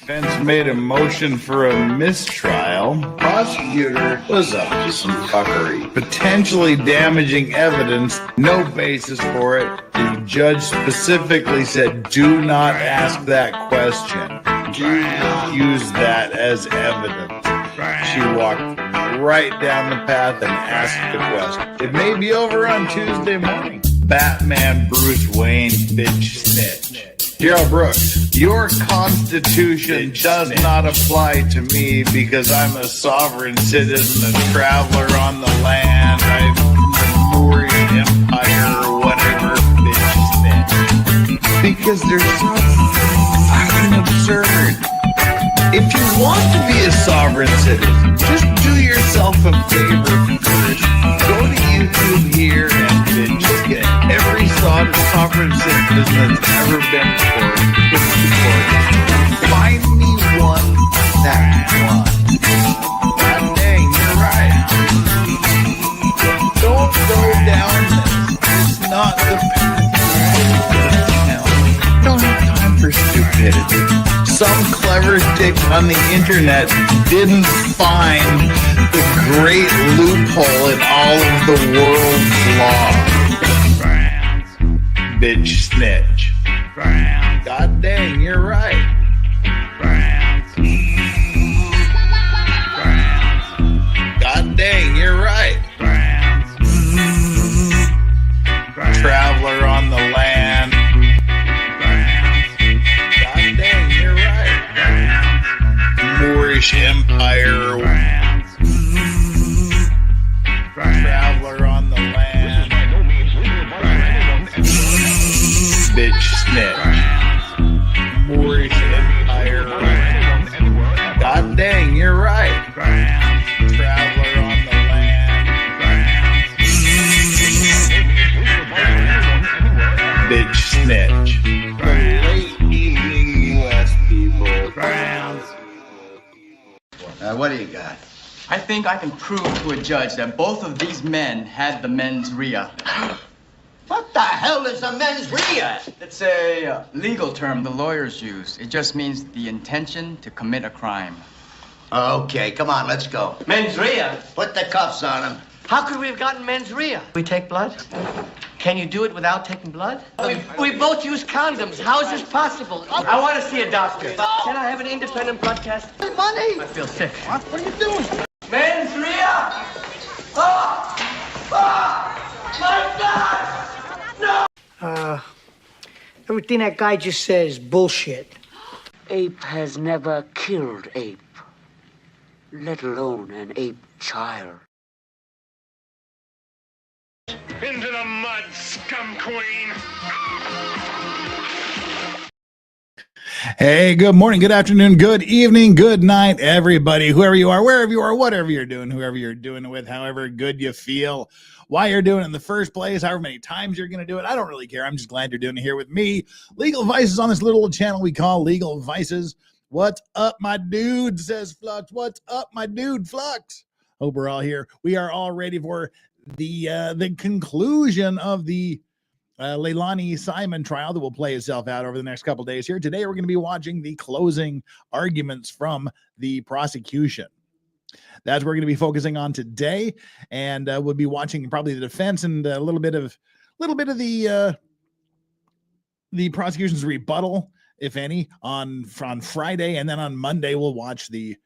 Defense made a motion for a mistrial. Prosecutor was up to some fuckery. Potentially damaging evidence, no basis for it. The judge specifically said, do not ask that question. Do not use that as evidence. She walked right down the path and asked the question. It may be over on Tuesday morning. Batman Bruce Wayne bitch snitch. Gerald Brooks, your constitution does not apply to me because I'm a sovereign citizen, a traveler on the land, I'm the Moorish Empire or whatever, bitch snitch. Because they're so fucking absurd. If you want to be a sovereign citizen, just do yourself a favor first. Go to YouTube here and just get every sovereign citizen that's ever been before. Find me one that won. God dang, you're right. Don't go down this. It's not the path. Don't have time for stupidity. Some clever dick on the internet didn't find the great loophole in all of the world's law. Bitch snitch. God dang, you're right. God dang, you're right. Traveler on the land. God dang, you're right. Moorish Empire. Traveler on the land. Bitch snitch. Moorish Empire. God dang, you're right. Traveler on the land. Bitch snitch. The late evening U.S. people. What do you got? I think I can prove to a judge that both of these men had the mens rea. What the hell is a mens rea? It's a legal term the lawyers use. It just means the intention to commit a crime. Okay, come on, let's go. Mens rea? Put the cuffs on him. How could we have gotten mens rea? We take blood? Can you do it without taking blood? We both use condoms. How is this possible? I want to see a doctor. Can I have an independent blood test? Money! I feel sick. What are you doing? Mens rea! Oh! Oh! My God! No! Everything that guy just said is bullshit. Ape has never killed ape, let alone an ape child. Into the mud, scum queen! Hey, good morning, good afternoon, good evening, good night, everybody. Whoever you are, wherever you are, whatever you're doing, whoever you're doing it with, however good you feel, why you're doing it in the first place, however many times you're going to do it. I don't really care. I'm just glad you're doing it here with me. Legal Vices on this little channel we call Legal Vices. What's up, my dude, says Flux. What's up, my dude, Flux? Hope we're all here. We are all ready for the conclusion of the LEILANI Simon trial that will play itself out over the next couple days here. Today, we're going to be watching the closing arguments from the prosecution. That's what we're going to be focusing on today, and we'll be watching probably the defense and a little bit of the prosecution's rebuttal, if any, on Friday, and then on Monday we'll watch the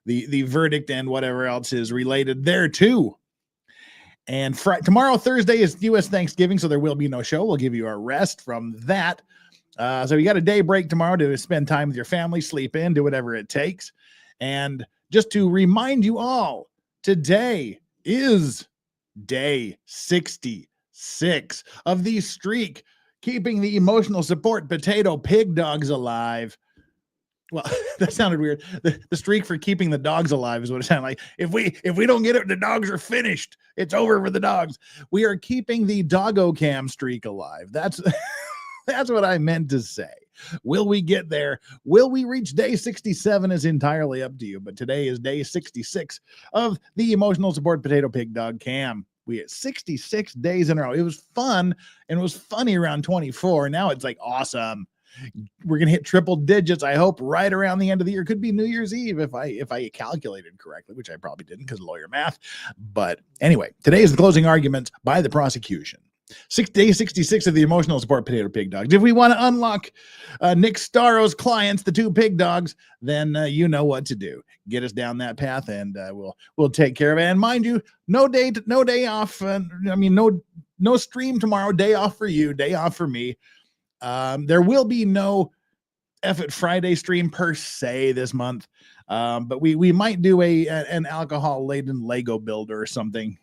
verdict and whatever else is related there too. And tomorrow, Thursday, is U.S. Thanksgiving, so there will be no show. We'll give you a rest from that. So you got a day break tomorrow to spend time with your family, sleep in, do whatever it takes. And just to remind you all, today is day 66 of the streak, keeping the emotional support potato pig dogs alive. Well, that sounded weird. The streak for keeping the dogs alive is what it sounded like. If we don't get it, the dogs are finished. It's over for the dogs. We are keeping the doggo cam streak alive. That's what I meant to say. Will we get there? Will we reach day 67 is entirely up to you. But today is day 66 of the emotional support potato pig dog cam. We had 66 days in a row. It was fun, and it was funny around 24. Now it's like awesome. We're going to hit triple digits, I hope, right around the end of the year. Could be New Year's Eve if I calculated correctly, which I probably didn't because lawyer math. But anyway, today is the closing argument by the prosecution. Day 66 of the emotional support Potato Pig Dogs. If we want to unlock Nick Staro's clients, the two pig dogs, then you know what to do. Get us down that path, and we'll take care of it. And mind you, no day off. No stream tomorrow. Day off for you. Day off for me. There will be no F-It Friday stream per se this month. But we might do an alcohol-laden Lego build or something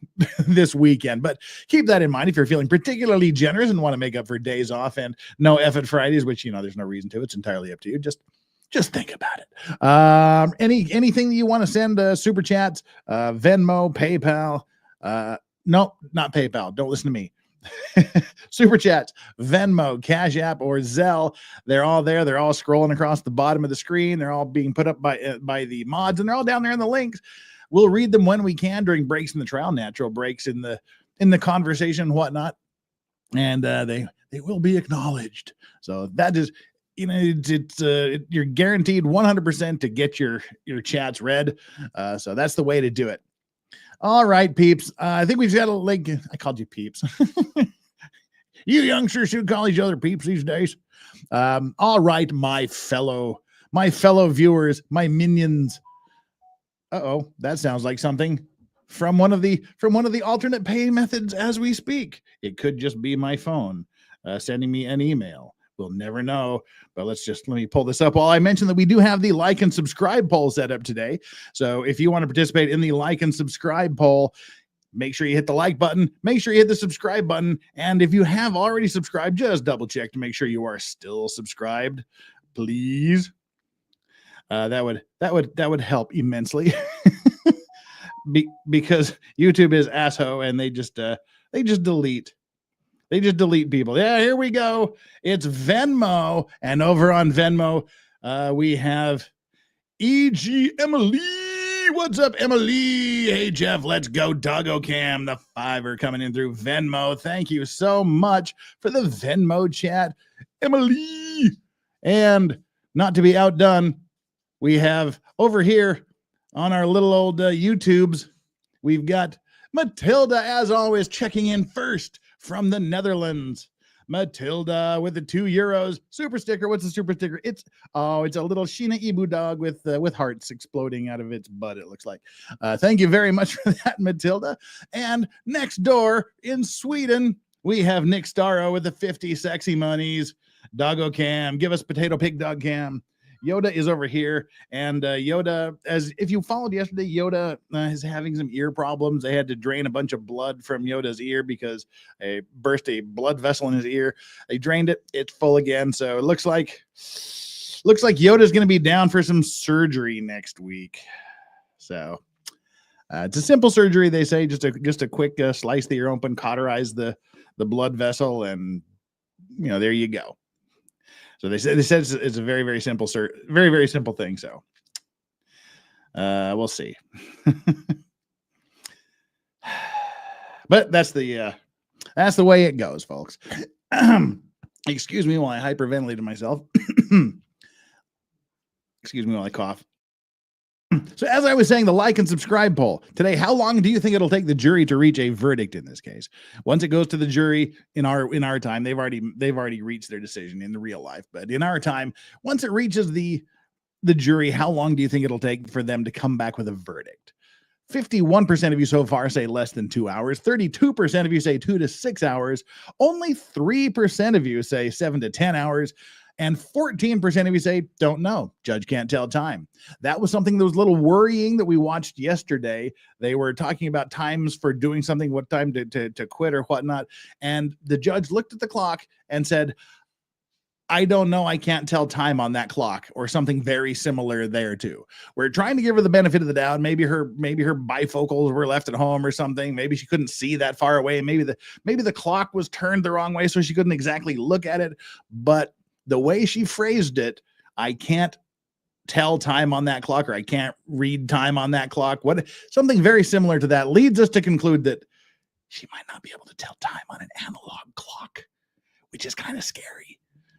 this weekend. But keep that in mind if you're feeling particularly generous and want to make up for days off and no F-It Fridays, which, there's no reason to. It's entirely up to you. Just think about it. Anything that you want to send, super chats, Venmo, PayPal. No, not PayPal. Don't listen to me. Super chats, Venmo, Cash App, or Zelle. They're all there. They're all scrolling across the bottom of the screen. They're all being put up by the mods, and they're all down there in the links. We'll read them when we can during breaks in the trial, natural breaks in the conversation and whatnot, and they will be acknowledged. So that is, you're guaranteed 100% to get your chats read. So that's the way to do it. All right, peeps. I think we've got I called you peeps. You youngsters should call each other peeps these days. All right, my fellow viewers, my minions. Uh-oh, that sounds like something from one of the alternate pay methods as we speak. It could just be my phone sending me an email. We'll never know, but let me pull this up. Well, I mentioned that we do have the like and subscribe poll set up today. So if you want to participate in the like and subscribe poll, make sure you hit the like button, make sure you hit the subscribe button. And if you have already subscribed, just double check to make sure you are still subscribed, please. That would help immensely because YouTube is asshole and they just delete. They just delete people. Yeah, here we go. It's Venmo. And over on Venmo, we have E.G. Emily. What's up, Emily? Hey, Jeff, let's go. Doggo Cam, the $5 coming in through Venmo. Thank you so much for the Venmo chat, Emily. And not to be outdone, we have over here on our little old YouTubes, we've got Matilda, as always, checking in first from the Netherlands. Matilda with the €2 super sticker. What's the super sticker? It's a little Sheena Ibu dog with hearts exploding out of its butt, it looks like. Thank you very much for that, Matilda. And next door in Sweden, we have Nick Staro with the 50 sexy monies. Doggo Cam, give us Potato Pig Dog Cam. Yoda is over here, and Yoda, as if you followed yesterday, Yoda is having some ear problems. They had to drain a bunch of blood from Yoda's ear because they burst a blood vessel in his ear. They drained it; it's full again. So it looks like Yoda's going to be down for some surgery next week. So it's a simple surgery, they say, just a quick slice the ear open, cauterize the blood vessel, and there you go. So they said it's a very, very simple, very, very simple thing. So we'll see. But that's the way it goes, folks. Excuse me while I hyperventilate myself. Excuse me while I cough. So as I was saying, the like and subscribe poll today, how long do you think it'll take the jury to reach a verdict in this case? Once it goes to the jury in our time, they've already reached their decision in the real life, but in our time, once it reaches the jury, how long do you think it'll take for them to come back with a verdict? 51% of you so far say less than 2 hours. 32% of you say 2 to 6 hours. Only 3% of you say 7 to 10 hours. And 14% of you say, don't know. Judge can't tell time. That was something that was a little worrying that we watched yesterday. They were talking about times for doing something, what time to quit or whatnot. And the judge looked at the clock and said, I don't know. I can't tell time on that clock, or something very similar there too. We're trying to give her the benefit of the doubt. Maybe her bifocals were left at home or something. Maybe she couldn't see that far away. Maybe the clock was turned the wrong way, so she couldn't exactly look at it. But the way she phrased it, I can't tell time on that clock, or I can't read time on that clock. Something very similar to that leads us to conclude that she might not be able to tell time on an analog clock, which is kind of scary.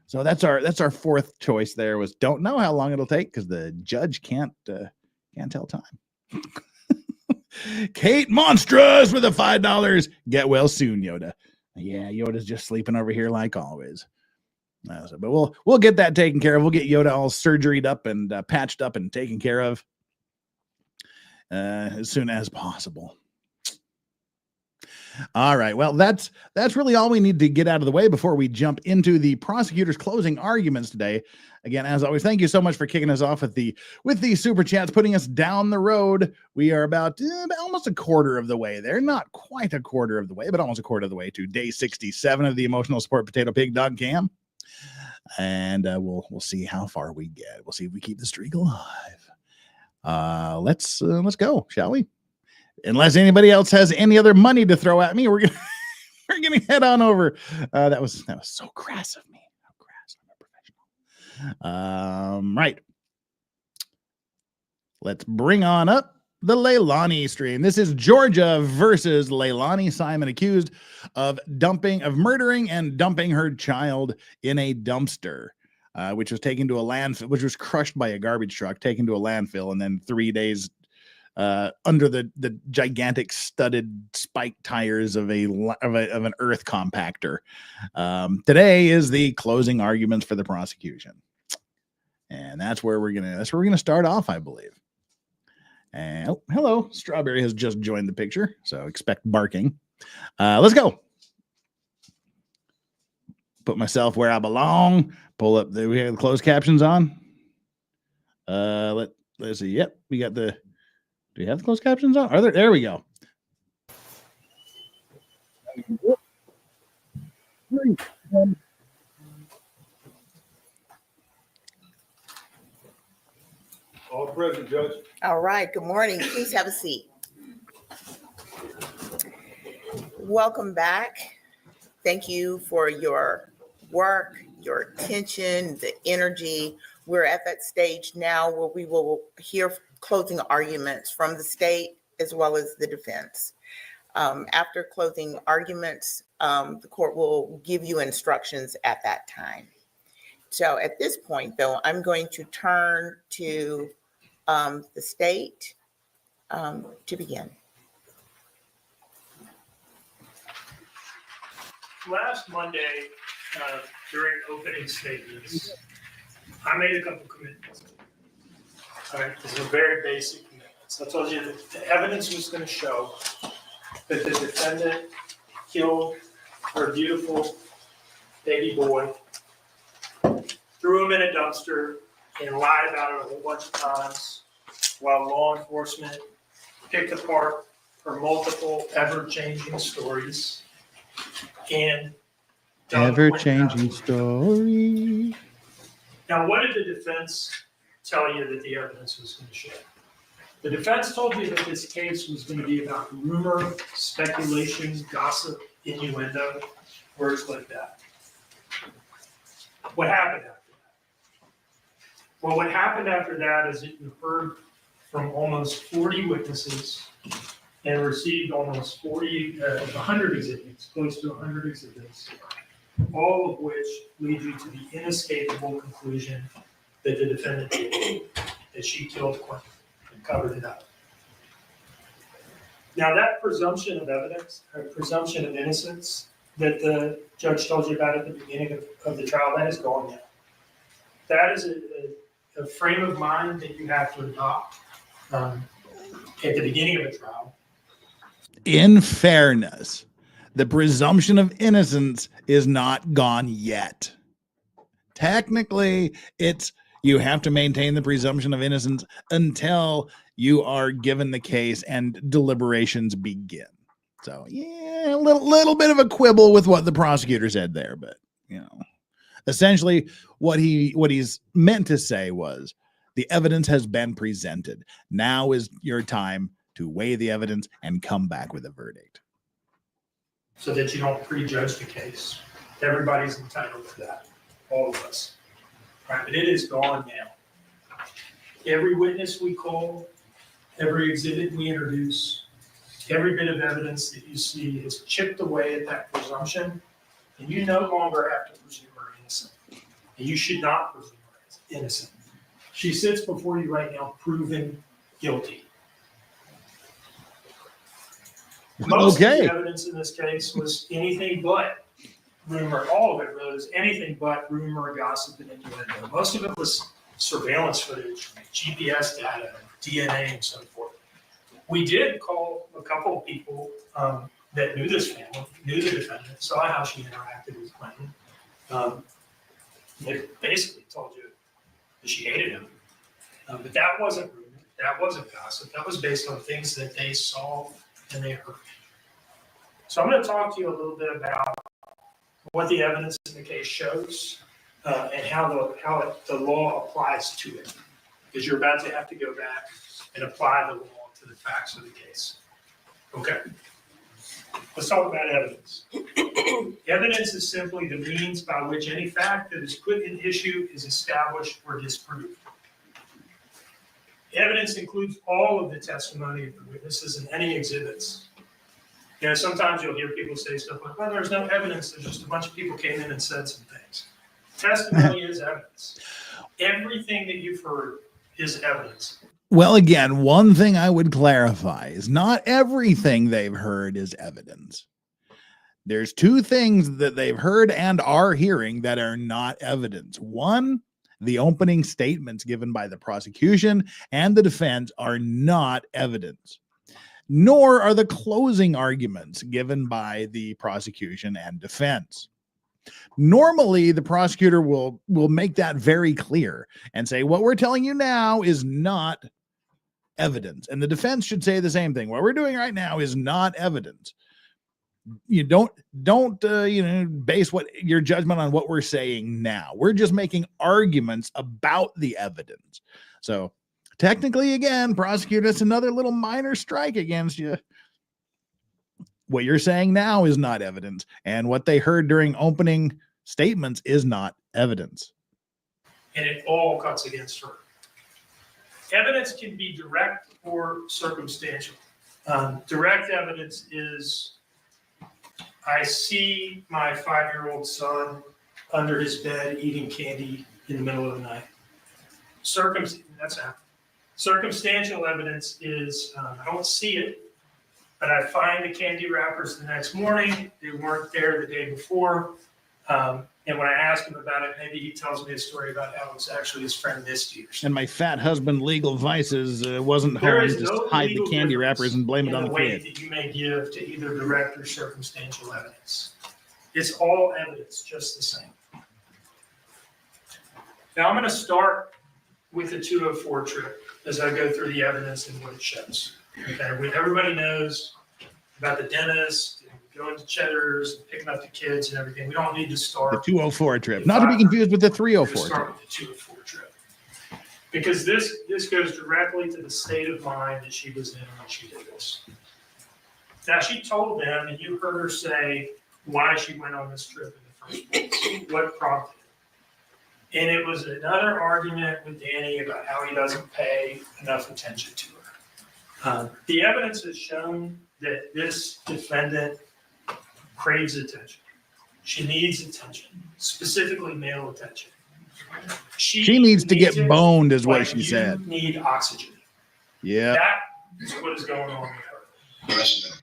So that's our fourth choice there was don't know how long it'll take because the judge can't tell time. Kate Monstrous with the $5. Get well soon, Yoda. Yeah, Yoda's just sleeping over here like always. But we'll get that taken care of. We'll get Yoda all surgeried up and patched up and taken care of as soon as possible. All right. Well, that's really all we need to get out of the way before we jump into the prosecutor's closing arguments today. Again, as always, thank you so much for kicking us off with the super chats, putting us down the road. We are about almost a quarter of the way there. Not quite a quarter of the way, but almost a quarter of the way to day 67 of the Emotional Support Potato Pig Dog Cam. And we'll see how far we get. We'll see if we keep the streak alive. Let's go, shall we? Unless anybody else has any other money to throw at me, we're gonna head on over. That was so crass of me. How crass! I'm a professional. Right. Let's bring on up the LEILANI stream. This is Georgia versus LEILANI Simon, accused of murdering and dumping her child in a dumpster, which was taken to a landfill, which was crushed by a garbage truck, taken to a landfill, and then 3 days under the gigantic studded spike tires of an earth compactor. Today is the closing arguments for the prosecution, and that's where we're gonna start off, I believe. And hello, Strawberry has just joined the picture, so expect barking. Let's go. Put myself where I belong. Pull up. We have the closed captions on. Let's see. Yep, we got the. Do we have the closed captions on? Are there? There we go. All present, Judge. All right. Good morning. Please have a seat. Welcome back. Thank you for your work, your attention, the energy. We're at that stage now where we will hear closing arguments from the state as well as the defense. After closing arguments, the court will give you instructions at that time. So at this point, though, I'm going to turn to the state to begin. Last Monday, during opening statements, I made a couple commitments. All right, these are very basic commitments. I told you that the evidence was going to show that the defendant killed her beautiful baby boy, threw him in a dumpster, and lied about it a whole bunch of times while law enforcement picked apart her multiple ever-changing stories and ever-changing story. Now, what did the defense tell you that the evidence was going to show? The defense told you that this case was going to be about rumor, speculation, gossip, innuendo, words like that. What happened after that? Well, what happened after that is that you heard from almost 40 witnesses and received almost 100 exhibits, close to 100 exhibits, all of which lead you to the inescapable conclusion that the defendant did, that she killed Quentin and covered it up. Now, that presumption of evidence, or presumption of innocence that the judge told you about at the beginning of the trial, that is gone now. That is a frame of mind that you have to adopt at the beginning of a trial. In fairness, the presumption of innocence is not gone yet. Technically, you have to maintain the presumption of innocence until you are given the case and deliberations begin. So, yeah, a little bit of a quibble with what the prosecutor said there, but essentially what he's meant to say was the evidence has been presented. Now is your time to weigh the evidence and come back with a verdict. So that you don't prejudge the case. Everybody's entitled to that. All of us. Right? But it is gone now. Every witness we call, every exhibit we introduce, every bit of evidence that you see is chipped away at that presumption, and you no longer have to presume her innocent. And you should not presume her innocent. She sits before you right now proven guilty. Most of the evidence in this case was anything but rumor. All of it really was anything but rumor, gossip, and innuendo. Most of it was surveillance footage, GPS data, DNA, and so forth. We did call a couple of people that knew this family, knew the defendant, saw how she interacted with Quentin. They basically told you that she hated him. But that wasn't rumor. That wasn't gossip. That was based on things that they saw and they heard. So I'm going to talk to you a little bit about what the evidence in the case shows and how the law applies to it. Because you're about to have to go back and apply the law to the facts of the case. Okay. Let's talk about evidence. Evidence is simply the means by which any fact that is put in issue is established or disproved. Evidence includes all of the testimony of the witnesses and any exhibits. You know, sometimes you'll hear people say stuff like, well, there's no evidence, there's just a bunch of people came in and said some things. Testimony is evidence. Everything that you've heard is evidence. Well, again, one thing I would clarify is not everything they've heard is evidence. There's two things that they've heard and are hearing that are not evidence. One, the opening statements given by the prosecution and the defense are not evidence, nor are the closing arguments given by the prosecution and defense. Normally, the prosecutor will make that very clear and say, what we're telling you now is not evidence. And the defense should say the same thing. What we're doing right now is not evidence. You don't base your judgment on what we're saying now. We're just making arguments about the evidence. So technically, again, prosecutor, it's another little minor strike against you. What you're saying now is not evidence, and what they heard during opening statements is not evidence. And it all cuts against her. Evidence can be direct or circumstantial. Direct evidence is, I see my 5-year-old son under his bed eating candy in the middle of the night. That's happened. Circumstantial evidence is, I don't see it, but I find the candy wrappers the next morning. They weren't there the day before. And when I ask him about it, maybe he tells me a story about how it was actually his friend Misty. And my fat husband, Legal Vices, wasn't home to hide the candy wrappers and blame it on the kid. That you may give to either direct or circumstantial evidence. It's all evidence, just the same. Now I'm going to start with the 204 trip as I go through the evidence and what it shows. Okay, everybody knows about the dentist, and going to Cheddar's, and picking up the kids and everything. We don't need to start the 204 trip, not to be confused with the 304 trip. Start with the 204 trip, because this goes directly to the state of mind that she was in when she did this. Now she told them, and you heard her say why she went on this trip in the first place, what prompted it. And it was another argument with Danny about how he doesn't pay enough attention to her. The evidence has shown that this defendant craves attention. She needs attention, specifically male attention. She needs to get boned, is what she said. You need oxygen. Yeah. That is what is going on with her.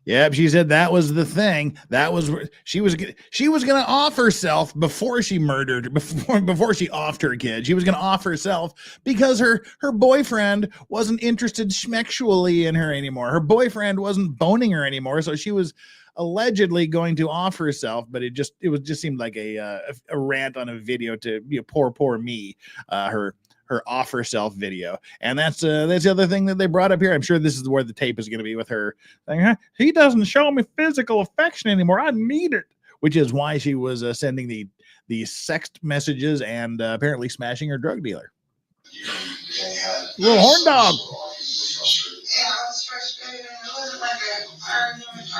Yep, she said that was the thing. That was she was going to off herself before she murdered, before she offed her kid. She was going to off herself because her boyfriend wasn't interested schmexually in her anymore. Her boyfriend wasn't boning her anymore, so she was allegedly going to off herself. But it just seemed like a rant on a video to poor me. Her off herself video. And that's the other thing that they brought up here. I'm sure this is where the tape is going to be with her saying, he doesn't show me physical affection anymore. I need it, which is why she was sending the sext messages and apparently smashing her drug dealer. Little horn dog. Yeah, I was frustrated. It wasn't like an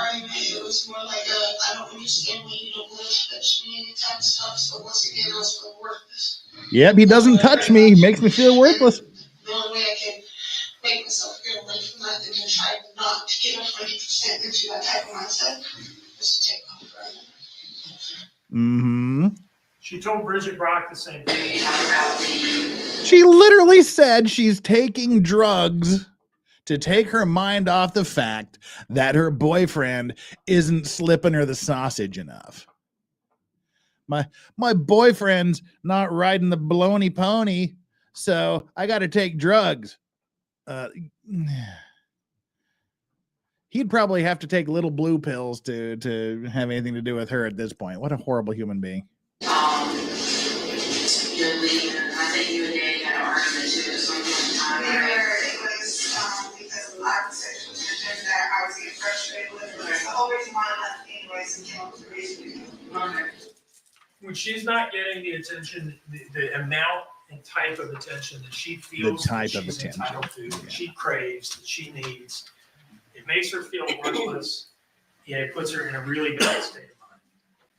argument. It was more like I don't understand when you don't touch me anytime stuff. So once again, I was feeling worthless. Yep, he doesn't touch me. He makes me feel worthless. The only way I can make myself get away from that and try not to get 100% into that type of mindset is to take off forever. Mm-hmm. She told Bridget Brock the same thing. She literally said she's taking drugs to take her mind off the fact that her boyfriend isn't slipping her the sausage enough. My boyfriend's not riding the baloney pony, so I got to take drugs. He'd probably have to take little blue pills to have anything to do with her at this point. What a horrible human being. You're leaving. I think you and Danny had an argument too at some point in time. It was because of lack of sexual tension that I was getting frustrated with her. The whole reason why I left anyways and came up with the reason. Okay. When she's not getting the attention, the amount and type of attention that she feels that she's entitled to, that she craves, that she needs, it makes her feel worthless, and it puts her in a really bad state of mind.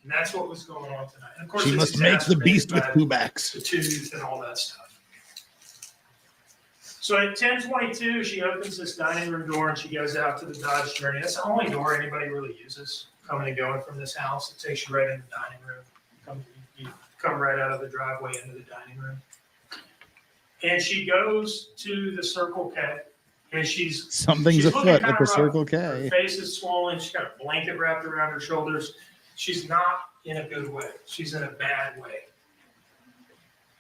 And that's what was going on tonight. And of course, she must make the beast with two backs. The tooth and all that stuff. So at 10:22, she opens this dining room door and she goes out to the Dodge Journey. That's the only door anybody really uses coming and going from this house. It takes you right in the dining room. You come right out of the driveway into the dining room. And she goes to the Circle K. And something's afoot at the Circle K. Her face is swollen. She's got a blanket wrapped around her shoulders. She's not in a good way. She's in a bad way.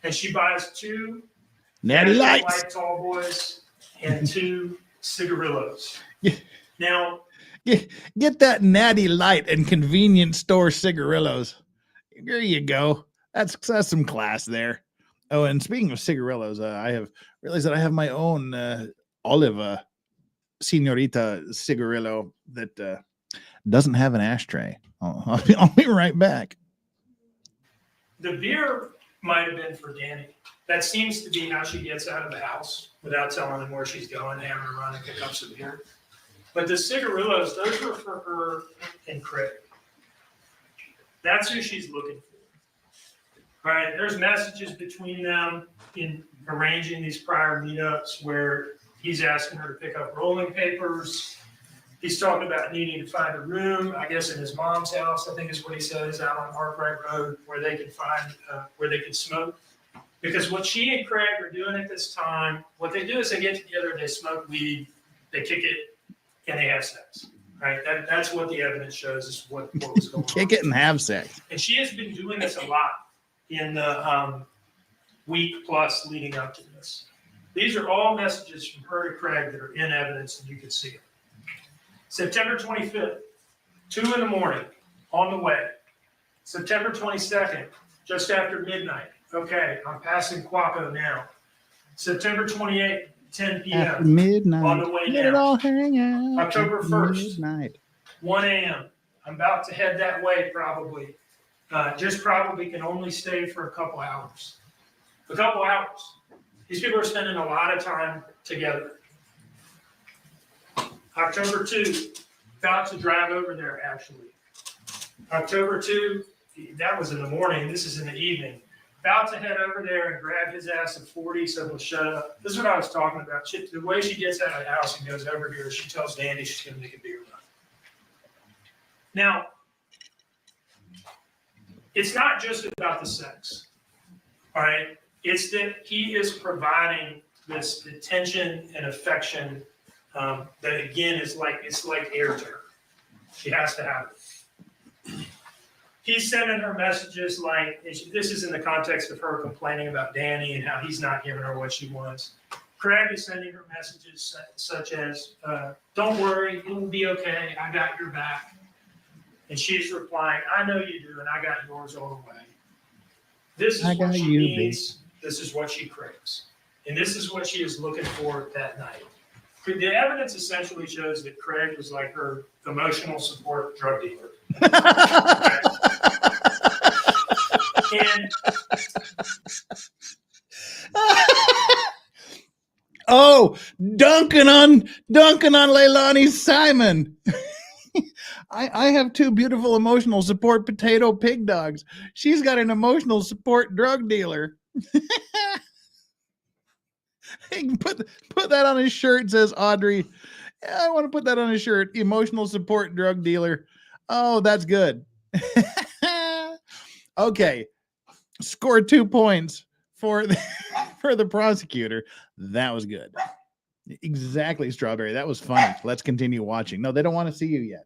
And she buys 2 Natty Lights, White Tall Boys, and 2 cigarillos. Now, get that Natty Light and convenience store cigarillos. There you go. That's some class there. Oh, and speaking of cigarillos, I have realized that I have my own Oliva Senorita cigarillo that doesn't have an ashtray. I'll be right back. The beer might have been for Danny. That seems to be how she gets out of the house without telling him where she's going, having her run and pick up some beer. But the cigarillos, those were for her and Craig. That's who she's looking for. All right, there's messages between them in arranging these prior meetups where he's asking her to pick up rolling papers. He's talking about needing to find a room, I guess in his mom's house, I think is what he says, out on Arkwright Road, where they can find, where they can smoke. Because what she and Craig are doing at this time, what they do is they get together, they smoke weed, they kick it, and they have sex. Right? That's what the evidence shows is what was going on. Kick it and have sex. And she has been doing this a lot in the week plus leading up to this. These are all messages from her to Craig that are in evidence, and you can see it. September 25th, 2 in the morning, on the way. September 22nd, just after midnight. Okay, I'm passing Quaco now. September 28th, 10 p.m. After midnight. On the way Let down. it all hang out. October 1st, midnight. 1 a.m. I'm about to head that way probably. Just probably can only stay for a couple hours. A couple hours. These people are spending a lot of time together. October 2, about to drive over there actually. October 2, that was in the morning. This is in the evening. About to head over there and grab his ass at 40, so he'll shut up. This is what I was talking about. The way she gets out of the house and goes over here, she tells Danny she's going to make a beer run. Now, it's not just about the sex, all right? It's that he is providing this attention and affection that, again, it's like air to her. She has to have it. He's sending her messages like, this is in the context of her complaining about Danny and how he's not giving her what she wants. Craig is sending her messages such as, don't worry, it will be okay, I got your back. And she's replying, I know you do, and I got yours all the way. This is what she needs, this is what she craves. And this is what she is looking for that night. The evidence essentially shows that Craig was like her emotional support drug dealer. And oh, dunking on LEILANI Simon. I have 2 beautiful emotional support potato pig dogs. She's got an emotional support drug dealer. Put that on his shirt. It says Audrey. Yeah, I want to put that on his shirt. Emotional support drug dealer. Oh, that's good. Okay. Scored 2 points for the, for the prosecutor. That was good. Exactly, Strawberry. That was funny. Let's continue watching. No, they don't want to see you yet.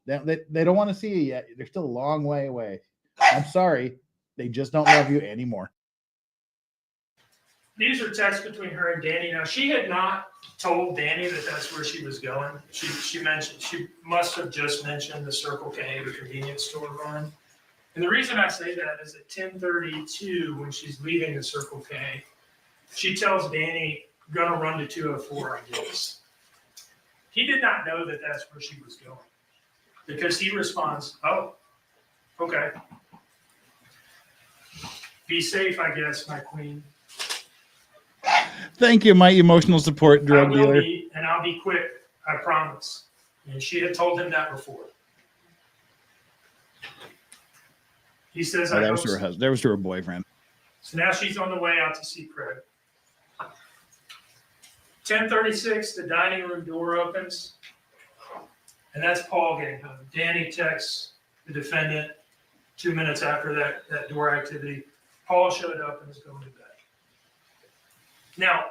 They don't want to see you yet. They're still a long way away. I'm sorry. They just don't love you anymore. These are texts between her and Danny. Now, she had not told Danny that that's where she was going. She mentioned, she must have just mentioned the Circle K, the convenience store run. And the reason I say that is at 10:32, when she's leaving the Circle K, she tells Danny, gonna run to 204, I guess. He did not know that that's where she was going, because he responds, oh, okay. Be safe, I guess, my queen. Thank you, my emotional support drug dealer. And I'll be quick, I promise. And she had told him that before. He says, that was to her husband. That was to her boyfriend. So now she's on the way out to see Craig. 10:36, the dining room door opens. And that's Paul getting home. Danny texts the defendant 2 minutes after that door activity. Paul showed up and is going to bed. Now,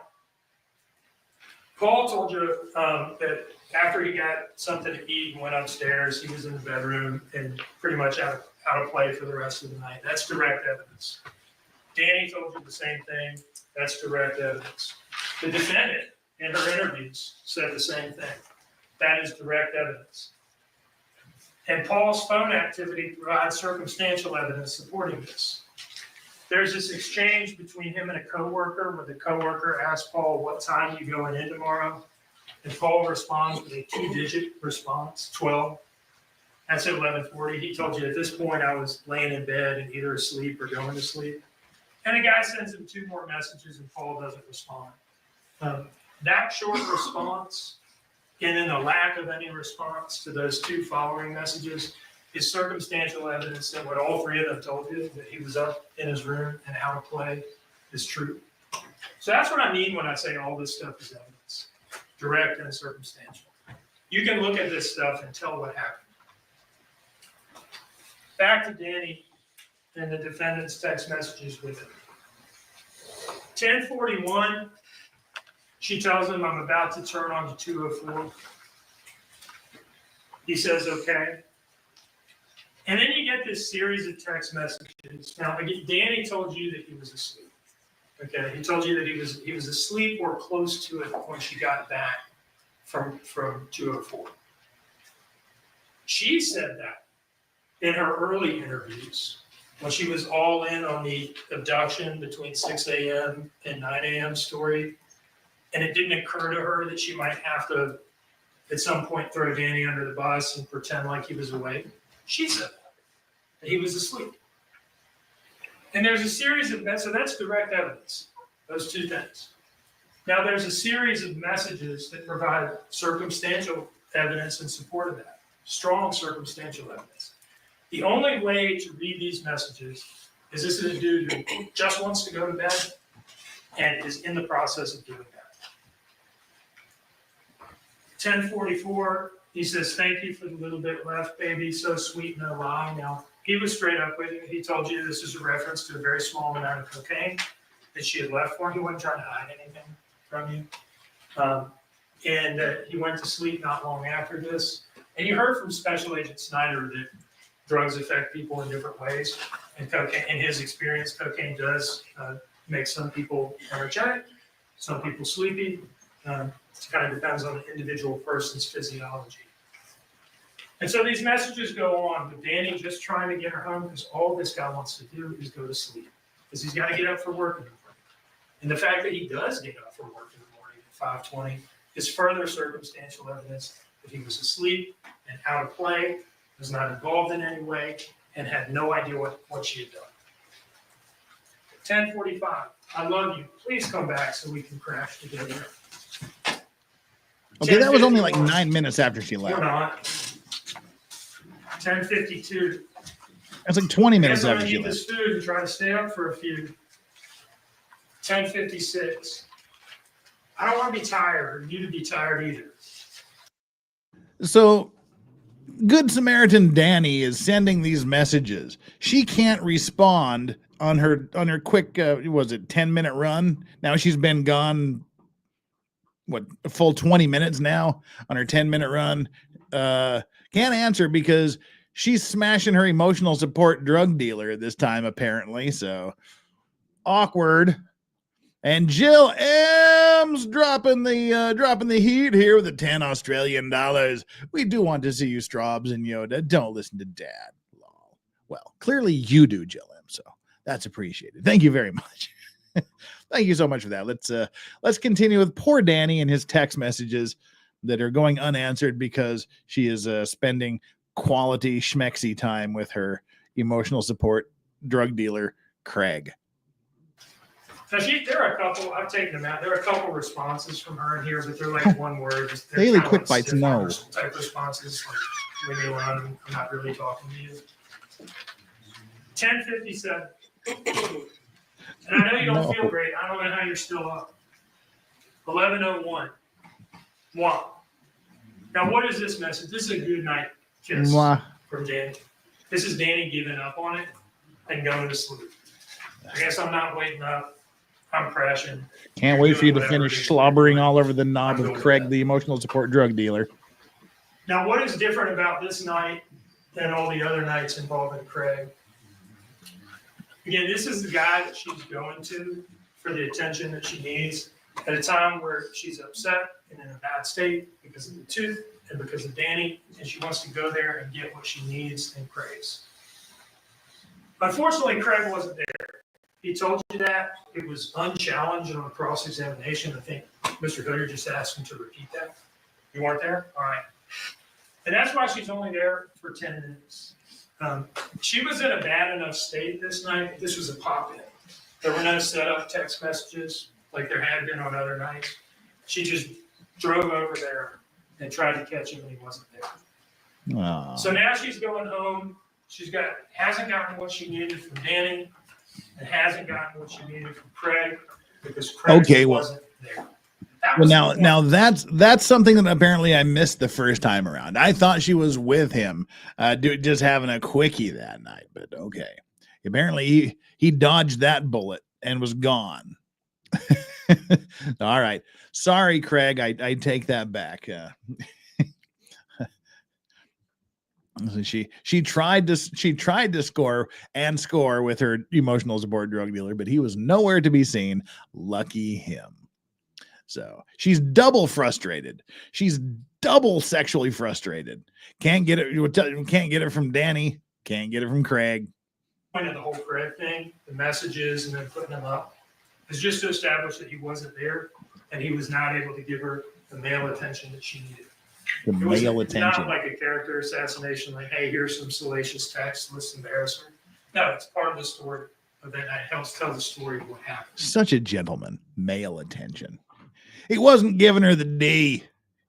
Paul told you that after he got something to eat and went upstairs, he was in the bedroom and pretty much out of play for the rest of the night. That's direct evidence. Danny told you the same thing. That's direct evidence. The defendant in her interviews said the same thing. That is direct evidence. And Paul's phone activity provides circumstantial evidence supporting this. There's this exchange between him and a coworker where the coworker asks Paul, what time you going in tomorrow? And Paul responds with a 2-digit response, 12. That's at 11:40. He told you at this point I was laying in bed and either asleep or going to sleep. And the guy sends him 2 more messages and Paul doesn't respond. That short response and then the lack of any response to those 2 following messages is circumstantial evidence that what all 3 of them told you, that he was up in his room and out of play, is true. So that's what I mean when I say all this stuff is evidence, direct and circumstantial. You can look at this stuff and tell what happened. Back to Danny and the defendant's text messages with him. 10:41, she tells him, I'm about to turn on to 204. He says, okay. And then you get this series of text messages. Now, again, Danny told you that he was asleep. Okay, he told you that he was asleep or close to it when she got back from 204. She said that in her early interviews when she was all in on the abduction between 6 a.m. and 9 a.m. story, and it didn't occur to her that she might have to, at some point, throw Danny under the bus and pretend like he was awake. She said that he was asleep. And there's a series of, so that's direct evidence, those 2 things. Now there's a series of messages that provide circumstantial evidence in support of that, strong circumstantial evidence. The only way to read these messages is this is a dude who just wants to go to bed and is in the process of doing that. 10:44, he says, thank you for the little bit left, baby. So sweet, no lie. Now, he was straight up with you. He told you this is a reference to a very small amount of cocaine that she had left for him. He wasn't trying to hide anything from you. He went to sleep not long after this. And you heard from Special Agent Snyder that drugs affect people in different ways. And cocaine, in his experience, cocaine does make some people energetic, some people sleepy. It kind of depends on the individual person's physiology. And so these messages go on with Danny just trying to get her home because all this guy wants to do is go to sleep because he's got to get up for work in the morning. And the fact that he does get up for work in the morning at 5:20 is further circumstantial evidence that he was asleep and out of play, was not involved in any way, and had no idea what she had done. 10:45, I love you. Please come back so we can crash together. Okay, that was only like 9 minutes after she left. Or not. 10:52. That's like 20 minutes I'm after gonna she eat left. this food and try to stay up for a few. 10:56. I don't want to be tired, or you to be tired either. So Good Samaritan Danny is sending these messages. She can't respond on her quick, was it 10-minute run? Now she's been gone, what, a full 20 minutes now on her 10-minute run. Can't answer because she's smashing her emotional support drug dealer this time, apparently. So awkward. And Jill M's dropping the heat here with the 10 Australian dollars. We do want to see you, Straubs and Yoda. Don't listen to Dad. Lol. Well, clearly you do, Jill M. So that's appreciated. Thank you very much. Thank you so much for that. Let's continue with poor Danny and his text messages that are going unanswered because she is spending quality schmexy time with her emotional support drug dealer, Craig. So there are a couple, I've taken them out. There are a couple responses from her in here, but they're like one word. They're Daily kind of quick like bites, stiff no. type responses. Like, leave me alone. I'm not really talking to you. 10:57. And I know you don't feel great. I don't know how you're still up. 11:01. Mwah. Now, what is this message? This is a good night kiss from Danny. This is Danny giving up on it and going to sleep. I guess I'm not waiting up. I'm crashing. Can't wait for you to finish slobbering all over the knob of Craig, the emotional support drug dealer. Now, what is different about this night than all the other nights involving Craig? Again, this is the guy that she's going to for the attention that she needs at a time where she's upset and in a bad state because of the tooth and because of Danny, and she wants to go there and get what she needs and craves. Unfortunately, Craig wasn't there. He told you that. It was unchallenged on a cross-examination. I think Mr. Hilliard just asked him to repeat that. You weren't there? All right. And that's why she's only there for 10 minutes. She was in a bad enough state this night. This was a pop-in. There were no set-up text messages like there had been on other nights. She just drove over there and tried to catch him when he wasn't there. Aww. So now she's going home. Hasn't gotten what she needed from Danny and hasn't gotten what she needed from Craig because Craig wasn't there. Well, now that's something that apparently I missed the first time around. I thought she was with him, just having a quickie that night. But okay, apparently he dodged that bullet and was gone. All right, sorry, Craig. I take that back. She tried to score with her emotional support drug dealer, but he was nowhere to be seen. Lucky him. So she's double frustrated. She's double sexually frustrated. Can't get it from Danny. Can't get it from Craig. Point of the whole Craig thing, the messages and then putting them up, is just to establish that he wasn't there and he was not able to give her the male attention that she needed. The male attention. Not like a character assassination, like, hey, here's some salacious text, let's embarrass her. No, it's part of the story of that night. It helps tell the story of what happened. Such a gentleman. Male attention. He wasn't giving her the D.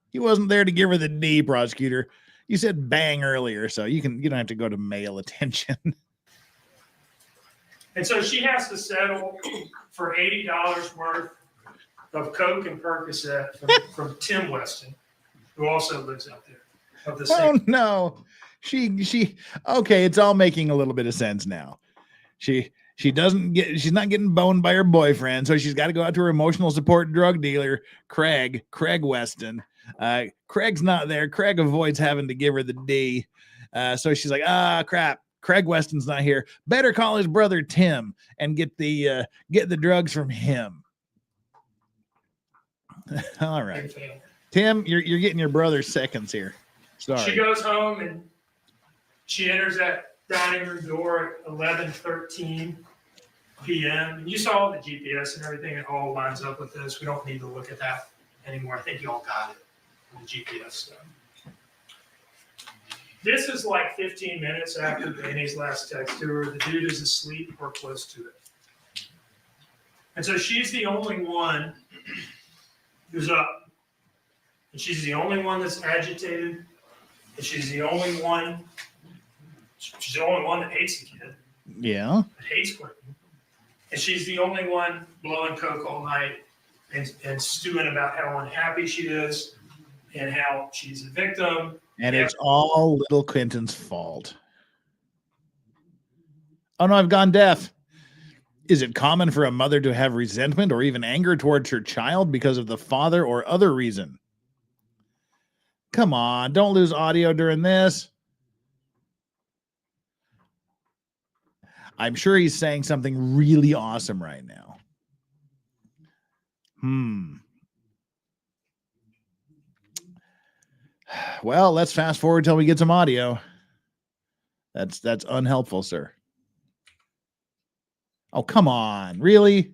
He wasn't there to give her the D, prosecutor. You said bang earlier, so you don't have to go to male attention. And so she has to settle for $80 worth of Coke and Percocet from Tim Weston, who also lives out there. Oh no. She okay, it's all making a little bit of sense now. She's not getting boned by her boyfriend, so she's got to go out to her emotional support drug dealer, Craig Weston. Craig's not there. Craig avoids having to give her the D. So she's like, crap. Craig Weston's not here. Better call his brother Tim and get the drugs from him. All right. Tim, you're getting your brother's seconds here. Sorry. She goes home and she enters that dining room door at 11:13 p.m. And you saw the GPS and everything. It all lines up with this. We don't need to look at that anymore. I think you all got it. The GPS stuff. This is like 15 minutes after Danny's last text to her. The dude is asleep or close to it. And so she's the only one who's up. And she's the only one that's agitated. And she's the only one that hates the kid. Yeah. That hates Quentin. And she's the only one blowing coke all night and stewing about how unhappy she is and how she's a victim And it's all little Quentin's fault. Oh no, I've gone deaf. Is it common for a mother to have resentment or even anger towards her child because of the father or other reason? Come on, don't lose audio during this. I'm sure he's saying something really awesome right now. Well, let's fast forward till we get some audio. That's unhelpful, sir. Oh, come on. Really?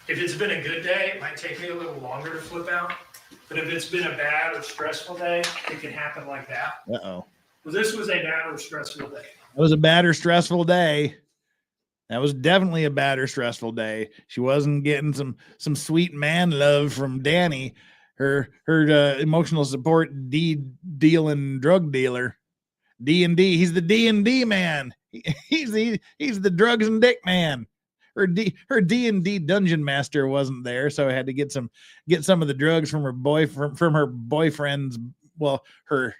If it's been a good day, it might take me a little longer to flip out. But if it's been a bad or stressful day, it can happen like that. Uh-oh. Well, this was a bad or stressful day. It was a bad or stressful day. That was definitely a bad or stressful day. She wasn't getting some sweet man love from Danny, her emotional support dealing drug dealer. D&D. He's the D&D man. He's the drugs and dick man. Her D&D dungeon master wasn't there, so I had to get some of the drugs from her boyfriend's, well, her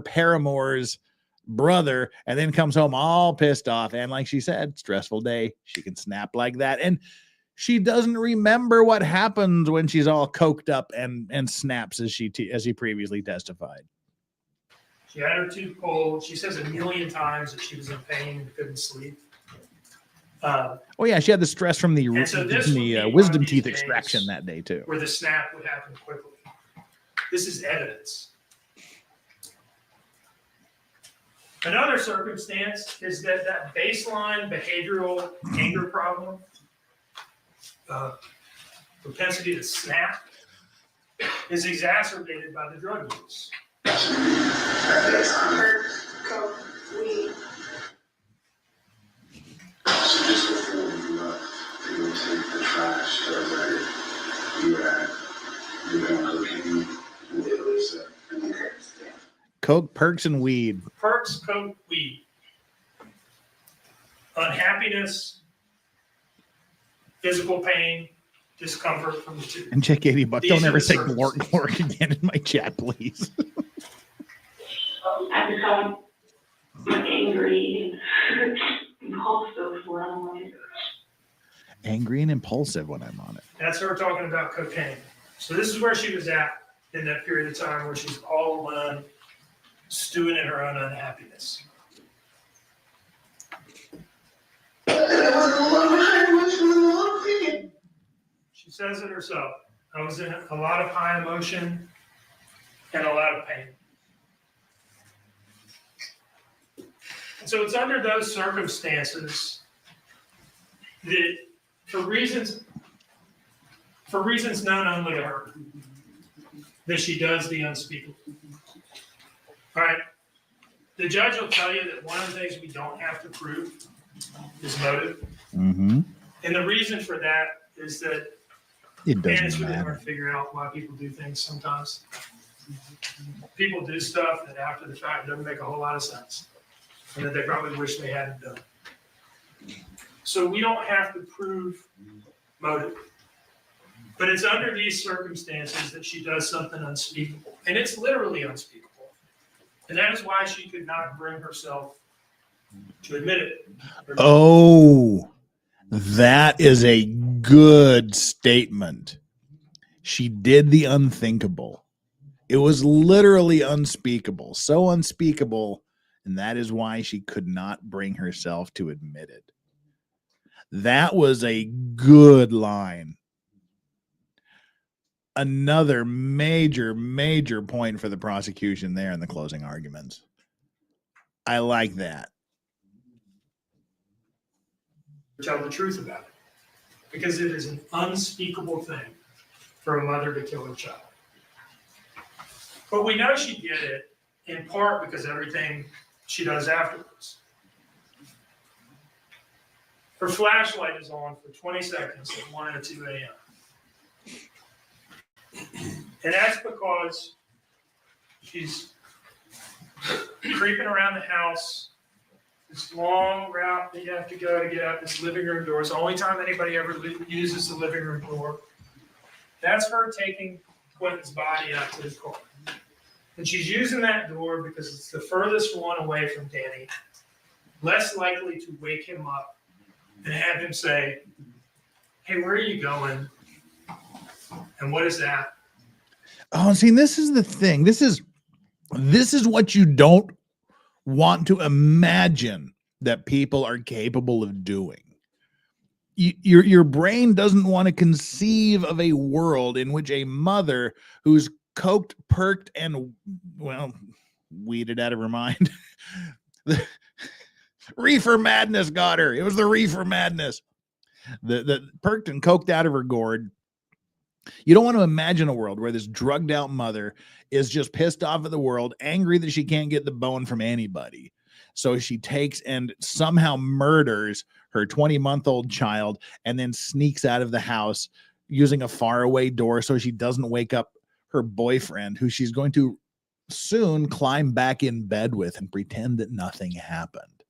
paramour's brother, and then comes home all pissed off. And like she said, stressful day. She can snap like that, and she doesn't remember what happens when she's all coked up and snaps, as she previously testified. She had her tooth pulled. She says a million times that she was in pain and couldn't sleep. Oh yeah, she had the stress from the wisdom teeth extraction that day too, where the snap would happen quickly. This is evidence. Another circumstance is that baseline behavioral anger problem, propensity to snap, is exacerbated by the drug use. So just before you left, they would take the trash to where you were at. You were on cocaine with Lisa and the Kurtz. Coke, perks, and weed. Perks, coke, weed. Unhappiness, physical pain, discomfort from the two. And check $80. Don't ever say circumstances. glork again in my chat, please. I become angry and impulsive when I'm on it. Angry and impulsive when I'm on it. That's her talking about cocaine. So this is where she was at in that period of time where she's all alone, stewing in her own unhappiness. She says it herself. I was in a lot of high emotion and a lot of pain. And so it's under those circumstances that, for reasons known only to her, that she does the unspeakable. All right. The judge will tell you that one of the things we don't have to prove is motive. Mm-hmm. And the reason for that is that It it's doesn't really matter. hard to figure out why people do things sometimes. People do stuff that after the fact doesn't make a whole lot of sense, and that they probably wish they hadn't done. So we don't have to prove motive. But it's under these circumstances that she does something unspeakable. And it's literally unspeakable. And that is why she could not bring herself to admit it. Oh, that is a good statement. She did the unthinkable. It was literally unspeakable. So unspeakable. And that is why she could not bring herself to admit it. That was a good line. Another major point for the prosecution there in the closing arguments. I like that. Tell the truth about it. Because it is an unspeakable thing for a mother to kill her child. But we know she did it in part because everything she does afterwards. Her flashlight is on for 20 seconds at 1 and 2 a.m. And that's because she's creeping around the house. This long route that you have to go to get out this living room door. It's the only time anybody ever uses the living room door. That's her taking Quentin's body out to the car. And she's using that door because it's the furthest one away from Danny, less likely to wake him up and have him say, hey, where are you going? And what is that? Oh, see, this is the thing. This is what you don't want to imagine that people are capable of doing. Your brain doesn't want to conceive of a world in which a mother who's coked, perked, and, well, weeded out of her mind. The reefer madness got her. It was the reefer madness. The perked and coked out of her gourd. You don't want to imagine a world where this drugged out mother is just pissed off at the world, angry that she can't get the bone from anybody. So she takes and somehow murders her 20-month-old child and then sneaks out of the house using a faraway door so she doesn't wake up her boyfriend, who she's going to soon climb back in bed with and pretend that nothing happened.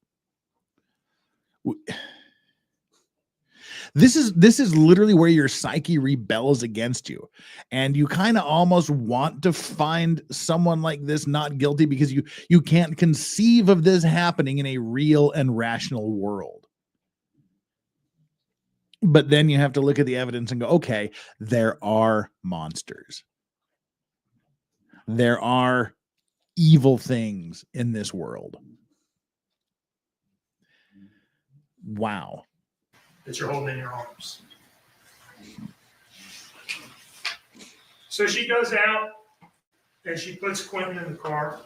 This is literally where your psyche rebels against you. And you kind of almost want to find someone like this not guilty because you can't conceive of this happening in a real and rational world. But then you have to look at the evidence and go, okay, there are monsters. There are evil things in this world. Wow. That you're holding in your arms. So she goes out and she puts Quentin in the car.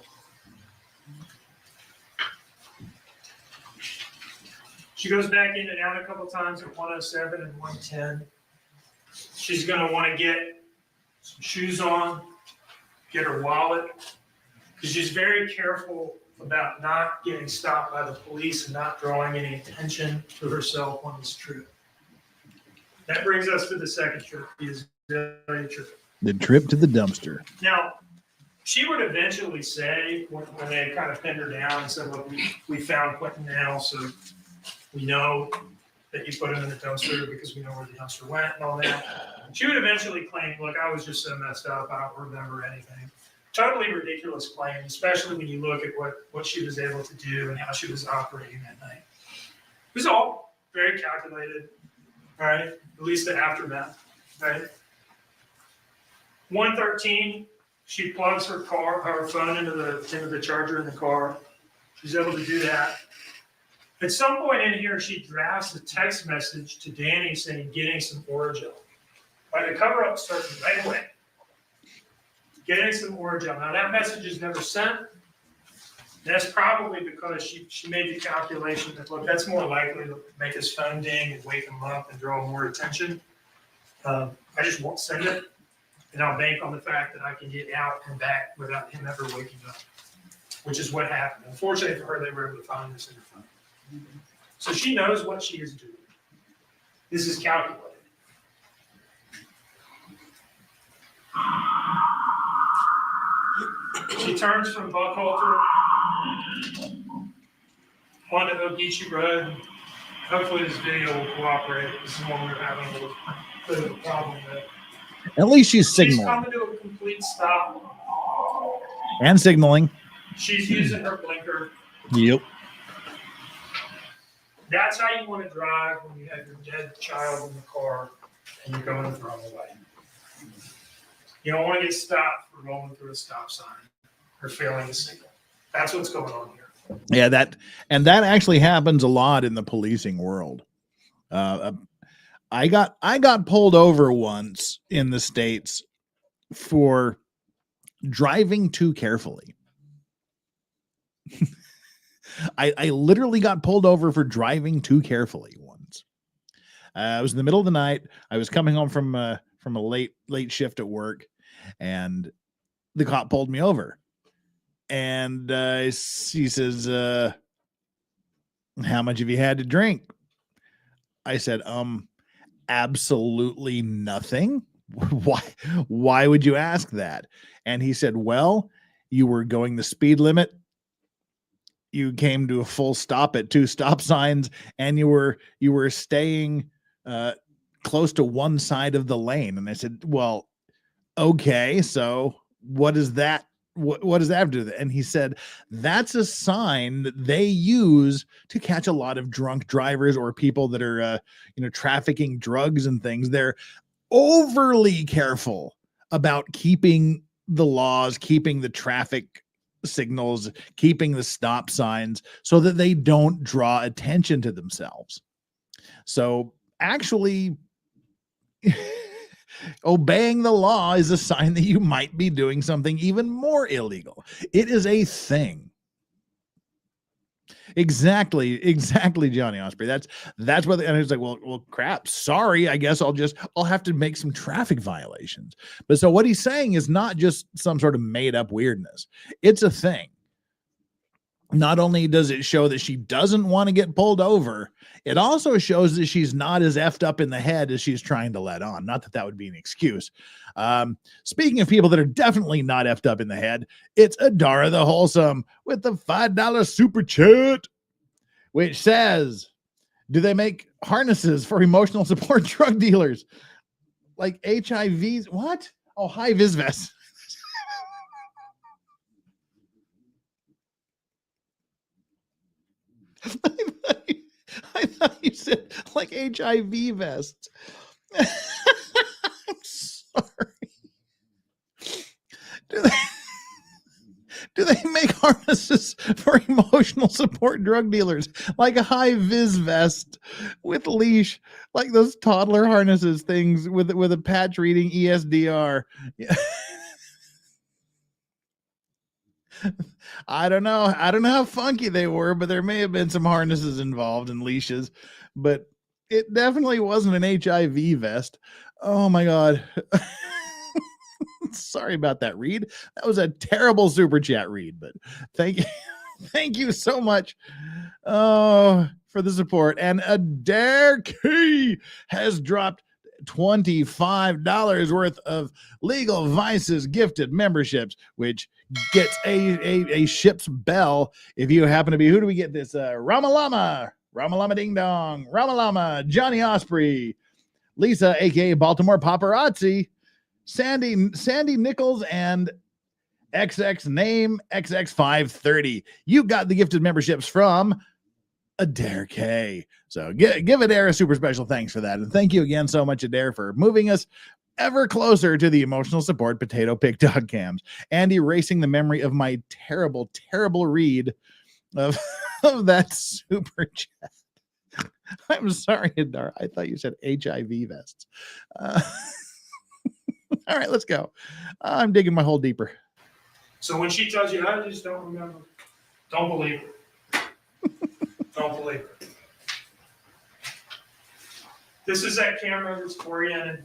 She goes back in and out a couple times at 107 and 110. She's going to want to get some shoes on, get her wallet, because she's very careful about not getting stopped by the police and not drawing any attention to herself on this trip. That brings us to the second trip, the Zelle trip. The trip to the dumpster. Now, she would eventually say, when they kind of pinned her down and said, look, we found Quentin now, so we know that you put him in the dumpster because we know where the dumpster went and all that. She would eventually claim, look, I was just so messed up, I don't remember anything. Totally ridiculous claim, especially when you look at what she was able to do and how she was operating that night. It was all very calculated, right? At least the aftermath, right? 113, she plugs her phone into the charger in the car. She's able to do that. At some point in here, she drafts a text message to Danny saying, getting some Orajel. Right, the cover-up starts right away. Getting some Orajel. Now, that message is never sent. That's probably because she made the calculation that, look, that's more likely to make his phone ding and wake him up and draw more attention. I just won't send it, and I'll bank on the fact that I can get out and back without him ever waking up, which is what happened. Unfortunately for her, they were able to find this in her phone. So she knows what she is doing. This is calculated. She turns from Buckhalter onto Ogeechee Road. Hopefully this video will cooperate. This is one we're having a little bit of a problem with. At least she's signaling. She's coming to a complete stop. And signaling. She's using her blinker. Yep. That's how you want to drive when you have your dead child in the car and you're going the wrong way. You don't want to get stopped for rolling through a stop sign or failing a signal. That's what's going on here. Yeah, that actually happens a lot in the policing world. I got pulled over once in the States for driving too carefully. I literally got pulled over for driving too carefully once. I was in the middle of the night. I was coming home from a late shift at work, and the cop pulled me over. And he says, how much have you had to drink? I said, absolutely nothing. Why would you ask that? And he said, well, you were going the speed limit. You came to a full stop at 2 stop signs, and you were staying close to one side of the lane. And I said, well, okay, so what is that? What does that have to do with it? And he said, that's a sign that they use to catch a lot of drunk drivers or people that are, trafficking drugs and things. They're overly careful about keeping the laws, keeping the traffic signals, keeping the stop signs so that they don't draw attention to themselves. So actually, obeying the law is a sign that you might be doing something even more illegal. It is a thing. Exactly, Johnny Osprey. That's what. And it's like, well, crap. Sorry, I guess I'll have to make some traffic violations. But so what he's saying is not just some sort of made up weirdness. It's a thing. Not only does it show that she doesn't want to get pulled over, it also shows that she's not as effed up in the head as she's trying to let on. Not that that would be an excuse. Speaking of people that are definitely not effed up in the head, it's Adara the Wholesome with the $5 super chat, which says, do they make harnesses for emotional support drug dealers? Like HIVs? What? Oh, high-vis vests. I thought you said like HIV vests. I'm sorry. Do they make harnesses for emotional support drug dealers, like a high-vis vest with leash, like those toddler harnesses things with a patch reading ESDR? Yeah. I don't know how funky they were, but there may have been some harnesses involved and leashes, but it definitely wasn't an HIV vest. Oh my God. Sorry about that, Reed. That was a terrible super chat, Reed, but thank you. Thank you so much for the support. And Adair Key has dropped $25 worth of Legal Vices gifted memberships, which gets a ship's bell if you happen to be. Who do we get this? Ramalama Ding Dong, Ramalama, Johnny Osprey, Lisa, aka Baltimore Paparazzi, Sandy Nichols, and XX name XX530. You got the gifted memberships from Adair K. So give Adair a super special thanks for that. And thank you again so much, Adair, for moving us ever closer to the emotional support potato pick dog cams and erasing the memory of my terrible, terrible read of that super chat. I'm sorry, Adair. I thought you said HIV vests. All right, let's go. I'm digging my hole deeper. So when she tells you, I just don't remember, don't believe her. Don't believe her. This is that camera that's oriented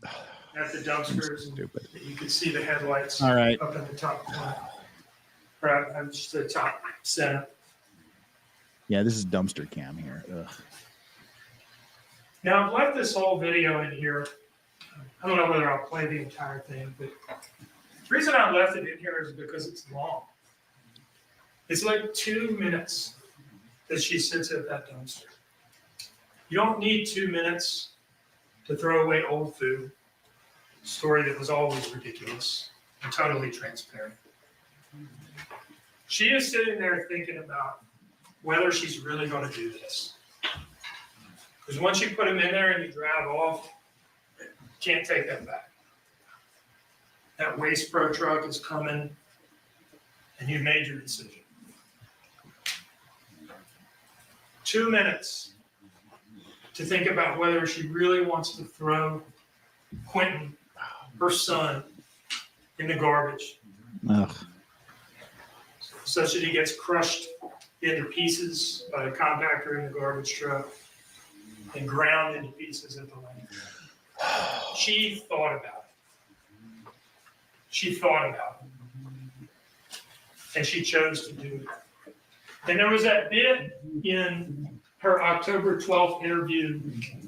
at the dumpsters. Stupid. You can see the headlights All right. up in the top corner. Right, I'm just the top center. Yeah, this is dumpster cam here. Ugh. Now, I've left this whole video in here. I don't know whether I'll play the entire thing, but the reason I left it in here is because it's long. It's like 2 minutes that she sits at that dumpster. You don't need 2 minutes to throw away old food. A story that was always ridiculous and totally transparent. She is sitting there thinking about whether she's really going to do this. Because once you put them in there and you drive off, you can't take them back. That Waste Pro truck is coming, and you made your decision. 2 minutes to think about whether she really wants to throw Quentin, her son, in the garbage. Ugh. Such that he gets crushed into pieces by a compactor in the garbage truck and ground into pieces at the landfill. She thought about it. She thought about it. And she chose to do it. And there was that bit in her October 12th interview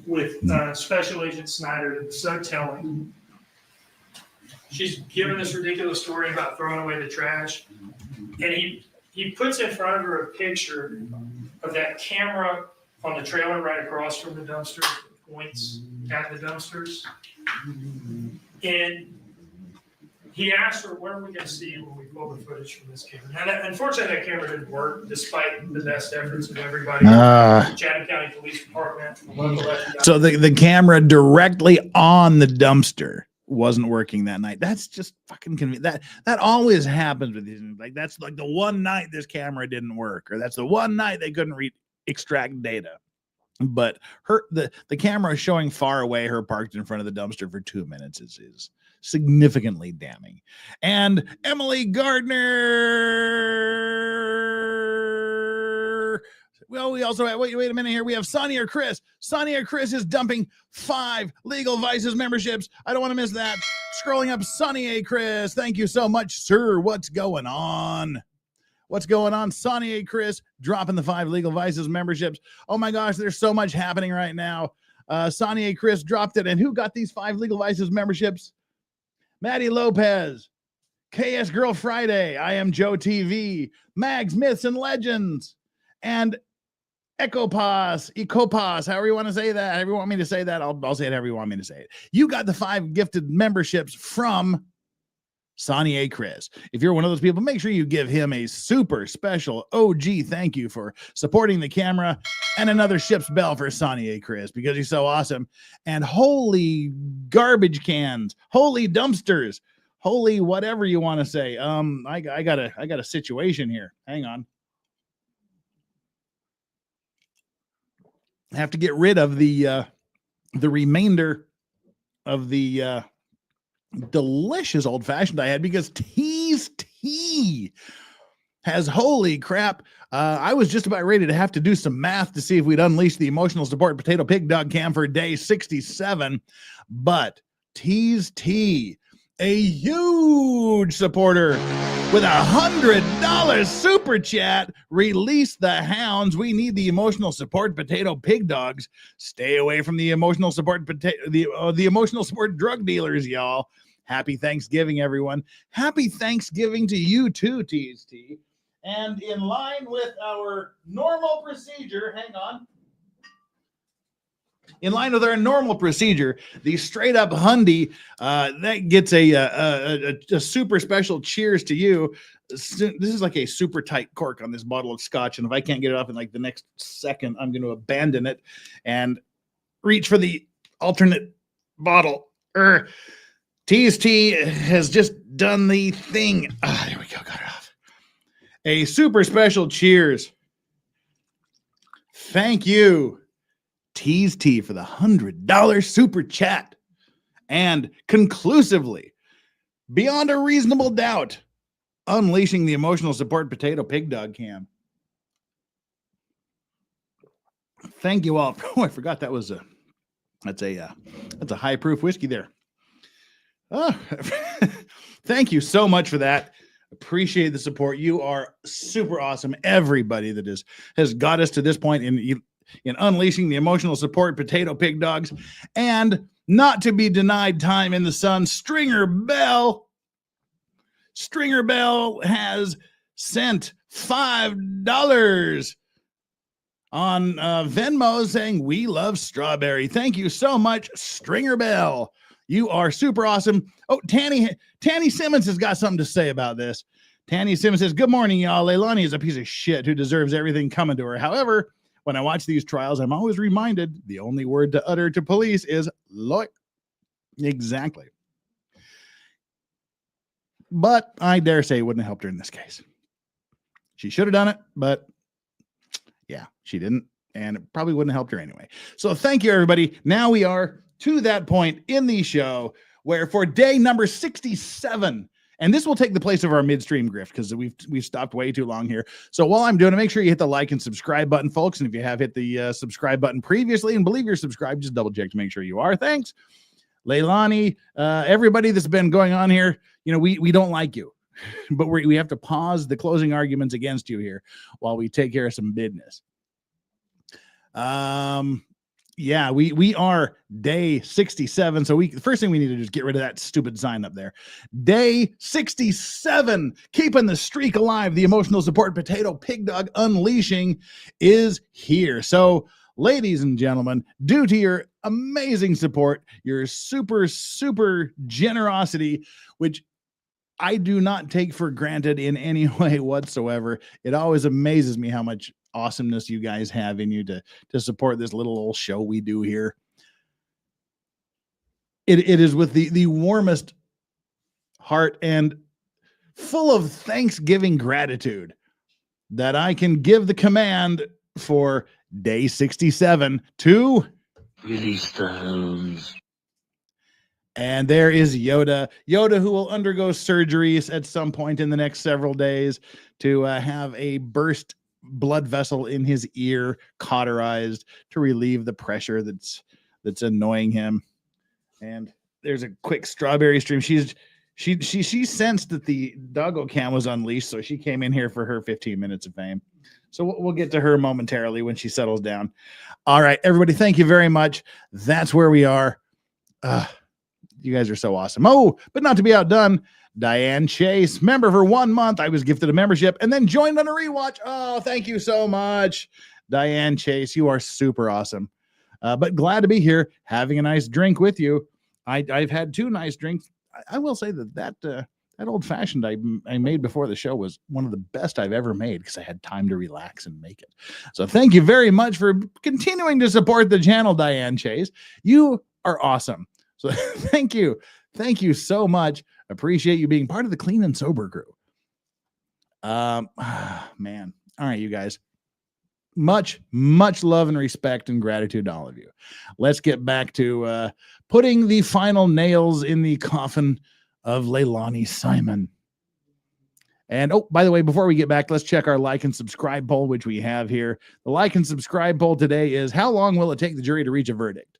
with Special Agent Snyder that was so telling. She's given this ridiculous story about throwing away the trash. And he puts in front of her a picture of that camera on the trailer right across from the dumpster points at the dumpsters. And he asked her, "What are we going to see when we pull the footage from this camera?" Now, unfortunately, that camera didn't work, despite the best efforts of everybody. Chatham County Police Department, the local FBI. So the camera directly on the dumpster wasn't working that night. That's just fucking convenient. That always happens with these. Like, that's like the one night this camera didn't work, or that's the one night they couldn't extract data. But the camera showing far away, her parked in front of the dumpster for 2 minutes is significantly damning. And Emily Gardner. Well, we also have, wait a minute here. We have Sonny or Chris. Sonny or Chris is dumping 5 Legal Vices memberships. I don't want to miss that. Scrolling up, Sonny A. Chris. Thank you so much, sir. What's going on? What's going on? Sonny A. Chris dropping the 5 Legal Vices memberships. Oh my gosh, there's so much happening right now. Sonny A. Chris dropped it. And who got these 5 Legal Vices memberships? Maddie Lopez, KS Girl Friday, I Am Joe TV, Mags, Myths, and Legends, and Ecopos, however you want to say that. However you want me to say that, I'll say it however you want me to say it. You got the 5 gifted memberships from Sonny A. Chris. If you're one of those people, make sure you give him a super special OG thank you for supporting the camera, and another ship's bell for Sonny A. Chris because he's so awesome. And holy garbage cans, holy dumpsters, holy whatever you want to say. I got a situation here. Hang on. I have to get rid of the remainder of the delicious old fashioned I had, because Tease Tea has, holy crap. I was just about ready to have to do some math to see if we'd unleash the emotional support potato pig dog cam for day 67, but Tease Tea, a huge supporter with $100 super chat, release the hounds. We need the emotional support potato pig dogs. Stay away from the emotional support the emotional support drug dealers, y'all. Happy Thanksgiving, everyone. Happy Thanksgiving to you too, TST. And in line with our normal procedure, hang on. In line with our normal procedure, the straight up Hundy that gets a super special cheers to you. This is like a super tight cork on this bottle of scotch, and if I can't get it off in like the next second, I'm going to abandon it and reach for the alternate bottle. TST has just done the thing. There we go. Got it off. A super special cheers. Thank you, Tease Tea, for the $100 super chat. And conclusively, beyond a reasonable doubt, unleashing the emotional support potato pig dog cam. Thank you all. Oh, I forgot that's a high proof whiskey there. Oh, thank you so much for that. Appreciate the support. You are super awesome. Everybody that has got us to this point in unleashing the emotional support potato pig dogs. And not to be denied time in the sun, Stringer Bell has sent $5 on Venmo saying, "We love strawberry." Thank you so much, Stringer Bell. You are super awesome. Oh, Tanny Simmons has got something to say about this. Tanny Simmons says, "Good morning, y'all. Leilani is a piece of shit who deserves everything coming to her. However, when I watch these trials, I'm always reminded the only word to utter to police is lawyer." Exactly. But I dare say it wouldn't have helped her in this case. She should have done it, but yeah, she didn't. And it probably wouldn't have helped her anyway. So thank you, everybody. Now we are to that point in the show where for day number 67, and this will take the place of our midstream grift because we've stopped way too long here. So while I'm doing it, make sure you hit the like and subscribe button, folks. And if you have hit the subscribe button previously and believe you're subscribed, just double check to make sure you are. Thanks. Leilani, everybody that's been going on here, we don't like you, but we have to pause the closing arguments against you here while we take care of some business. Yeah, we are day 67. So the first thing we need to do is get rid of that stupid sign up there. Day 67, keeping the streak alive. The emotional support potato pig dog unleashing is here. So ladies and gentlemen, due to your amazing support, your super, super generosity, which I do not take for granted in any way whatsoever. It always amazes me how much awesomeness you guys have in you to support this little old show we do here. It is with the warmest heart and full of Thanksgiving gratitude that I can give the command for day 67 to Release the hounds. And there is Yoda, who will undergo surgeries at some point in the next several days to have a burst blood vessel in his ear cauterized to relieve the pressure that's annoying him. And there's a quick strawberry stream. She sensed that the doggo cam was unleashed, so she came in here for her 15 minutes of fame. So we'll get to her momentarily when she settles down. All right, everybody, thank you very much. That's where we are. You guys are so awesome. Oh, but not to be outdone, Diane Chase, member for 1 month. I was gifted a membership and then joined on a rewatch. Oh, thank you so much, Diane Chase. You are super awesome. But glad to be here, having a nice drink with you. I've had 2 nice drinks. I will say that old fashioned I made before the show was one of the best I've ever made because I had time to relax and make it. So thank you very much for continuing to support the channel, Diane Chase. You are awesome. So thank you. Thank you so much. Appreciate you being part of the Clean and Sober crew. Man. All right, you guys. Much love and respect and gratitude to all of you. Let's get back to putting the final nails in the coffin of LEILANI Simon. And oh, by the way, before we get back, let's check our like and subscribe poll, which we have here. The like and subscribe poll today is, how long will it take the jury to reach a verdict?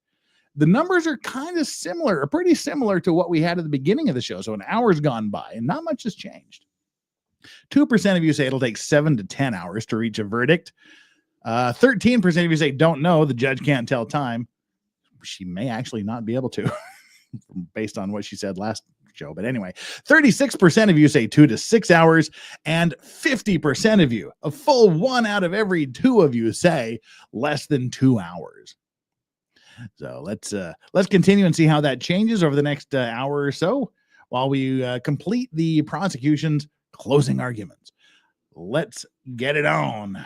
The numbers are kind of similar, or pretty similar to what we had at the beginning of the show. So an hour's gone by and not much has changed. 2% of you say it'll take 7 to 10 hours to reach a verdict. 13% of you say don't know, the judge can't tell time. She may actually not be able to based on what she said last show. But anyway, 36% of you say 2 to 6 hours, and 50% of you, a full 1 out of every 2 of you, say less than 2 hours. So let's continue and see how that changes over the next hour or so while we complete the prosecution's closing arguments. Let's get it on.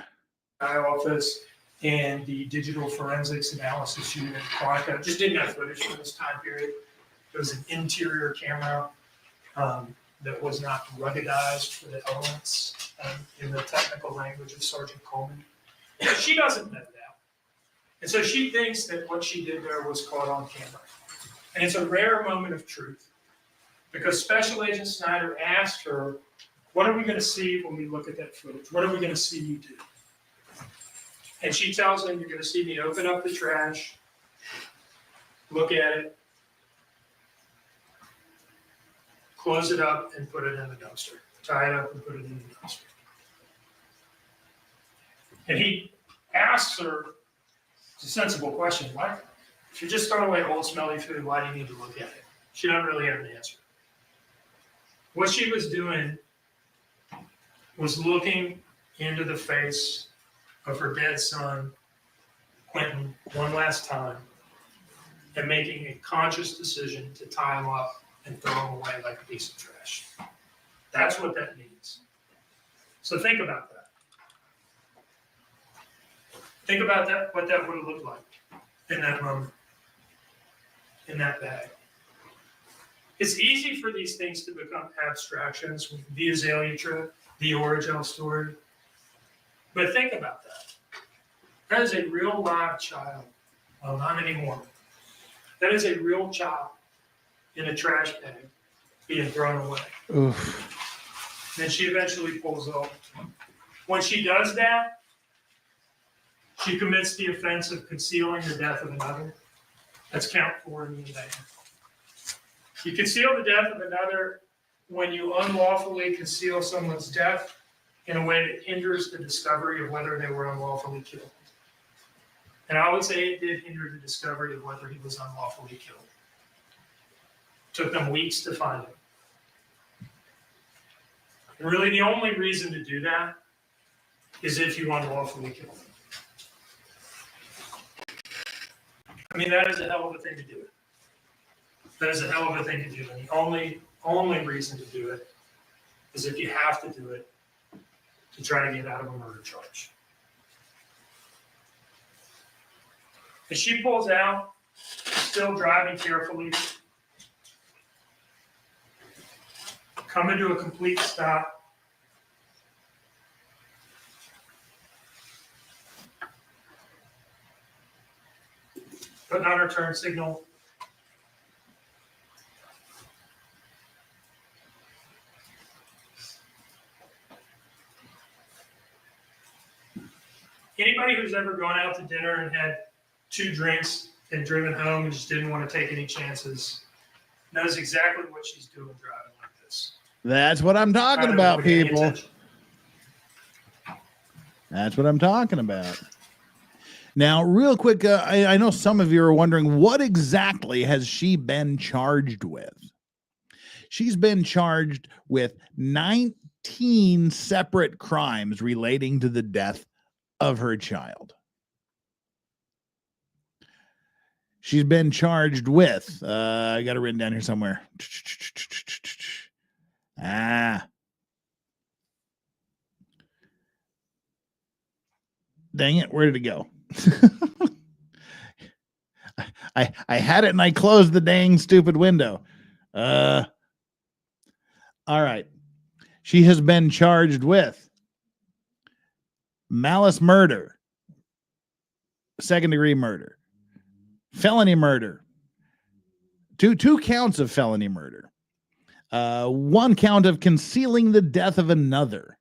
My office and the digital forensics analysis unit Quantica just didn't have footage from this time period. It was an interior camera that was not ruggedized for the elements in the technical language of Sergeant Coleman. She doesn't know that. And so she thinks that what she did there was caught on camera. And it's a rare moment of truth because Special Agent Snyder asked her, what are we going to see when we look at that footage? What are we going to see you do? And she tells him, you're going to see me open up the trash, look at it, close it up, and put it in the dumpster. Tie it up and put it in the dumpster. And he asks her, it's a sensible question, why? If you're just throwing away old smelly food, why do you need to look at it? She doesn't really have an answer. What she was doing was looking into the face of her dead son, Quentin, one last time, and making a conscious decision to tie him up and throw him away like a piece of trash. That's what that means. So think about that. Think about that, what that would have looked like in that moment, in that bag. It's easy for these things to become abstractions, the Azalea trip, the Origel story. But think about that. That is a real live child. Well, not anymore. That is a real child in a trash bag being thrown away. Oof. Then she eventually pulls off. When she does that, she commits the offense of concealing the death of another. That's count 4 in the indictment. You conceal the death of another when you unlawfully conceal someone's death in a way that hinders the discovery of whether they were unlawfully killed. And I would say it did hinder the discovery of whether he was unlawfully killed. It took them weeks to find him. And really the only reason to do that is if you unlawfully killed him. I mean, that is a hell of a thing to do. That is a hell of a thing to do. And the only reason to do it is if you have to do it to try to get out of a murder charge. As she pulls out, still driving carefully, coming to a complete stop. Putting on her turn signal. Anybody who's ever gone out to dinner and had 2 drinks and driven home and just didn't want to take any chances knows exactly what she's doing driving like this. That's what I'm talking about, people. That's what I'm talking about. Now, real quick, I know some of you are wondering, what exactly has she been charged with? She's been charged with 19 separate crimes relating to the death of her child. She's been charged with, I got it written down here somewhere. Dang it, where did it go? I had it and I closed the dang stupid window. All right. She has been charged with malice murder, 2nd-degree murder, felony murder, two counts of felony murder, 1 count of concealing the death of another,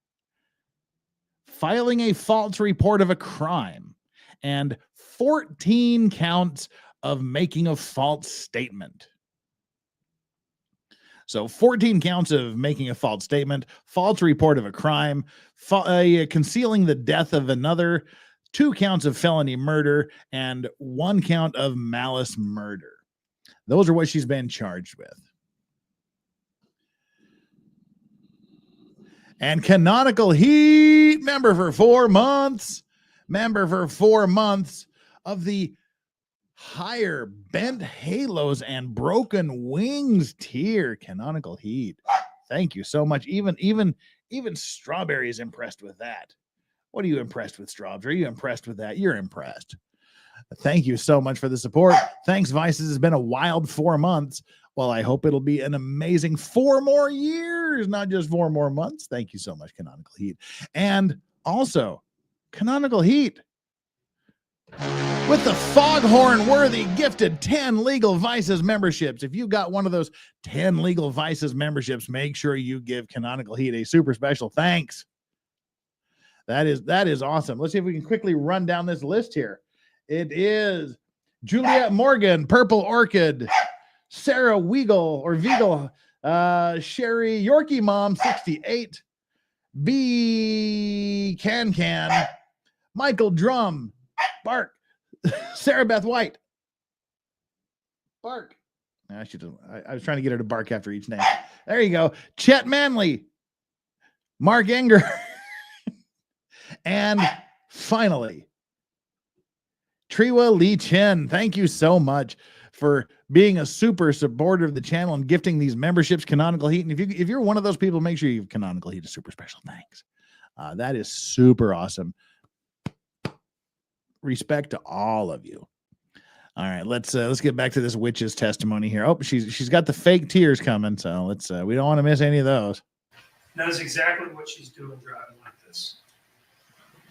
filing a false report of a crime, and 14 counts of making a false statement. So 14 counts of making a false statement, false report of a crime, concealing the death of another, 2 counts of felony murder, and 1 count of malice murder. Those are what she's been charged with. And Canonical Heat, member for 4 months. Member for 4 months of the higher bent halos and broken wings tier. Canonical Heat. Thank you so much. Even Strawberry is impressed with that. What are you impressed with, Strawberry? Are you impressed with that? You're impressed. Thank you so much for the support. Thanks, Vices. It's been a wild 4 months. Well, I hope it'll be an amazing 4 more years, not just 4 more months. Thank you so much, Canonical Heat. And also, Canonical Heat, with the Foghorn-worthy gifted 10 Legal Vices memberships. If you got one of those 10 Legal Vices memberships, make sure you give Canonical Heat a super special thanks. That is awesome. Let's see if we can quickly run down this list here. It is Juliet Morgan, Purple Orchid, Sarah Weagle or Veagle, Sherry Yorkie Mom 68, B Can, Michael Drum, Bark, Sarah Beth White, Bark. I was trying to get her to bark after each name. There you go. Chet Manley, Mark Enger, and finally, Triwa Lee Chen. Thank you so much for being a super supporter of the channel and gifting these memberships, Canonical Heat. And if you're one of those people, make sure you give Canonical Heat a super special thanks. That is super awesome. Respect to all of you. All right, let's get back to this witch's testimony here. Oh, she's got the fake tears coming, so let's we don't want to miss any of those. Knows exactly what she's doing driving like this.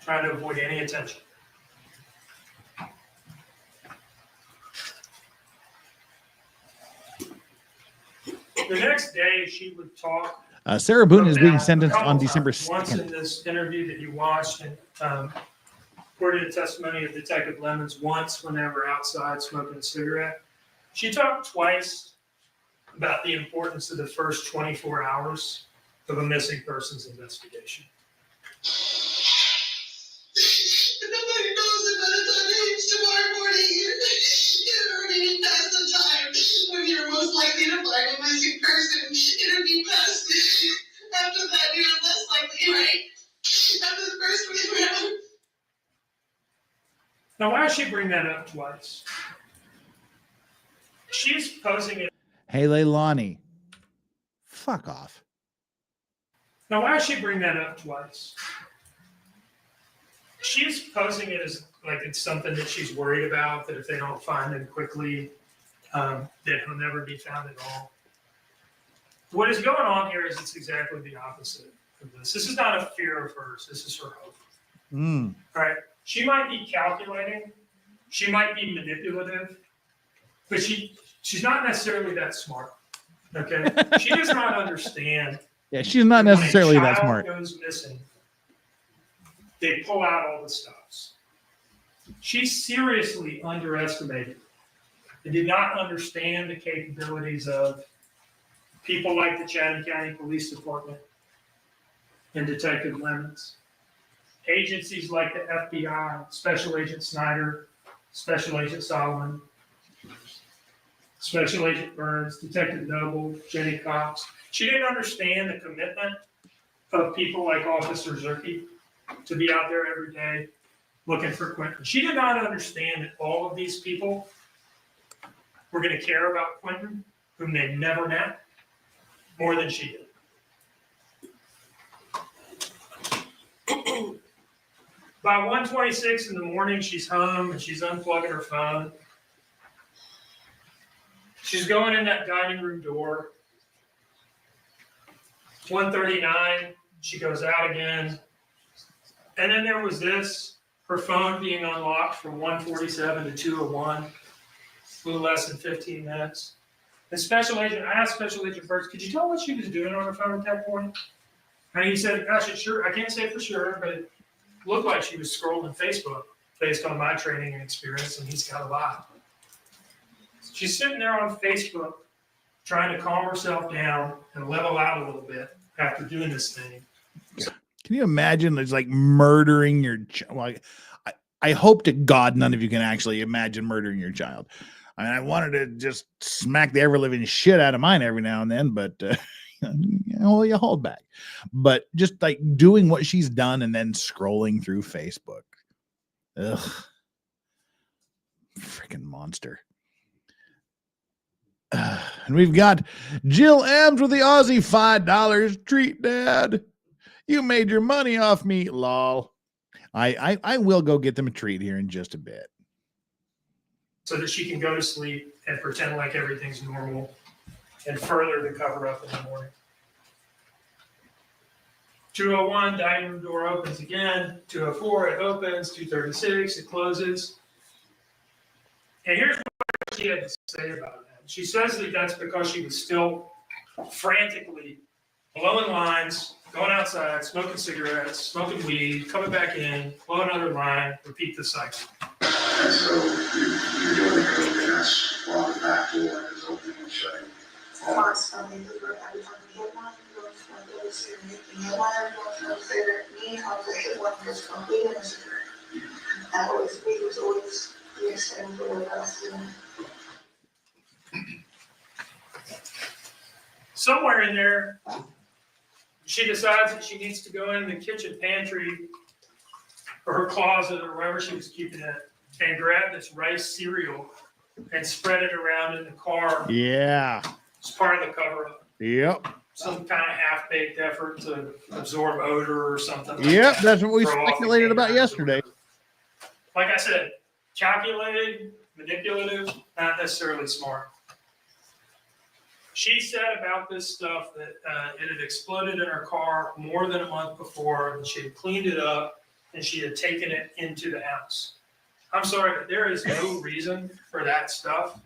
Trying to avoid any attention. The next day, she would talk. Sarah Boone is being sentenced on December 2nd. Once in this interview that you watched, and according to testimony of Detective Lemons, once when they were outside smoking a cigarette. She talked twice about the importance of the first 24 hours of a missing persons investigation. Nobody knows that by the time it hits tomorrow morning, you've already been past the time when you're most likely to find a missing person. It'll be past after that, you're less likely, right? After the first 24 hours. Now, why does she bring that up twice? She's posing it. Hey, Leilani, fuck off. Now, why does she bring that up twice? She's posing it as like it's something that she's worried about, that if they don't find him quickly, that he'll never be found at all. What is going on here is it's exactly the opposite of this. This is not a fear of hers. This is her hope. All right. She might be calculating. She might be manipulative, but she's not necessarily that smart. Okay. She does not understand. Yeah, she's not necessarily that smart. When a child goes missing, they pull out all the stops. She seriously underestimated and did not understand the capabilities of people like the Chatham County Police Department and Detective Lemons, agencies like the FBI, Special Agent Snyder, Special Agent Solomon, Special Agent Burns, Detective Noble, Jenny Cox. She didn't understand the commitment of people like Officer Zerke to be out there every day looking for Quentin. She did not understand that all of these people were going to care about Quentin, whom they never met, more than she did. By 1:26 in the morning, she's home and she's unplugging her phone. She's going in that dining room door. 1:39, she goes out again. And then there was this, her phone being unlocked from 1:47 to 2:01, a little less than 15 minutes. And I asked Special Agent Burns, could you tell what she was doing on her phone at that point? And he said, gosh, I can't say for sure, but it looked like she was scrolling Facebook based on my training and experience, and he's got a lot. She's sitting there on Facebook trying to calm herself down and level out a little bit after doing this thing. Can you imagine it's like murdering your child? I hope to God none of you can actually imagine murdering your child. I mean, I wanted to just smack the ever-living shit out of mine every now and then, but you hold back. But just like doing what she's done and then scrolling through Facebook. Ugh. Freaking monster. And we've got Jill M's with the Aussie $5 treat, Dad. You made your money off me, lol. I will go get them a treat here in just a bit. So that she can go to sleep and pretend like everything's normal and further the cover up in the morning. 2:01, dining room door opens again. 2:04, it opens. 2:36, it closes. And here's what she had to say about that. She says that that's because she was still frantically blowing lines, going outside, smoking cigarettes, smoking weed, coming back in, blow another line, repeat the cycle. And so you're doing the cocaine while the back door is open and shutting. Constantly, every time we get one, we go to see me. You want to say that me, I'll say it one is complete and secure. I always be was always the extent of what I was doing. Somewhere in there, she decides that she needs to go in the kitchen pantry or her closet or wherever she was keeping it and grab this rice cereal and spread it around in the car. Yeah. It's part of the cover-up. Yep. Some kind of half-baked effort to absorb odor or something. Like yep, that. That's what we Throw off the speculated about cameras. yesterday. Like I said, calculated, manipulative, not necessarily smart. She said about this stuff that it had exploded in her car more than a month before, and she had cleaned it up, and she had taken it into the house. I'm sorry, but there is no reason for that stuff.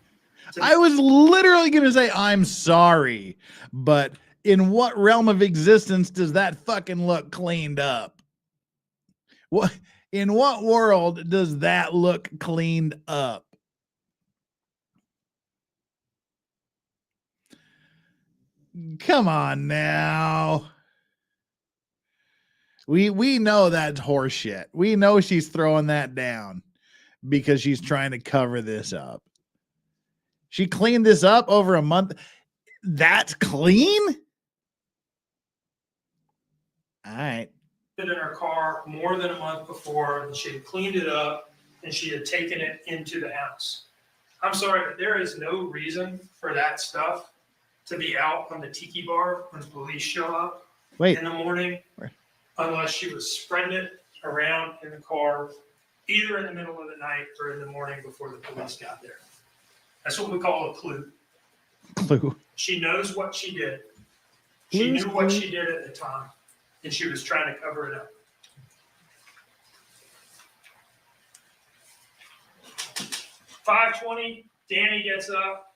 I was literally going to say, I'm sorry, but in what realm of existence does that fucking look cleaned up? What, in what world does that look cleaned up? Come on now. We know that's horseshit. We know she's throwing that down because she's trying to cover this up. She cleaned this up over a month. That's clean? All right. In her car more than a month before, and she had cleaned it up, and she had taken it into the house. I'm sorry, but there is no reason for that stuff to be out on the tiki bar when police show up in the morning, unless she was spreading it around in the car, either in the middle of the night or in the morning before the police got there. That's what we call a clue. Clue. She knows what she did. She knew what she did at the time, and she was trying to cover it up. $5:20, Danny gets up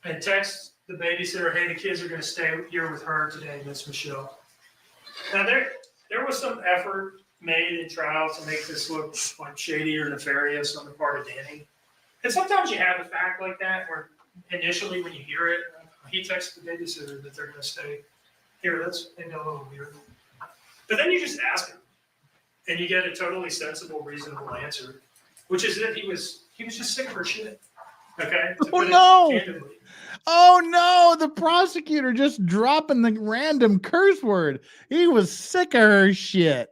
and texts the babysitter, hey, the kids are going to stay here with her today, Miss Michelle. Now, there was some effort made in trial to make this look like shady or nefarious on the part of Danny. And sometimes you have a fact like that where initially when you hear it, he texts the babysitter that they're going to stay here. That's maybe a little weird. But then you just ask him, and you get a totally sensible, reasonable answer, which is that he was just sick of her shit. Okay? Oh, no. Oh, no. The prosecutor just dropping the random curse word. He was sick of her shit.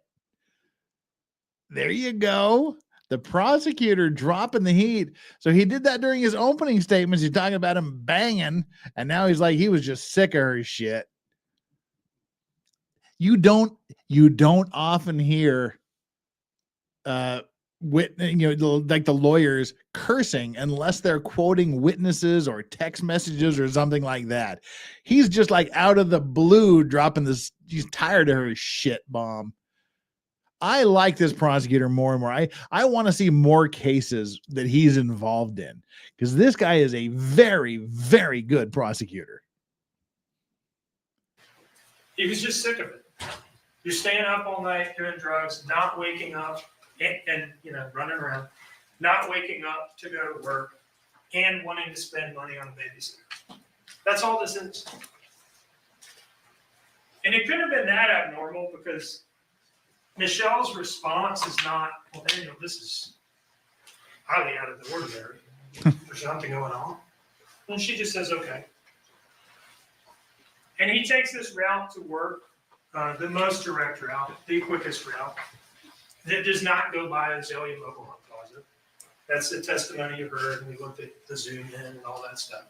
There you go. The prosecutor dropping the heat. So he did that during his opening statements. He's talking about him banging. And now he's like, he was just sick of her shit. You don't often hear, like the lawyers cursing unless they're quoting witnesses or text messages or something like that. He's just like out of the blue dropping this. He's tired of her shit bomb. I like this prosecutor more and more. I want to see more cases that he's involved in because this guy is a very, very good prosecutor. He was just sick of it. You're staying up all night doing drugs, not waking up and running around, not waking up to go to work and wanting to spend money on a babysitter. That's all this is. And it couldn't have been that abnormal because Michelle's response is not, well, Daniel, this is highly out of the ordinary. There's something going on. And she just says, okay. And he takes this route to work, the most direct route, the quickest route, that does not go by a Zelle mobile home closet. That's the testimony you heard, and we looked at the zoom in and all that stuff.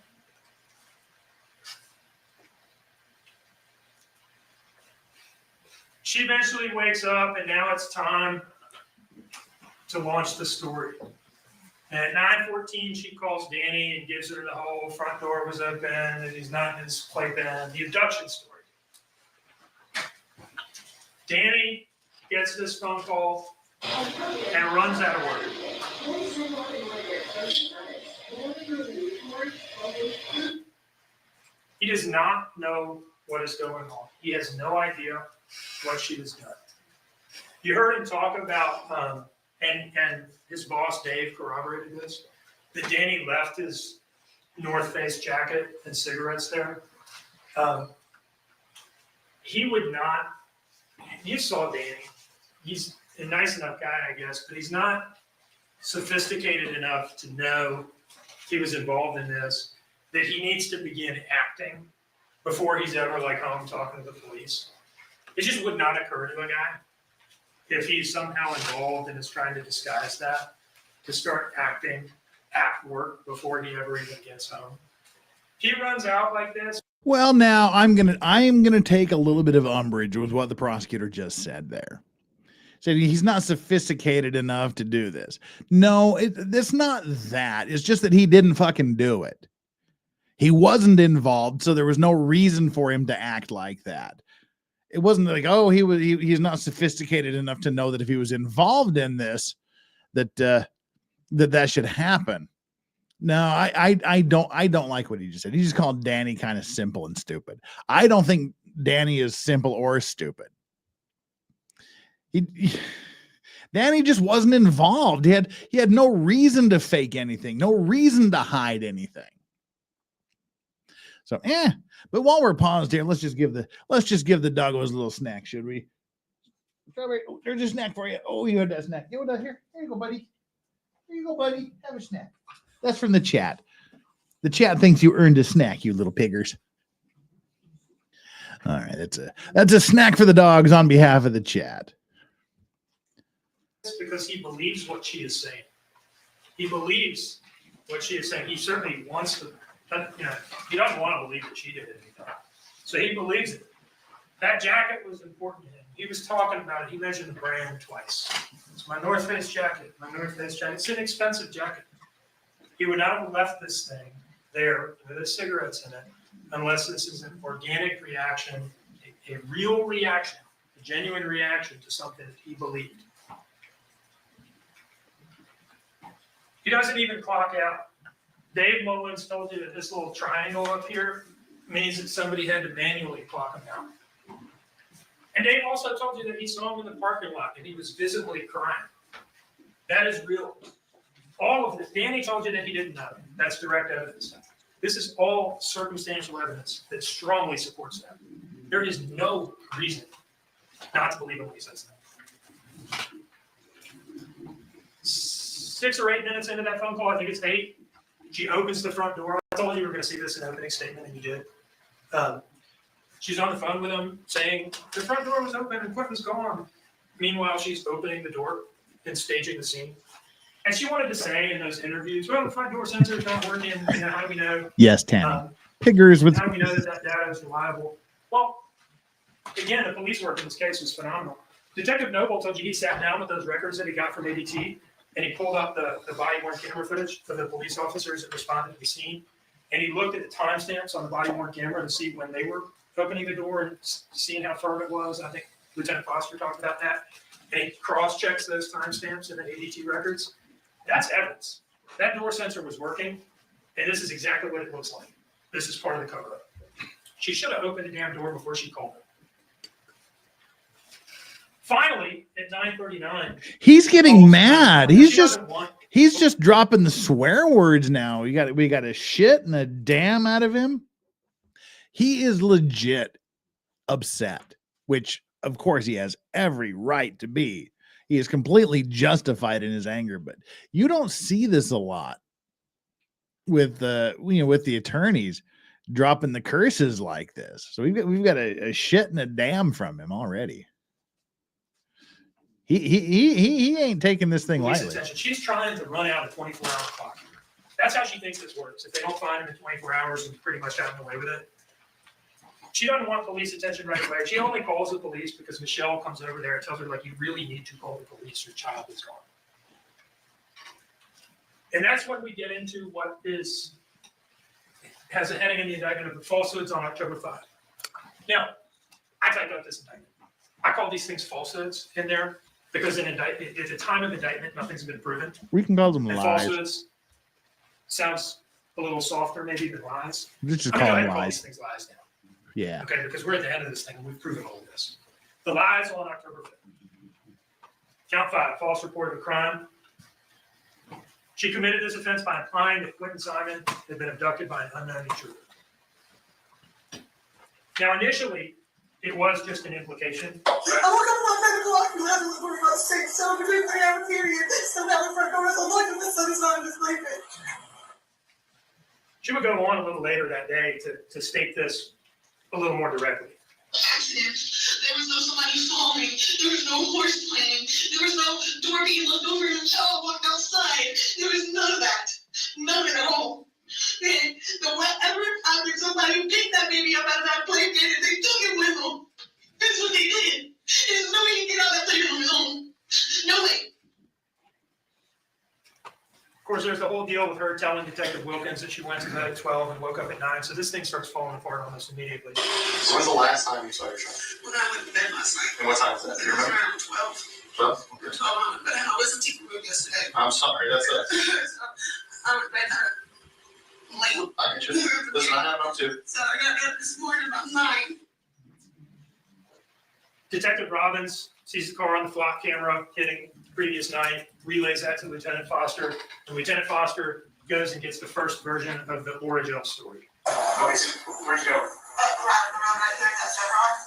She eventually wakes up, and now it's time to launch the story. And at 9:14, she calls Danny and gives her the whole front door was open, and he's not in his playpen, the abduction story. Danny gets this phone call and runs out of work. He does not know what is going on. He has no idea what she has done. You heard him talk about, and his boss, Dave, corroborated this, that Danny left his North Face jacket and cigarettes there. He would not, you saw Danny. He's a nice enough guy, I guess, but he's not sophisticated enough to know he was involved in this, that he needs to begin acting before he's ever like home talking to the police. It just would not occur to a guy if he's somehow involved and is trying to disguise that, to start acting at work before he ever even gets home. He runs out like this. Well, now I'm gonna take a little bit of umbrage with what the prosecutor just said there. Said he's not sophisticated enough to do this. No, it's not that. It's just that he didn't fucking do it. He wasn't involved, so there was no reason for him to act like that. It wasn't like, oh, he's not sophisticated enough to know that if he was involved in this, that should happen. No, I don't like what he just said. He just called Danny kind of simple and stupid. I don't think Danny is simple or stupid. Danny just wasn't involved. He had no reason to fake anything, no reason to hide anything. So, but while we're paused here, let's just give the doggos a little snack, should we? There's a snack for you. Oh, you had that snack. Give it out here. Here you go, buddy. Here you go, buddy. Have a snack. That's from the chat. The chat thinks you earned a snack, you little piggers. All right, that's a snack for the dogs on behalf of the chat. Because he believes what she is saying. He believes what she is saying. He certainly wants to, he doesn't want to believe that she did anything. So he believes it. That jacket was important to him. He was talking about it. He mentioned the brand twice. It's my North Face jacket. My North Face jacket. It's an expensive jacket. He would not have left this thing there with his cigarettes in it unless this is an organic reaction, a real reaction, a genuine reaction to something that he believed. He doesn't even clock out. Dave Mullins told you that this little triangle up here means that somebody had to manually clock him out. And Dave also told you that he saw him in the parking lot and he was visibly crying. That is real. All of this. Danny told you that he didn't know. That's direct evidence. This is all circumstantial evidence that strongly supports that. There is no reason not to believe him when he says that. 6 or 8 minutes into that phone call, I think it's 8, she opens the front door. I told you we were going to see this in the opening statement, and you did. She's on the phone with him saying, the front door was open and Quentin's gone. Meanwhile, she's opening the door and staging the scene. And she wanted to say in those interviews, well, the front door sensor is not working. How do we know? Yes, Tanny. Piggers with. How do we know that that data is reliable? Well, again, the police work in this case was phenomenal. Detective Noble told you he sat down with those records that he got from ADT, and he pulled up the body-worn camera footage for the police officers that responded to the scene. And he looked at the timestamps on the body-worn camera to see when they were opening the door and seeing how firm it was. I think Lieutenant Foster talked about that. And he cross-checks those timestamps in the ADT records. That's evidence. That door sensor was working, and this is exactly what it looks like. This is part of the cover-up. She should have opened the damn door before she called him. Finally, at 9:39, he's getting mad. He's just dropping the swear words now. We got a shit and a damn out of him. He is legit upset, which of course he has every right to be. He is completely justified in his anger, but you don't see this a lot with the attorneys dropping the curses like this. So we've got a shit and a damn from him already. He ain't taking this thing lightly. She's trying to run out a 24-hour clock. That's how she thinks this works. If they don't find him in 24 hours, he's pretty much gotten away with it. She doesn't want police attention right away. She only calls the police because Michelle comes over there and tells her, like, you really need to call the police. Your child is gone. And that's when we get into what has a heading in the indictment of the falsehoods on October 5. Now, I typed up this indictment. I call these things falsehoods in there because at the time of indictment, nothing's been proven. We can call them lies. Falsehoods sounds a little softer maybe than lies. Let's just call them call lies. these things lies now. Yeah. Okay, because we're at the end of this thing and we've proven all of this. The lies on October 5th. Count 5, false report of a crime. She committed this offense by implying that Quentin Simon had been abducted by an unknown intruder. Now, initially, it was just an implication. I woke up about 10 o'clock and I was worried about 6, so between 3 hour period, still out in front door, so look at the sun is not in his sleeping. She would go on a little later that day to state this a little more directly. Accident. There was no somebody falling. There was no horse playing. There was no door being looked over and a child walked outside. There was none of that. None of it at all. But whatever happened, somebody picked that baby up out of that playpen and they took it with them. That's what they did. There's no way he can get out of that playpen on his own. No way. Of course, there's the whole deal with her telling Detective Wilkins that she went to bed at 12 and woke up at 9. So this thing starts falling apart almost immediately. So when's the last time you saw your child? When I went to bed last night. And what time was that? Do you remember? Around 12. 12? Okay. 12, I went to bed. I was in TV room yesterday. I'm sorry, that's it. I went to bed late. I get you. Listen, I have them too. So I got up this morning about 9. Detective Robbins sees the car on the flock camera hitting the previous night, relays that to Lieutenant Foster, and Lieutenant Foster goes and gets the first version of the origin story. Where'd you go? Around right there, that's her arm.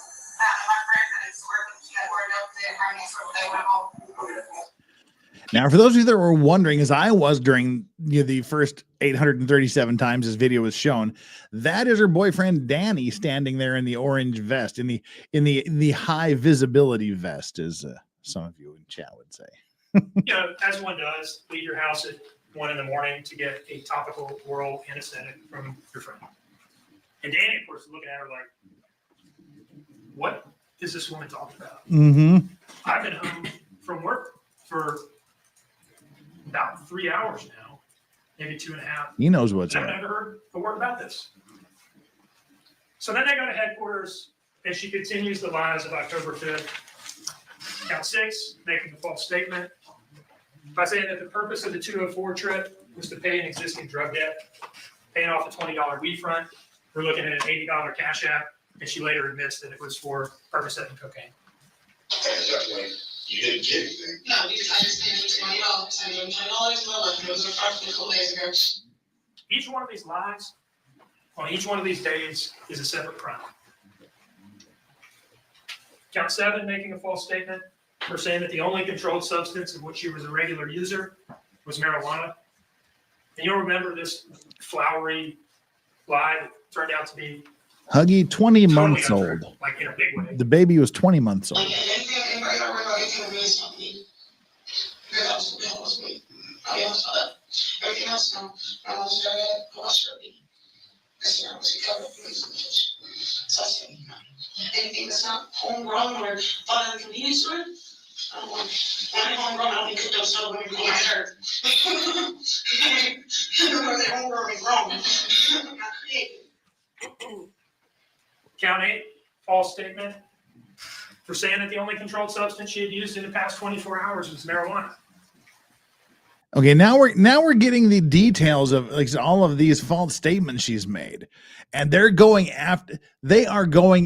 My friend that is working, she got worried up there, her niece, they went home. Now, for those of you that were wondering, as I was during the first 837 times this video was shown, that is her boyfriend Danny standing there in the orange vest, in the high visibility vest, as some of you in chat would say. As one does, leave your house at 1 a.m. to get a topical oral anesthetic from your friend. And Danny, of course, is looking at her like, what is this woman talking about? Mm-hmm. I've been home from work for about 3 hours now, maybe 2.5. He knows what's I've up. never heard a word about this. So then they go to headquarters, and she continues the lies of October 5th. Count 6, making a false statement by saying that the purpose of the 204 trip was to pay an existing drug debt, paying off a $20 weed front. We're looking at an $80 cash app, and she later admits that it was for Percocet and cocaine. You didn't get anything. No, because I just paid him $20. I gave him $20 in my life, and it was a couple days ago. Each one of these lies on each one of these days is a separate crime. Count 7, making a false statement for saying that the only controlled substance of which she was a regular user was marijuana. And you'll remember this flowery lie that turned out to be Huggy, 20 totally months untrue, old. like in a big way. The baby was 20 months old. Like, anything anybody got worried about, anything with me is not me. Because that was me. I'll be honest about that. Everything else, no. I was very bad. I was struggling. Because I was covered up in this. So I said, anything that's not homegrown or bought at a convenience store, I don't want it. When I'm homegrown, I don't be cooked up so when I'm going to hurt. I don't know if they're homegrown and grown. I'm not creative. Count 8, false statement for saying that the only controlled substance she had used in the past 24 hours was marijuana. Okay, now we're getting the details of like all of these false statements she's made, and they are going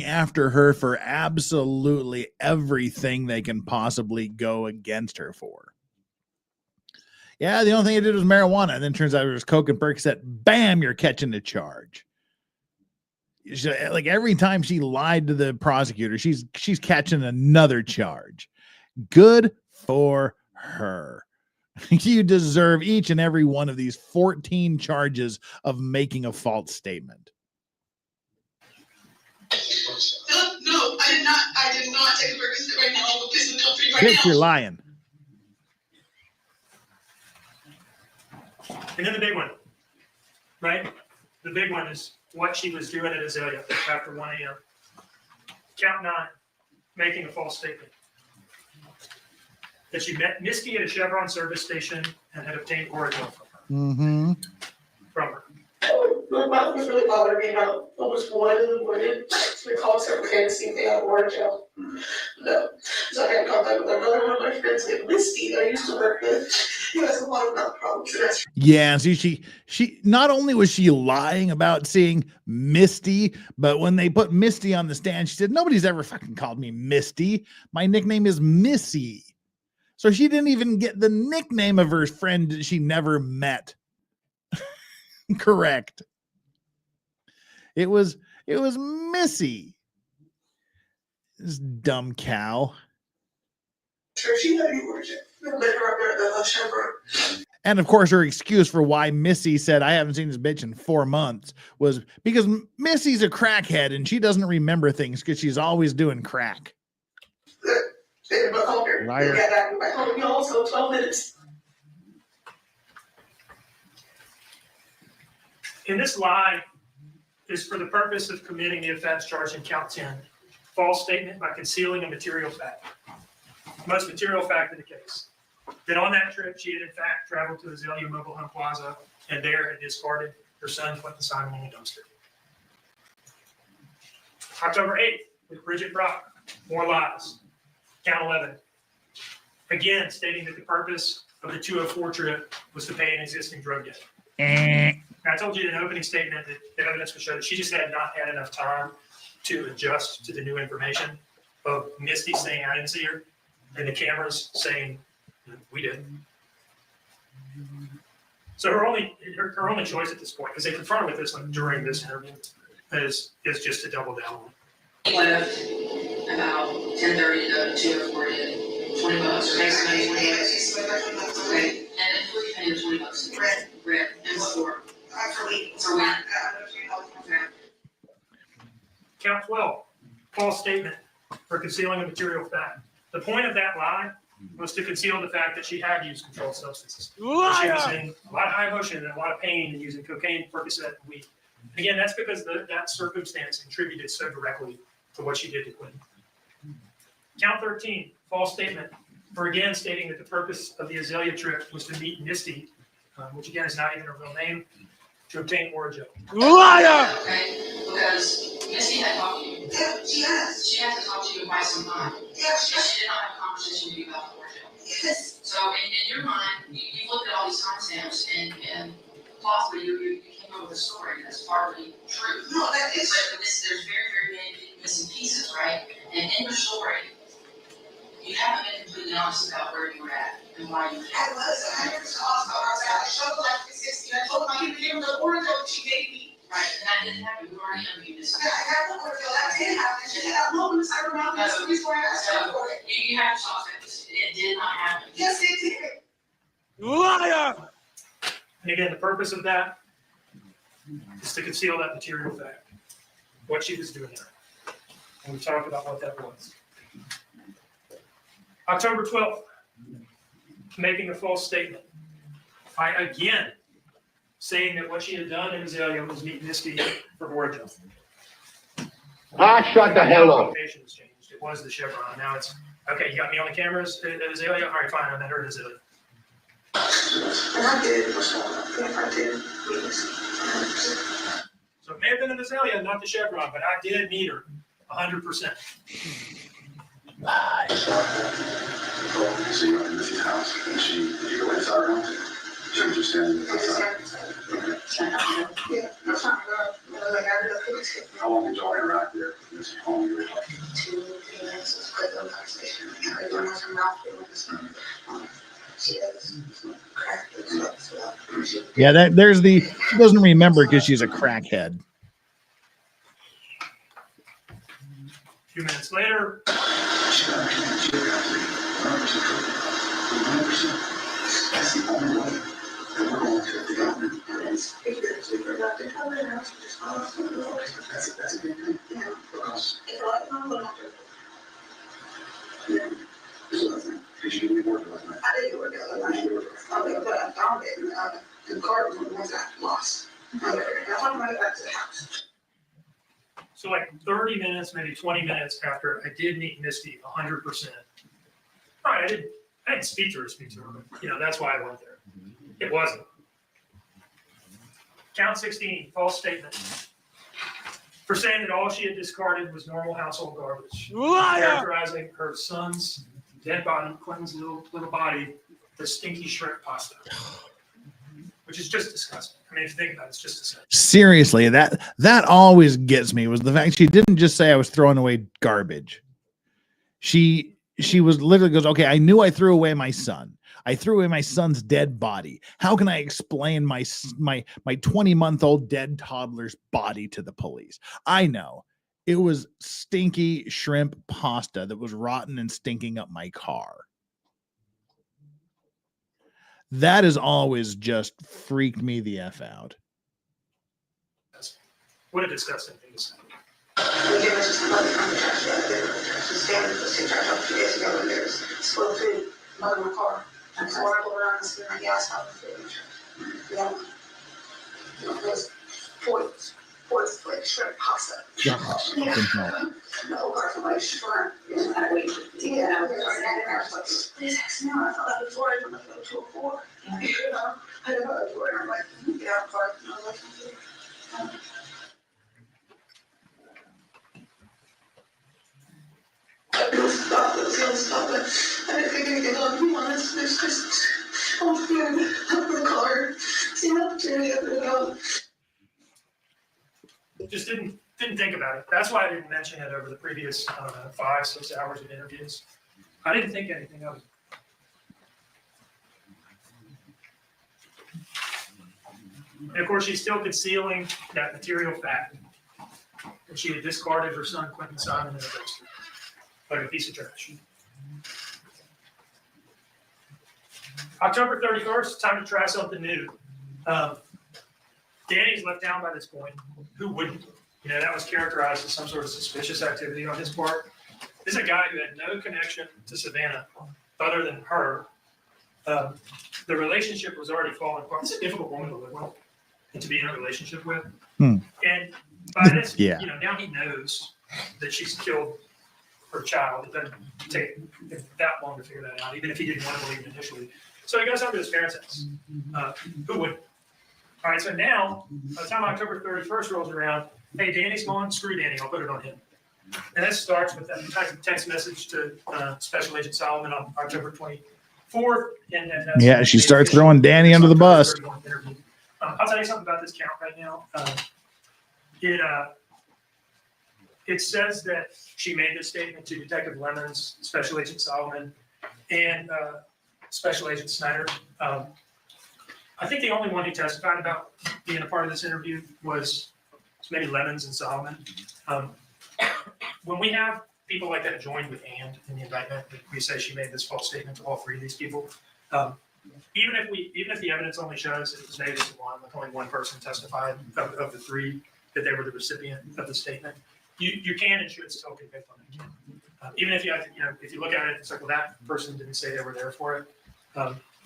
after her for absolutely everything they can possibly go against her for. Yeah, the only thing I did was marijuana, and then turns out it was coke and Percocet. Bam, you're catching the charge. Like every time she lied to the prosecutor, she's catching another charge. Good for her. You deserve each and every one of these 14 charges of making a false statement. No, I did not take a Percocet right now. I'm pissing the company right Bitch, now. you're lying. And then the big one, right? The big one is what she was doing at Azalea after 1 a.m. Count 9, making a false statement. That she met Misty at a Chevron service station and had obtained Oregon Mm-hmm. from her. My mouth was really bothering me about almost 1 in the morning. We called Circle K to see if they had water gel. No. So I got in contact with another one of my friends named Misty that I used to work with. He has a lot of mouth problems. Yeah, see, she not only was she lying about seeing Misty, but when they put Misty on the stand, she said, nobody's ever fucking called me Misty. My nickname is Missy. So she didn't even get the nickname of her friend that she never met. Correct. It was Missy. This dumb cow. Sure, she had you worship. Let her up there at the Chevron. And of course, her excuse for why Missy said, I haven't seen this bitch in 4 months was because Missy's a crackhead and she doesn't remember things because she's always doing crack. Liar. Also 12 minutes. And this lie is for the purpose of committing the offense charged in count 10, false statement by concealing a material fact. Most material fact in the case. That on that trip, she had in fact traveled to Azalea Mobile Home Plaza and there had discarded her son, Quentin Simon, in a dumpster. October 8th, with Bridget Brock, more lies. Count 11. Again, stating that the purpose of the 204 trip was to pay an existing drug debt. I told you in an opening statement that the evidence would show that she just had not had enough time to adjust to the new information of Misty saying I didn't see her and the cameras saying we did. So her only choice at this point, because they confronted with this one during this interview, is just to double down on it. Left about 10:30 to 2:40. $20, basically 20. Okay, and then paying $20. Red and for when? Okay. Count 12, false statement for concealing a material fact. The point of that lie was to conceal the fact that she had used controlled substances. She was in a lot of high emotion and a lot of pain and using cocaine, Percocet, and weed. Again, that's because that circumstance contributed so directly to what she did to Quentin. Count 13, false statement, for again stating that the purpose of the Azalea trip was to meet Misty, which again is not even her real name, to obtain Orajel. Liar! Okay, because Misty had talked to you. Yeah, she has. She had to talk to you by some time. Yeah, she did not have a conversation with you about Orajel. Yes. So in your mind, you looked at all these timestamps and possibly you came up with a story that's partly true. No, that is. But there's very, very many missing pieces, right? And in your story, you haven't been completely honest about where you were at and why you were at. I was 100% honest about where I was at. I showed like 360. I told them I didn't give them the order that she gave me. Right, and that didn't happen. We already interviewed this. I got the order that did happen. She had moments I remember. That's the reason why I asked for it. You have to talk about this. It did not happen. Yes, it did. Liar! And again, the purpose of that is to conceal that material fact, what she was doing there. And we talked about what that was. October 12th, making a false statement. By again saying that what she had done in Azalea was meet Misty for Orajel. Shut the hell up. Location was changed. It was the Chevron. Now it's, okay, you got me on the cameras at Azalea? All right, fine, I met her at Azalea. And I did. If I did. So it may have been in Azalea, not the Chevron, but I did meet her 100%. So you went to Missy's house, and did you go inside her house? She was just standing outside. Yeah, that's fine. How long did y'all interact there? How long were you talking? 2-3 minutes was quick little conversation. Everyone has her mouth feelings. She does. Yeah, there's the, she doesn't remember because she's a crackhead. A few minutes later, I didn't work the other night. But I found it, and the card was one of the ones I lost. I found my way back to the house. so like 30 minutes, maybe 20 minutes after I did meet Misty 100%. All right, I didn't speak to her, but you know, that's why I went there. It wasn't. Count 16, false statement. For saying that all she had discarded was normal household garbage. Liar! Characterizing her son's dead body, Quentin's little body, the stinky shrimp pasta. Which is just disgusting. I mean, if you think about it, it's just disgusting. Seriously, that always gets me, was the fact she didn't just say I was throwing away garbage. She was literally goes, okay, I knew I threw away my son. I threw away my son's dead body. How can I explain my 20-month-old dead toddler's body to the police? I know. It was stinky shrimp pasta that was rotten and stinking up my car. That has always just freaked me the F out. What a disgusting thing to say. We gave us just a money from the trash bag. She's standing for 6 hours a few days ago, and there's spoiled food mud in my car. And so I pulled around and spit my gas out of the food. Yeah. There's points like shrimp pasta. Yeah. No, like shrimp. Yeah, I was like, this is now. I thought that before I went to go to a 4. You know, I didn't know that before. And I'm like, get out of the car. And I was like, Stop it. I didn't think anything of you on this. There's just, I'm scared. I'm in the car. See an opportunity up and go. Just didn't think about it. That's why I didn't mention it over the previous 5-6 hours of interviews. I didn't think anything of it. And of course, she's still concealing that material fact that she had discarded her son Quentin Simon in a dumpster, like a piece of trash. October 31st, time to try something new. Danny's left town by this point. Who wouldn't? You know, that was characterized as some sort of suspicious activity on his part. This is a guy who had no connection to Savannah other than her. The relationship was already falling apart. It's a difficult woman to live with and to be in a relationship with. And by this, Yeah. Now he knows that she's killed her child. It doesn't take that long to figure that out, even if he didn't want to believe it initially. So he goes up to his parents' house. Who would? All right, so now, by the time October 31st rolls around, hey, Danny's gone, screw Danny, I'll put it on him. And that starts with that text message to Special Agent Solomon on October 24th. And she starts throwing Danny under the bus. I'll tell you something about this count right now. It says that she made this statement to Detective Lemons, Special Agent Solomon, and Special Agent Snyder. I think the only one who testified about being a part of this interview was maybe Lemons and Solomon. When we have people like that joined with and in the indictment, we say she made this false statement to all three of these people. Even if the evidence only shows it was Davis and one, like only one person testified of the three that they were the recipient of the statement, you can and should still convict on that. Even if if you look at it, it's like, well, that person didn't say they were there for it.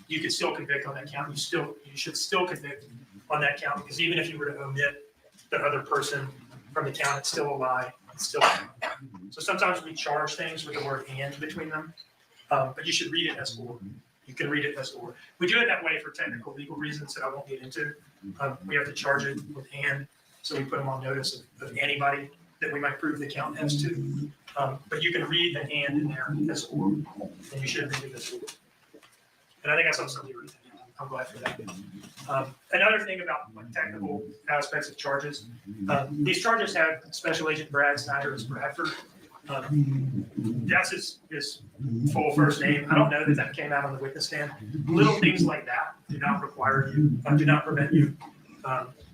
You could still convict on that count. You should still convict on that count, because even if you were to omit the other person from the count, it's still a lie. It's still a lie. So sometimes we charge things with the word and between them, but you should read it as or. You can read it as or. We do it that way for technical legal reasons that I won't get into. We have to charge it with and, so we put them on notice of anybody that we might prove the count as to. But you can read the and in there as or, and you should read it as or. And I think that's something you read. I'm glad for that. Another thing about technical aspects of charges, these charges have Special Agent Brad Snyder as Bradford. That's his full first name. I don't know that came out on the witness stand. Little things like that do not prevent you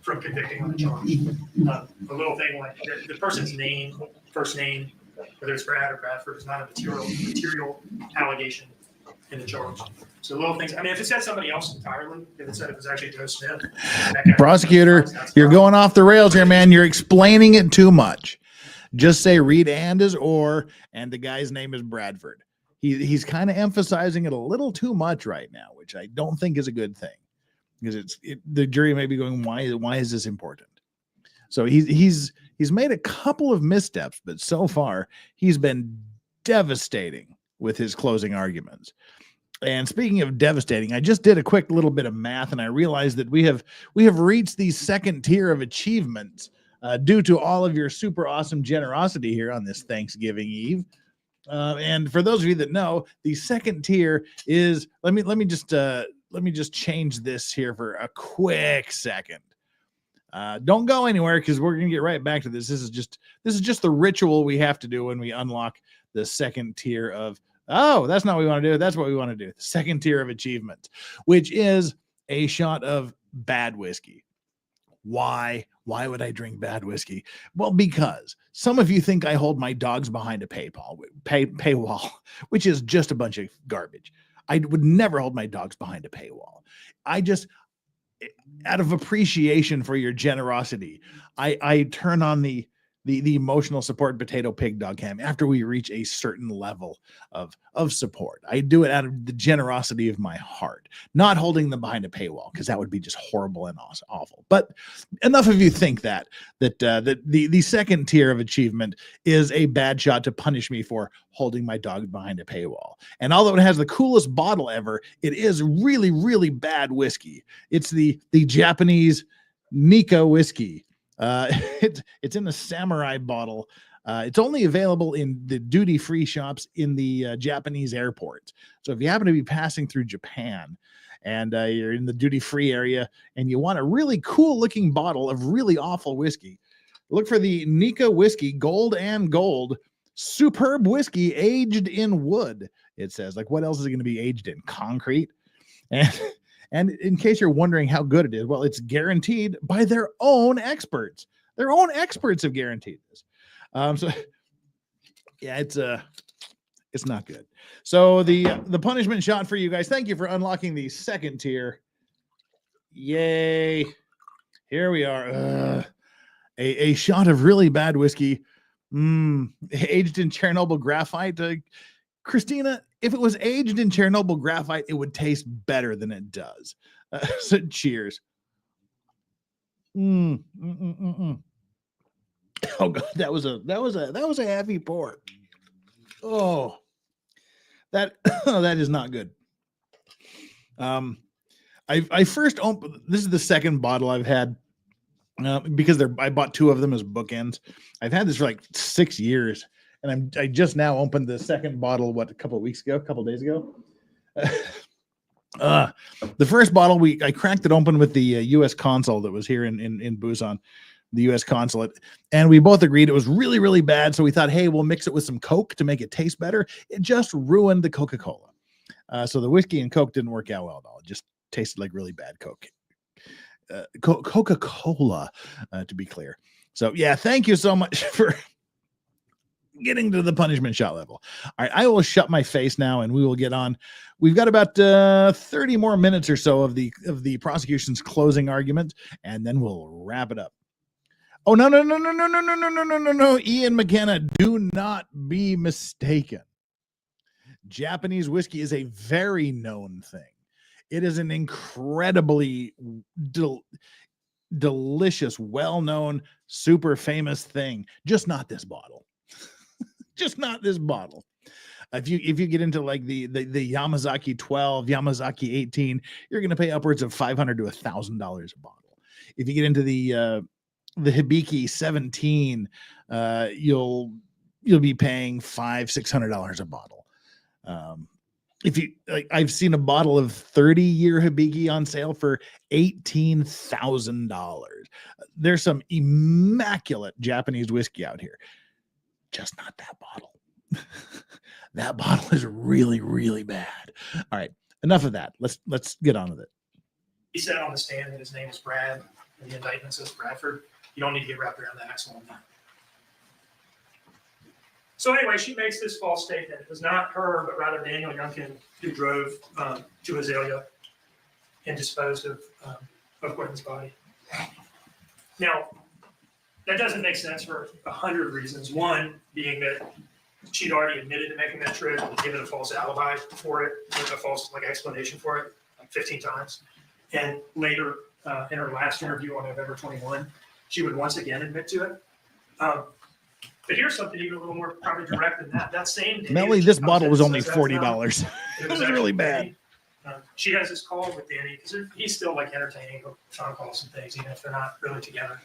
from convicting on a charge. A little thing like the person's name, first name, whether it's Brad or Bradford, is not a material allegation in the charge. So little things. I mean, if it said somebody else entirely, if it said it was actually Joe Smith, Prosecutor, you're going off the rails here, man. You're explaining it too much. Just say read and is or, and the guy's name is Bradford. He's kind of emphasizing it a little too much right now, which I don't think is a good thing, because the jury may be going, why is this important? So he's made a couple of missteps, but so far he's been devastating with his closing arguments. And speaking of devastating, I just did a quick little bit of math, and I realized that we have reached the second tier of achievements due to all of your super awesome generosity here on this Thanksgiving Eve. And for those of you that know, the second tier is, let me just change this here for a quick second. Don't go anywhere, because we're gonna get right back to this. This is just the ritual we have to do when we unlock the second tier of. Oh, that's not what we want to do. That's what we want to do. The second tier of achievements, which is a shot of bad whiskey. Why would I drink bad whiskey? Well, because some of you think I hold my dogs behind a paywall, which is just a bunch of garbage. I would never hold my dogs behind a paywall. I just, out of appreciation for your generosity, I turn on the emotional support potato pig dog cam after we reach a certain level of support. I do it out of the generosity of my heart, not holding them behind a paywall, because that would be just horrible and awful. But enough of you think that the second tier of achievement is a bad shot to punish me for holding my dog behind a paywall. And although it has the coolest bottle ever, it is really, really bad whiskey. It's the Japanese Nika whiskey. It's in a samurai bottle. It's only available in the duty-free shops in the Japanese airports. So if you happen to be passing through Japan and you're in the duty-free area and you want a really cool-looking bottle of really awful whiskey, look for the Nika whiskey, gold and gold, superb whiskey aged in wood. It says, like, what else is it going to be aged in? Concrete? And in case you're wondering how good it is, well, it's guaranteed by their own experts. Their own experts have guaranteed this. So yeah, it's not good. So the punishment shot for you guys. Thank you for unlocking the second tier. Yay. Here we are. A shot of really bad whiskey. Aged in Chernobyl graphite. Christina, if it was aged in Chernobyl graphite, it would taste better than it does. So cheers. Oh God, that was a heavy pour. Oh, that that is not good. I first opened. This is the second bottle I've had because I bought two of them as bookends. I've had this for like 6 years, and I just now opened the second bottle. A couple of days ago. The first bottle I cracked it open with the U.S. consul that was here in Busan, the U.S. consulate, and we both agreed it was really, really bad. So we thought, hey, we'll mix it with some Coke to make it taste better. It just ruined the Coca-Cola. So the whiskey and Coke didn't work out well at all. It just tasted like really bad Coke. Coca-Cola, to be clear. So yeah, thank you so much for getting to the punishment shot level. All right, I will shut my face now and we will get on. We've got about 30 more minutes or so of the prosecution's closing argument, and then we'll wrap it up. Oh, no, Ian McKenna, do not be mistaken. Japanese whiskey is a very known thing. It is an incredibly delicious, well-known, super famous thing. Just not this bottle. Just not this bottle. If you get into like the Yamazaki 12, Yamazaki 18, you're going to pay upwards of $500 to $1,000 a bottle. If you get into the Hibiki 17, you'll be paying $500-$600 a bottle. If you I've seen a bottle of 30-year Hibiki on sale for $18,000. There's some immaculate Japanese whiskey out here. Just not that bottle. That bottle is really, really bad. All right, enough of that. Let's get on with it. He said on the stand that his name is Brad, and the indictment says Bradford. You don't need to get wrapped around the axle on that. So anyway, she makes this false statement. It was not her, but rather Daniel Youngkin who drove to Azalea and disposed of Quentin's body. Now, that doesn't make sense for 100 reasons. One being that she'd already admitted to making that trip and given a false alibi for it, with a false explanation for it, like 15 times. And later, in her last interview on November 21, she would once again admit to it. But here's something even a little more probably direct than that. That same day, Melly, this bottle was only $40. It was really bad. She has this call with Danny because he's still like entertaining phone calls and things, even if they're not really together.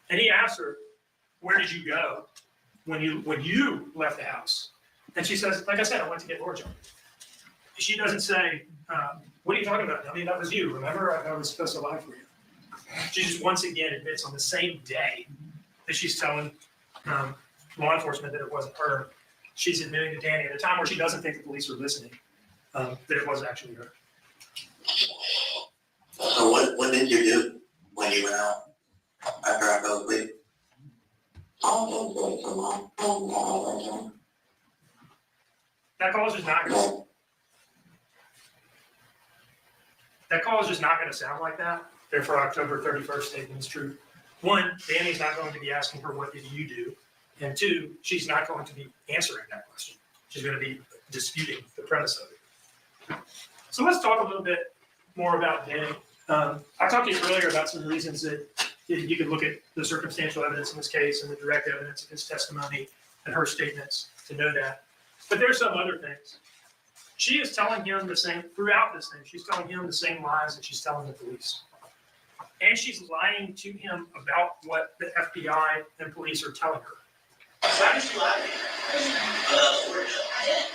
And he asked her, "Where did you go when you left the house?" And she says, "Like I said, I went to get Georgia." She doesn't say, "What are you talking about? I mean, that was you. Remember, I was supposed to lie for you." She just once again admits on the same day that she's telling law enforcement that it wasn't her. She's admitting to Danny at a time where she doesn't think the police were listening, that it was actually her. So what did you do when you went out after I fell asleep? That call is just not going. That call is just not going to sound like that. Therefore, October 31st statement is true. One, Danny's not going to be asking her, "What did you do?" And two, she's not going to be answering that question. She's going to be disputing the premise of it. So let's talk a little bit more about Danny. I talked to you earlier about some reasons that you could look at the circumstantial evidence in this case and the direct evidence of his testimony and her statements to know that. But there's some other things. She is telling him the same, throughout this thing, she's telling him the same lies that she's telling the police. And she's lying to him about what the FBI and police are telling her. Why did you lie? I didn't.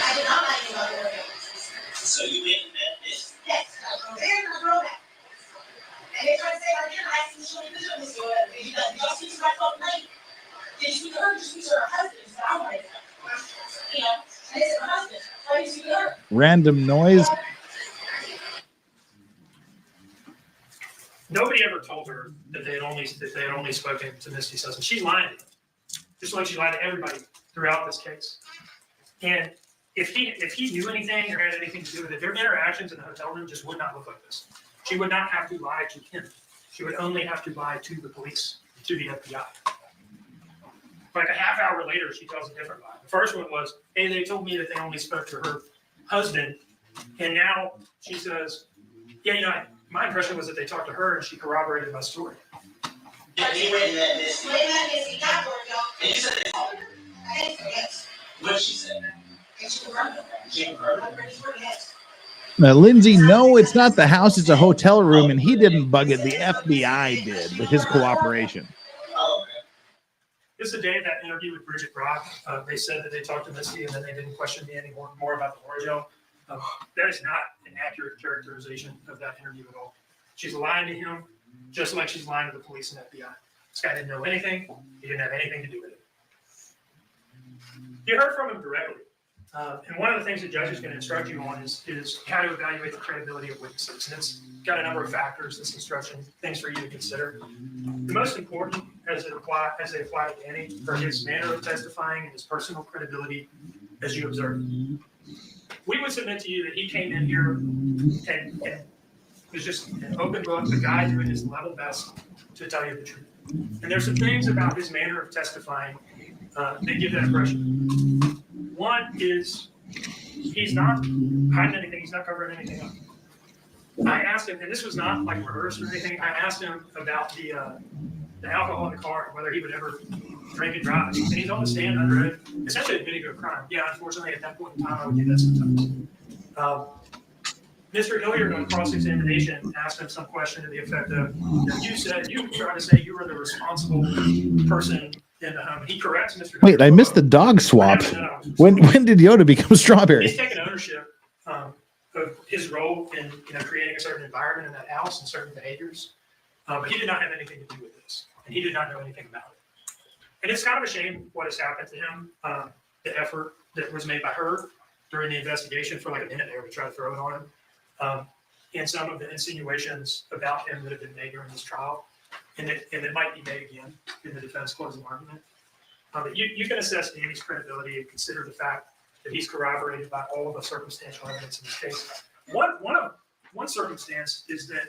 I did not lie to you about the order. So you made this? Yes. They're not grown back. And they try to say I didn't. I asked them to show me the picture of this girl. Did y'all speak to my phone night? Did you speak to her? Did you speak to her husband? She said, I wanted to. You know, and they said, my husband. Why did you speak to her? Random noise. Nobody ever told her that they had only spoken to Misty's husband. She's lying to them, just like she lied to everybody throughout this case. And if he knew anything or had anything to do with it, their interactions in the hotel room just would not look like this. She would not have to lie to him. She would only have to lie to the police, to the FBI. Like a half hour later, she tells a different lie. The first one was, hey, they told me that they only spoke to her husband. And now she says, yeah, you know, my impression was that they talked to her and she corroborated my story. Yeah, you read that, Miss. Wait a minute, Miss. And you said that. What she said? She confirmed it. Lindsay, no, it's not the house. It's a hotel room, and he didn't bug it. The FBI did with his cooperation. Oh, okay. This is the day of that interview with Bridget Brock. They said that they talked to Misty and then they didn't question me anymore about the ordeal. That is not an accurate characterization of that interview at all. She's lying to him, just like she's lying to the police and FBI. This guy didn't know anything. He didn't have anything to do with it. You heard from him directly. And one of the things the judge is going to instruct you on is how to evaluate the credibility of witnesses. And it's got a number of factors, this instruction, things for you to consider. The most important as they apply to Danny are his manner of testifying and his personal credibility as you observe. We would submit to you that he came in here and was just an open book, the guy doing his level best to tell you the truth. And there's some things about his manner of testifying that give that impression. One is he's not hiding anything. He's not covering anything up. I asked him, and this was not like rehearsed or anything. I asked him about the alcohol in the car, whether he would ever drink and drive. And he's on the stand under it, essentially admitting to a crime. Yeah, unfortunately, at that point in time, I would do that sometimes. Mr. Hilliard on cross-examination asked him some question to the effect of, you tried to say you were the responsible person in the home. He corrects Mr. Hilliard. Wait, I missed the dog swap. When did Yoda become Strawberry? He's taken ownership of his role in creating a certain environment in that house and certain behaviors. But he did not have anything to do with this. And he did not know anything about it. And it's kind of a shame what has happened to him, the effort that was made by her during the investigation for like a minute there to try to throw it on him. And some of the insinuations about him that have been made during this trial, and it might be made again in the defense closing argument. But you can assess Danny's credibility and consider the fact that he's corroborated by all of the circumstantial evidence in this case. One circumstance is that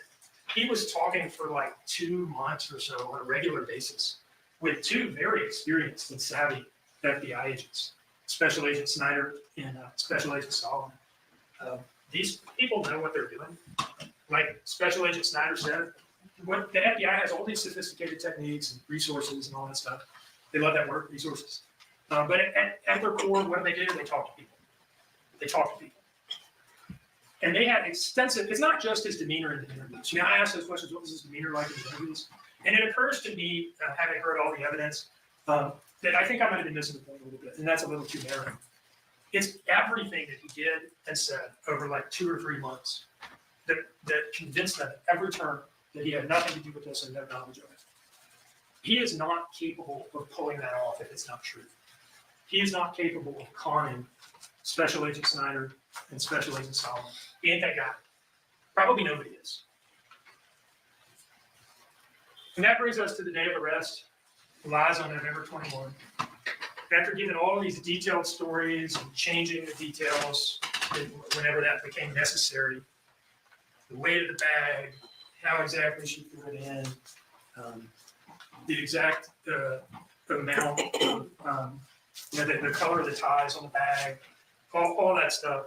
he was talking for like 2 months or so on a regular basis with two very experienced and savvy FBI agents, Special Agent Snyder and Special Agent Solomon. These people know what they're doing. Like Special Agent Snyder said, what the FBI has all these sophisticated techniques and resources and all that stuff. They love that word, resources. But at their core, what do? They talk to people. They talk to people. And they had extensive, it's not just his demeanor in the interviews. You know, I asked those questions, what was his demeanor like in the interviews? And it occurs to me, having heard all the evidence, that I think I might have been missing the point a little bit, and that's a little too narrow. It's everything that he did and said over like 2 or 3 months that convinced them at every turn that he had nothing to do with this and no knowledge of it. He is not capable of pulling that off if it's not true. He is not capable of conning Special Agent Snyder and Special Agent Solomon. He ain't that guy. Probably nobody is. And that brings us to the day of arrest, lies on November 21. After giving all these detailed stories and changing the details whenever that became necessary, the weight of the bag, how exactly she threw it in, the exact amount, the color of the ties on the bag, all that stuff.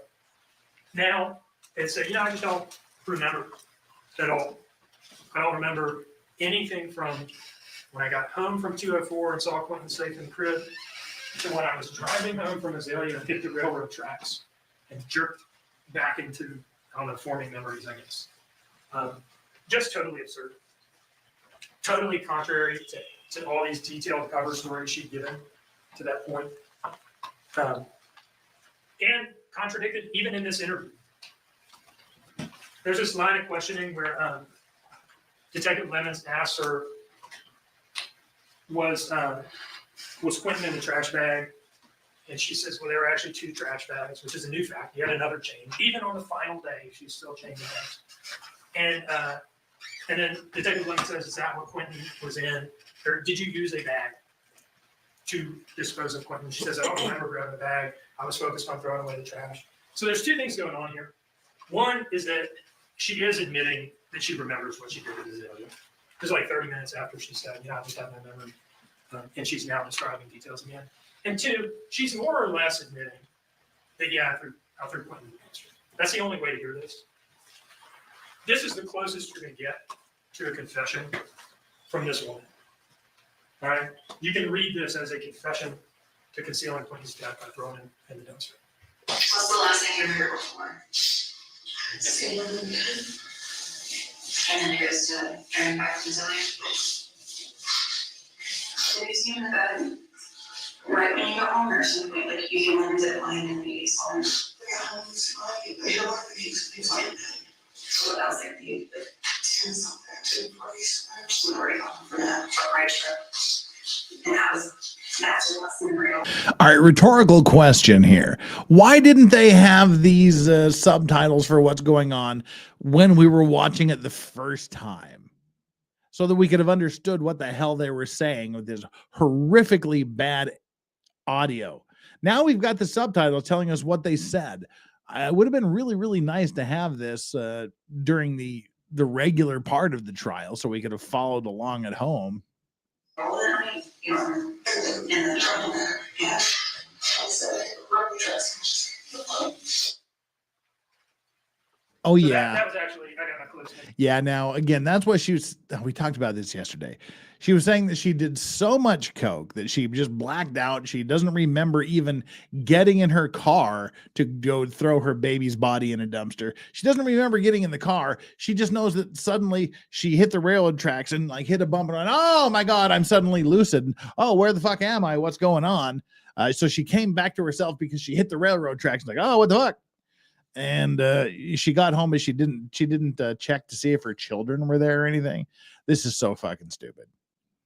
Now, it's I just don't remember at all. I don't remember anything from when I got home from 204 and saw Quentin safe in the crib to when I was driving home from Azalea and hit the railroad tracks and jerked back into, forming memories, I guess. Just totally absurd. Totally contrary to all these detailed cover stories she'd given to that point. And contradicted even in this interview. There's this line of questioning where Detective Lemons asks her, was Quentin in the trash bag? And she says, well, there were actually 2 trash bags, which is a new fact. He had another change. Even on the final day, she's still changing bags. And then Detective Lemons says, is that what Quentin was in? Or did you use a bag to dispose of Quentin? She says, I don't remember grabbing the bag. I was focused on throwing away the trash. So there's 2 things going on here. One is that she is admitting that she remembers what she did with Azalea. It was like 30 minutes after she said, I just have no memory. And she's now describing details again. And two, she's more or less admitting that, yeah, I threw Quentin in the dumpster. That's the only way to hear this. This is the closest you're going to get to a confession from this woman. All right? You can read this as a confession to concealing Quentin's death by throwing him in the dumpster. What's the last thing you heard before? And then it goes to turning back to Zelle. Have you seen the bed right when you go home or something? Like you can learn zip line and you saw him. Yeah, he's like that. So what else like you? Like 10 something, 2 parties. I'm just already home for that right trip. And that's less than real. All right, rhetorical question here. Why didn't they have these subtitles for what's going on when we were watching it the first time? So that we could have understood what the hell they were saying with this horrifically bad audio. Now we've got the subtitles telling us what they said. It would have been really, really nice to have this during the regular part of the trial so we could have followed along at home. Oh, yeah. That was actually, I got my clues. Yeah. Now, again, that's what she was. We talked about this yesterday. She was saying that she did so much coke that she just blacked out. She doesn't remember even getting in her car to go throw her baby's body in a dumpster. She doesn't remember getting in the car. She just knows that suddenly she hit the railroad tracks and like hit a bump and went, oh my God, I'm suddenly lucid. Oh, where the fuck am I? What's going on? So she came back to herself because she hit the railroad tracks. Like, oh, what the fuck? And she got home, but she didn't check to see if her children were there or anything. This is so fucking stupid.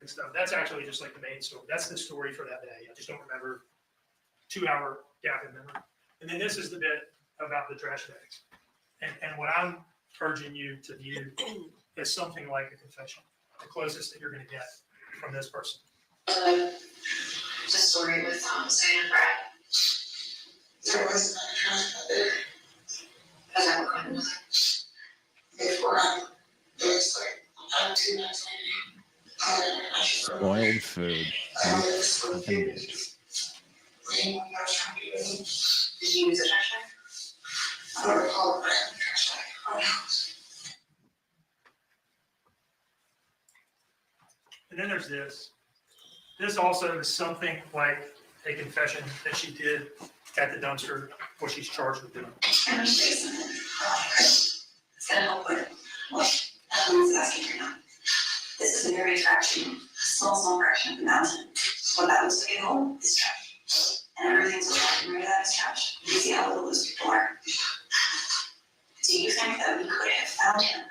Stuff. That's actually just like the main story. That's the story for that day. I just don't remember 2-hour gap in memory. And then this is the bit about the trash bags. And what I'm urging you to view is something like a confession, the closest that you're going to get from this person. The story with Sam and Brad. There was not a trash bag there. Is that what Quentin was like? Before it was like 2 nights later. Spoiled food. Fucking bitch. Did you use a trash bag? I don't recall it, but I had a trash bag. Oh, no. And then there's this. This also is something like a confession that she did at the dumpster, what she's charged with doing. I'm going to say something. It's going to help with what Helen's asking right now. This is a very small fraction of the mountain. What that looks like at home is trash. And everything's looking right at is trash. You see how little those people are. Do you think that we could have found him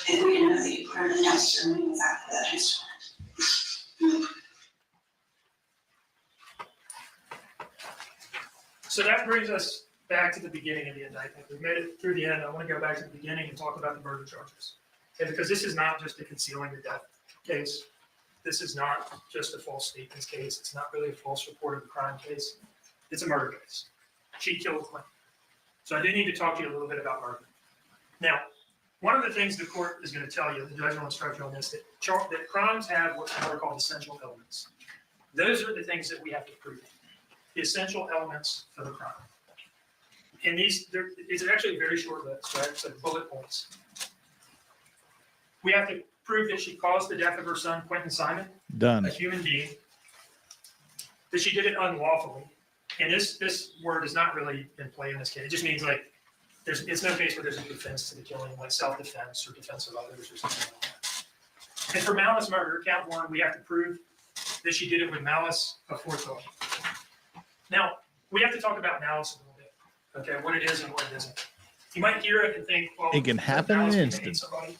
if we didn't know that you put him in the dumpster and knew exactly that dumpster? So that brings us back to the beginning of the indictment. We've made it through the end. I want to go back to the beginning and talk about the murder charges. Okay, because this is not just a concealing the death case. This is not just a false statements case. It's not really a false report of a crime case. It's a murder case. She killed Quentin. So I do need to talk to you a little bit about murder. Now, one of the things the court is going to tell you, the judge will instruct you on this, that crimes have what are called essential elements. Those are the things that we have to prove. The essential elements of the crime. And it's actually a very short list, right? So bullet points. We have to prove that she caused the death of her son, Quentin Simon, Done. a human being, that she did it unlawfully. And this word is not really in play in this case. It just means like it's no case where there's a defense to the killing, like self-defense or defense of others or something like that. And for malice murder, count 1, we have to prove that she did it with malice aforethought. Now, we have to talk about malice a little bit, okay, what it is and what it isn't. You might hear it and think, well, it can happen in an instant. Somebody.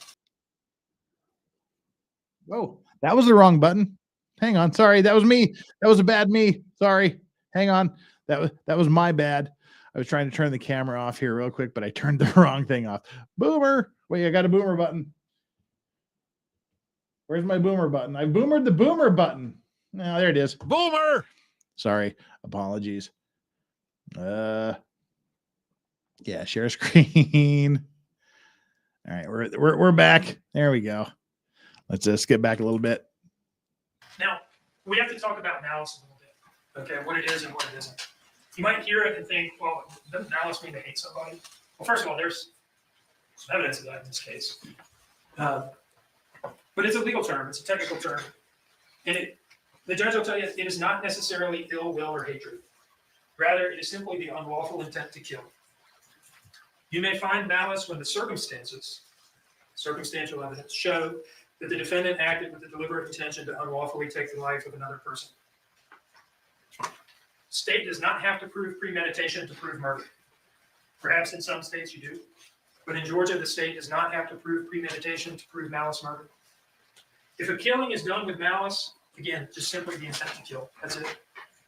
Whoa, that was the wrong button. Hang on. Sorry, that was me. That was a bad me. Sorry. Hang on. That was my bad. I was trying to turn the camera off here real quick, but I turned the wrong thing off. Boomer. Wait, I got a boomer button. Where's my boomer button? I boomered the boomer button. Now there it is. Boomer. Sorry. Apologies. Yeah, share screen. All right, we're back. There we go. Let's skip back a little bit. Now, we have to talk about malice a little bit. Okay, what it is and what it isn't. You might hear it and think, well, doesn't malice mean to hate somebody? Well, first of all, there's some evidence of that in this case. But it's a legal term. It's a technical term. And the judge will tell you it is not necessarily ill will or hatred. Rather, it is simply the unlawful intent to kill. You may find malice when the circumstantial evidence, show that the defendant acted with the deliberate intention to unlawfully take the life of another person. State does not have to prove premeditation to prove murder. Perhaps in some states you do, but in Georgia, the state does not have to prove premeditation to prove malice murder. If a killing is done with malice, again, just simply the intent to kill. That's it.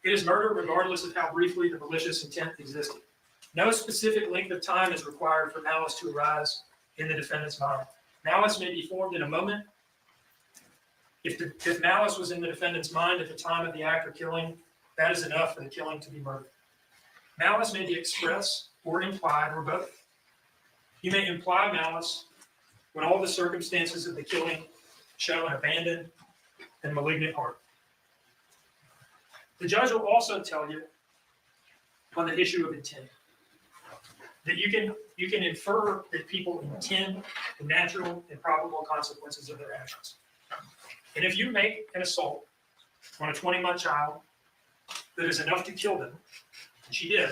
It is murder regardless of how briefly the malicious intent existed. No specific length of time is required for malice to arise in the defendant's mind. Malice may be formed in a moment. If malice was in the defendant's mind at the time of the act or killing, that is enough for the killing to be murder. Malice may be express or implied or both. You may imply malice when all the circumstances of the killing show an abandoned and malignant heart. The judge will also tell you on the issue of intent that you can infer that people intend the natural and probable consequences of their actions. And if you make an assault on a 20-month child that is enough to kill them, and she did,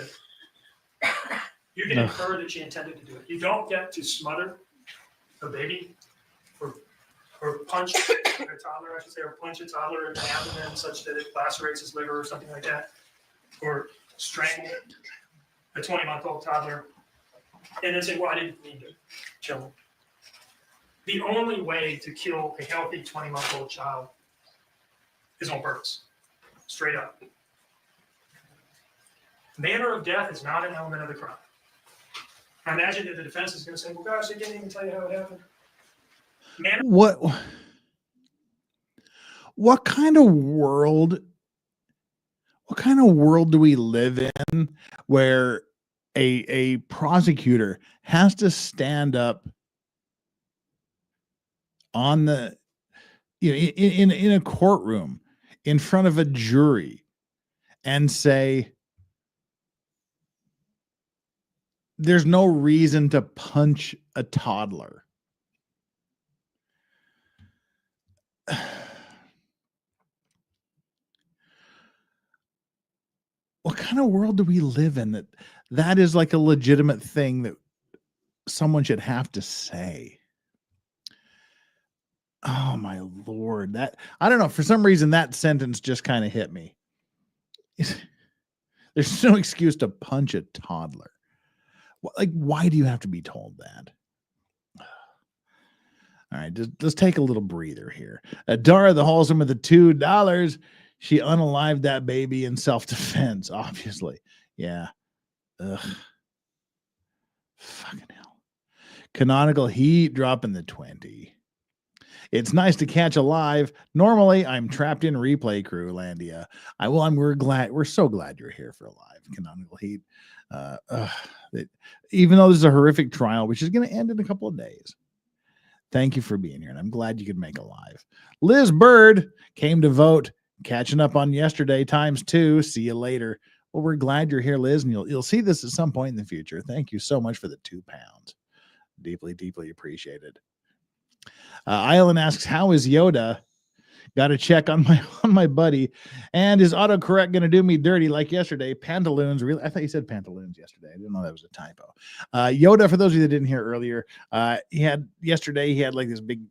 you can infer that she intended to do it. You don't get to smother a baby or punch a toddler, I should say, or punch a toddler in the abdomen such that it lacerates his liver or something like that, or strangle a 20-month-old toddler, and then say, well, I didn't mean to kill him. The only way to kill a healthy 20-month-old child is on purpose, straight up. Manner of death is not an element of the crime. I imagine that the defense is going to say, well, gosh, they didn't even tell you how it happened. What kind of world do we live in where a prosecutor has to stand up on the, in a courtroom in front of a jury and say, there's no reason to punch a toddler? What kind of world do we live in that is like a legitimate thing that someone should have to say? Oh my Lord, that, I don't know, for some reason that sentence just kind of hit me. There's no excuse to punch a toddler. Like, why do you have to be told that? All right, let's take a little breather here. Dara the Wholesome with the $2. She unalived that baby in self-defense, obviously. Yeah. Ugh. Fucking hell. Canonical Heat dropping the 20. It's nice to catch a live. Normally, I'm trapped in replay crew, Landia. We're so glad you're here for a live Canonical Heat. Even though this is a horrific trial, which is going to end in a couple of days. Thank you for being here, and I'm glad you could make a live. Liz Bird came to vote, catching up on yesterday ×2. See you later. Well, we're glad you're here, Liz, and you'll see this at some point in the future. Thank you so much for the £2. Deeply, deeply appreciated. Island asks, how is Yoda? Got to check on my buddy. And is autocorrect going to do me dirty like yesterday? Pantaloons. Really? I thought you said pantaloons yesterday. I didn't know that was a typo. Yoda, for those of you that didn't hear earlier, he had like this big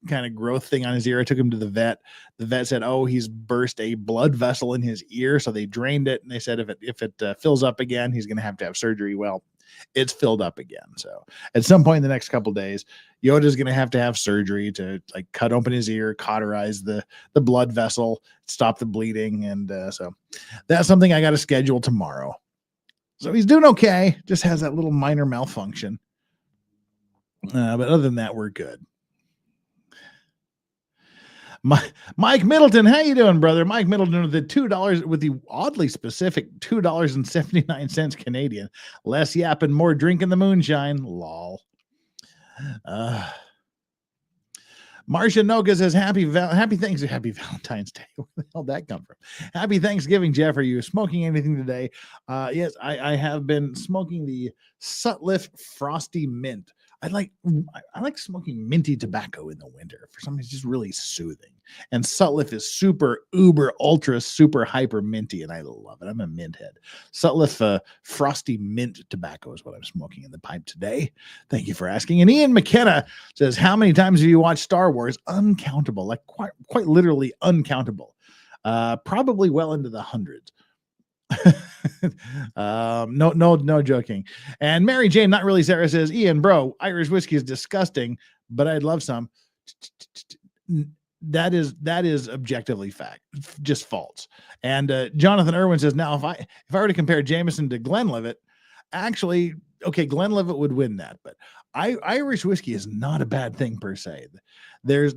kind of growth thing on his ear. I took him to the vet. The vet said, oh, he's burst a blood vessel in his ear. So they drained it. And they said, if it fills up again, he's going to have surgery. Well, it's filled up again. So at some point in the next couple of days, Yoda's going to have surgery to like cut open his ear, cauterize the blood vessel, stop the bleeding. And so that's something I got to schedule tomorrow. So he's doing okay. Just has that little minor malfunction. But other than that, we're good. Mike Middleton, how you doing, brother? Mike Middleton with the $2, with the oddly specific $2.79 Canadian. Less yapping, more drinking the moonshine. Lol. Marcia Noga says, happy Valentine's Day. Where the hell did that come from? Happy Thanksgiving, Jeff. Are you smoking anything today? Yes, I have been smoking the Sutliff Frosty Mint. I like smoking minty tobacco in the winter. For some reason, it's just really soothing. And Sutliff is super, uber, ultra, super, hyper minty, and I love it. I'm a mint head. Sutliff Frosty Mint tobacco is what I'm smoking in the pipe today. Thank you for asking. And Ian McKenna says, how many times have you watched Star Wars? Uncountable, like quite literally uncountable. Probably well into the hundreds. No joking. And Mary Jane, not really Sarah, says, Ian, bro, Irish whiskey is disgusting, but I'd love some. That is objectively fact, just false. And Jonathan Irwin says, now if I were to compare Jameson to Glenlivet, actually, okay, Glenlivet would win that, but Irish whiskey is not a bad thing per se. There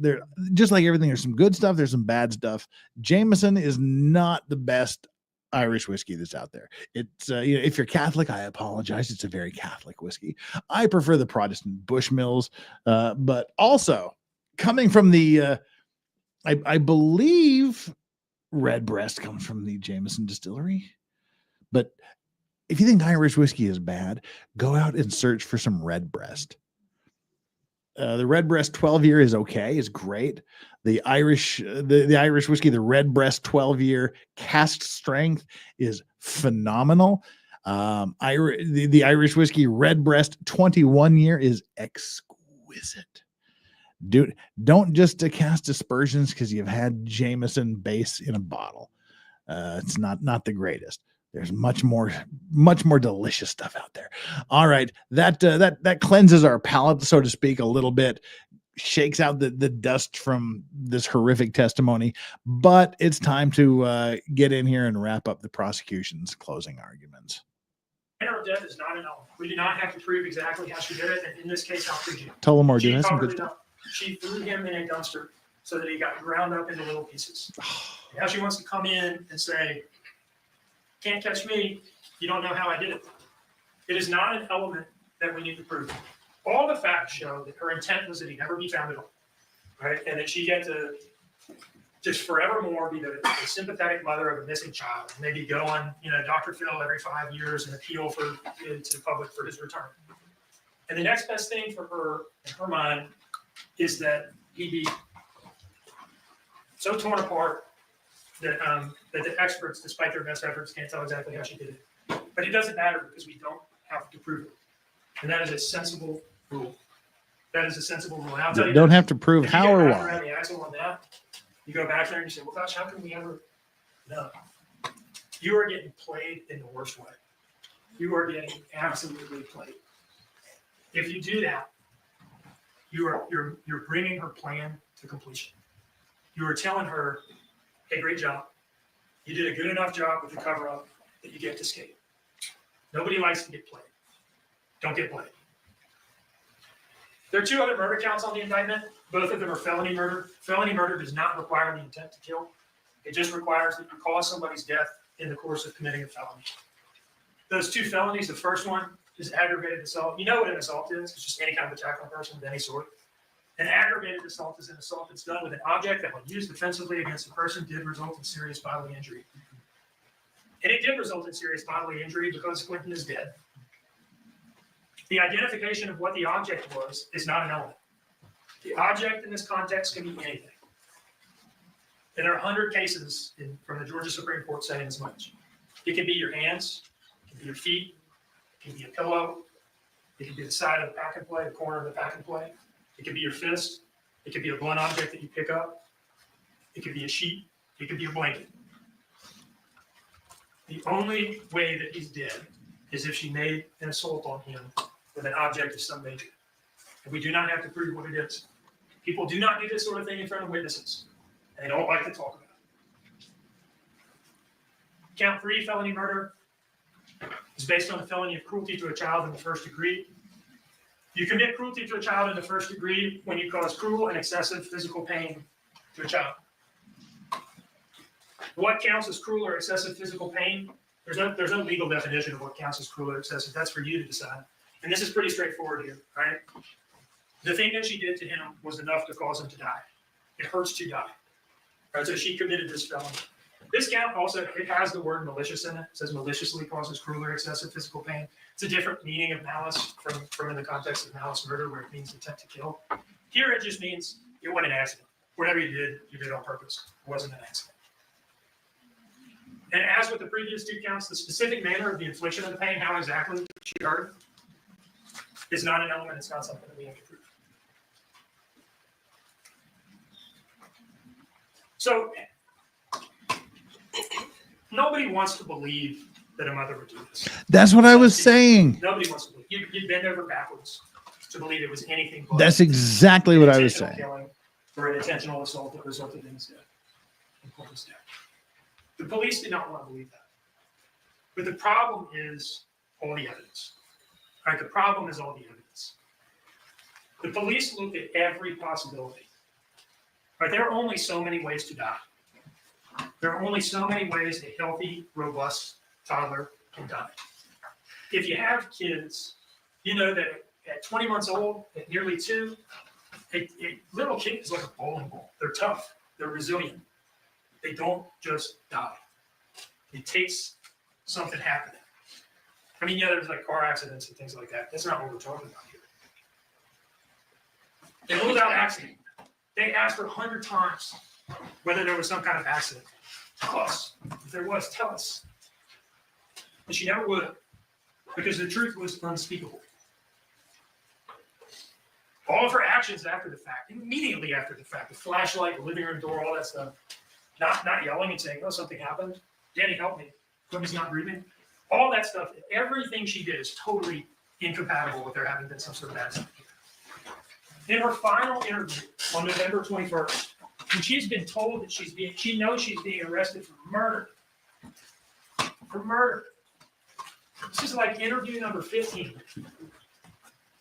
just like everything, there's some good stuff, there's some bad stuff. Jameson is not the best Irish whiskey that's out there. It's if you're Catholic, I apologize. It's a very Catholic whiskey. I prefer the Protestant Bushmills, but also coming from the I believe Redbreast comes from the Jameson distillery. But if you think Irish whiskey is bad, go out and search for some Redbreast. The Redbreast 12-year is okay, is great. The Irish whiskey, the Redbreast 12-year cask strength is phenomenal. The Irish whiskey Redbreast 21-year is exquisite. Dude, don't just cast aspersions because you've had Jameson base in a bottle. It's not the greatest. There's much more delicious stuff out there. All right, that cleanses our palate, so to speak, a little bit, shakes out the dust from this horrific testimony. But it's time to get in here and wrap up the prosecution's closing arguments. Manner of death is not an element. We do not have to prove exactly how she did it, and in this case, how could you? Tullamore, do has some good stuff. She threw him in a dumpster so that he got ground up into little pieces. Now she wants to come in and say, can't catch me, you don't know how I did it. It is not an element that we need to prove. All the facts show that her intent was that he never be found at all, right? And that she get to just forevermore be the sympathetic mother of a missing child. Maybe go on, Dr. Phil every 5 years and appeal to the public for his return. And the next best thing for her, in her mind, is that he be so torn apart that the experts, despite their best efforts, can't tell exactly how she did it. But it doesn't matter because we don't have to prove it. And that is a sensible rule. That is a sensible rule. And I'll tell you, don't have to prove how or why. Around the axle on that, you go back there and you say, well, gosh, how can we ever? No. You are getting played in the worst way. You are getting absolutely played. If you do that, you're bringing her plan to completion. You are telling her, hey, great job. You did a good enough job with the cover-up that you get to escape. Nobody likes to get played. Don't get played. There are 2 other murder counts on the indictment. Both of them are felony murder. Felony murder does not require the intent to kill. It just requires that you cause somebody's death in the course of committing a felony. Those 2 felonies, the first one is aggravated assault. You know what an assault is. It's just any kind of attack on a person of any sort. An aggravated assault is an assault that's done with an object that, when used defensively against a person, did result in serious bodily injury. And it did result in serious bodily injury because Quentin is dead. The identification of what the object was is not an element. The object in this context can be anything. And there are 100 cases from the Georgia Supreme Court saying as much. It can be your hands, it can be your feet, it can be a pillow, it can be the side of the pack and play, the corner of the pack and play. It could be your fist. It could be a blunt object that you pick up. It could be a sheet. It could be a blanket. The only way that he's dead is if she made an assault on him with an object of some nature. And we do not have to prove what it is. People do not do this sort of thing in front of witnesses. And they don't like to talk about it. Count 3, felony murder, is based on the felony of cruelty to a child in the first degree. You commit cruelty to a child in the first degree when you cause cruel and excessive physical pain to a child. What counts as cruel or excessive physical pain? There's no legal definition of what counts as cruel or excessive. That's for you to decide. And this is pretty straightforward here, right? The thing that she did to him was enough to cause him to die. It hurts to die. Right, so she committed this felony. This count also, it has the word malicious in it. It says maliciously causes cruel or excessive physical pain. It's a different meaning of malice from in the context of malice murder, where it means intent to kill. Here it just means it wasn't an accident. Whatever you did on purpose. It wasn't an accident. And as with the previous two counts, the specific manner of the infliction of the pain, how exactly she hurt, is not an element. It's not something that we have to prove. So nobody wants to believe that a mother would do this. That's what I was saying. Nobody wants to believe. You'd bend over backwards to believe it was anything but. That's exactly what I was saying. Killing or an intentional assault that resulted in his death. The police did not want to believe that. But the problem is all the evidence. Right? The problem is all the evidence. The police looked at every possibility. Right? There are only so many ways to die. There are only so many ways a healthy, robust toddler can die. If you have kids, you know that at 20 months old, at nearly 2, a little kid is like a bowling ball. They're tough. They're resilient. They don't just die. It takes something happening. I mean, yeah, there's like car accidents and things like that. That's not what we're talking about here. They ruled out accident. They asked her 100 times whether there was some kind of accident. Tell us. If there was, tell us. And she never would, because the truth was unspeakable. All of her actions after the fact, immediately after the fact, the flashlight, the living room door, all that stuff, not yelling and saying, oh, something happened. Danny, help me. Fleming's not breathing. All that stuff, everything she did is totally incompatible with there having been some sort of accident. In her final interview on November 21st, when she's been told that she knows she's being arrested for murder. For murder. This is like interview number 15.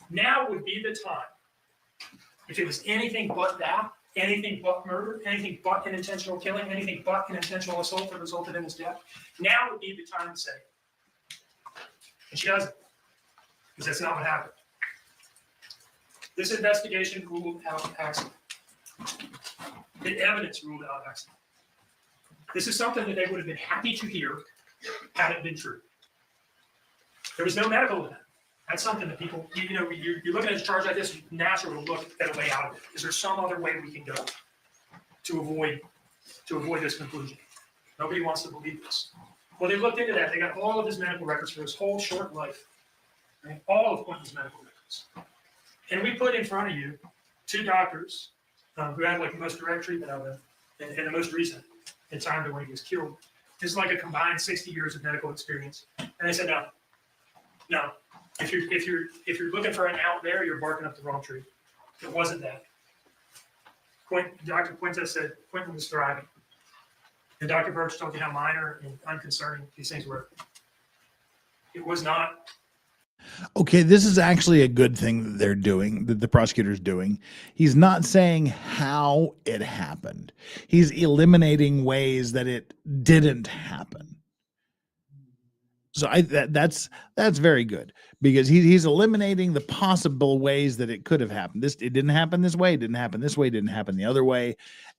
Now would be the time. If it was anything but that, anything but murder, anything but an intentional killing, anything but an intentional assault that resulted in his death, now would be the time to say it. And she doesn't, because that's not what happened. This investigation ruled out accident. The evidence ruled out accident. This is something that they would have been happy to hear had it been true. There was no medical event. That's something that people, you're looking at a charge like this, it's natural to look at a way out of it. Is there some other way we can go to avoid this conclusion? Nobody wants to believe this. Well, they looked into that. They got all of his medical records for his whole short life. Right? All of Quentin's medical records. And we put in front of you 2 doctors who had like the most direct treatment of him and the most recent in time to when he was killed. It's like a combined 60 years of medical experience. And they said, no. If you're looking for an out there, you're barking up the wrong tree. It wasn't that. Dr. Quinta said Quentin was thriving. And Dr. Birch told you how minor and unconcerning these things were. It was not. Okay, this is actually a good thing that they're doing, that the prosecutor's doing. He's not saying how it happened. He's eliminating ways that it didn't happen. So that's very good, because he's eliminating the possible ways that it could have happened. It didn't happen this way, it didn't happen this way, it didn't happen the other way.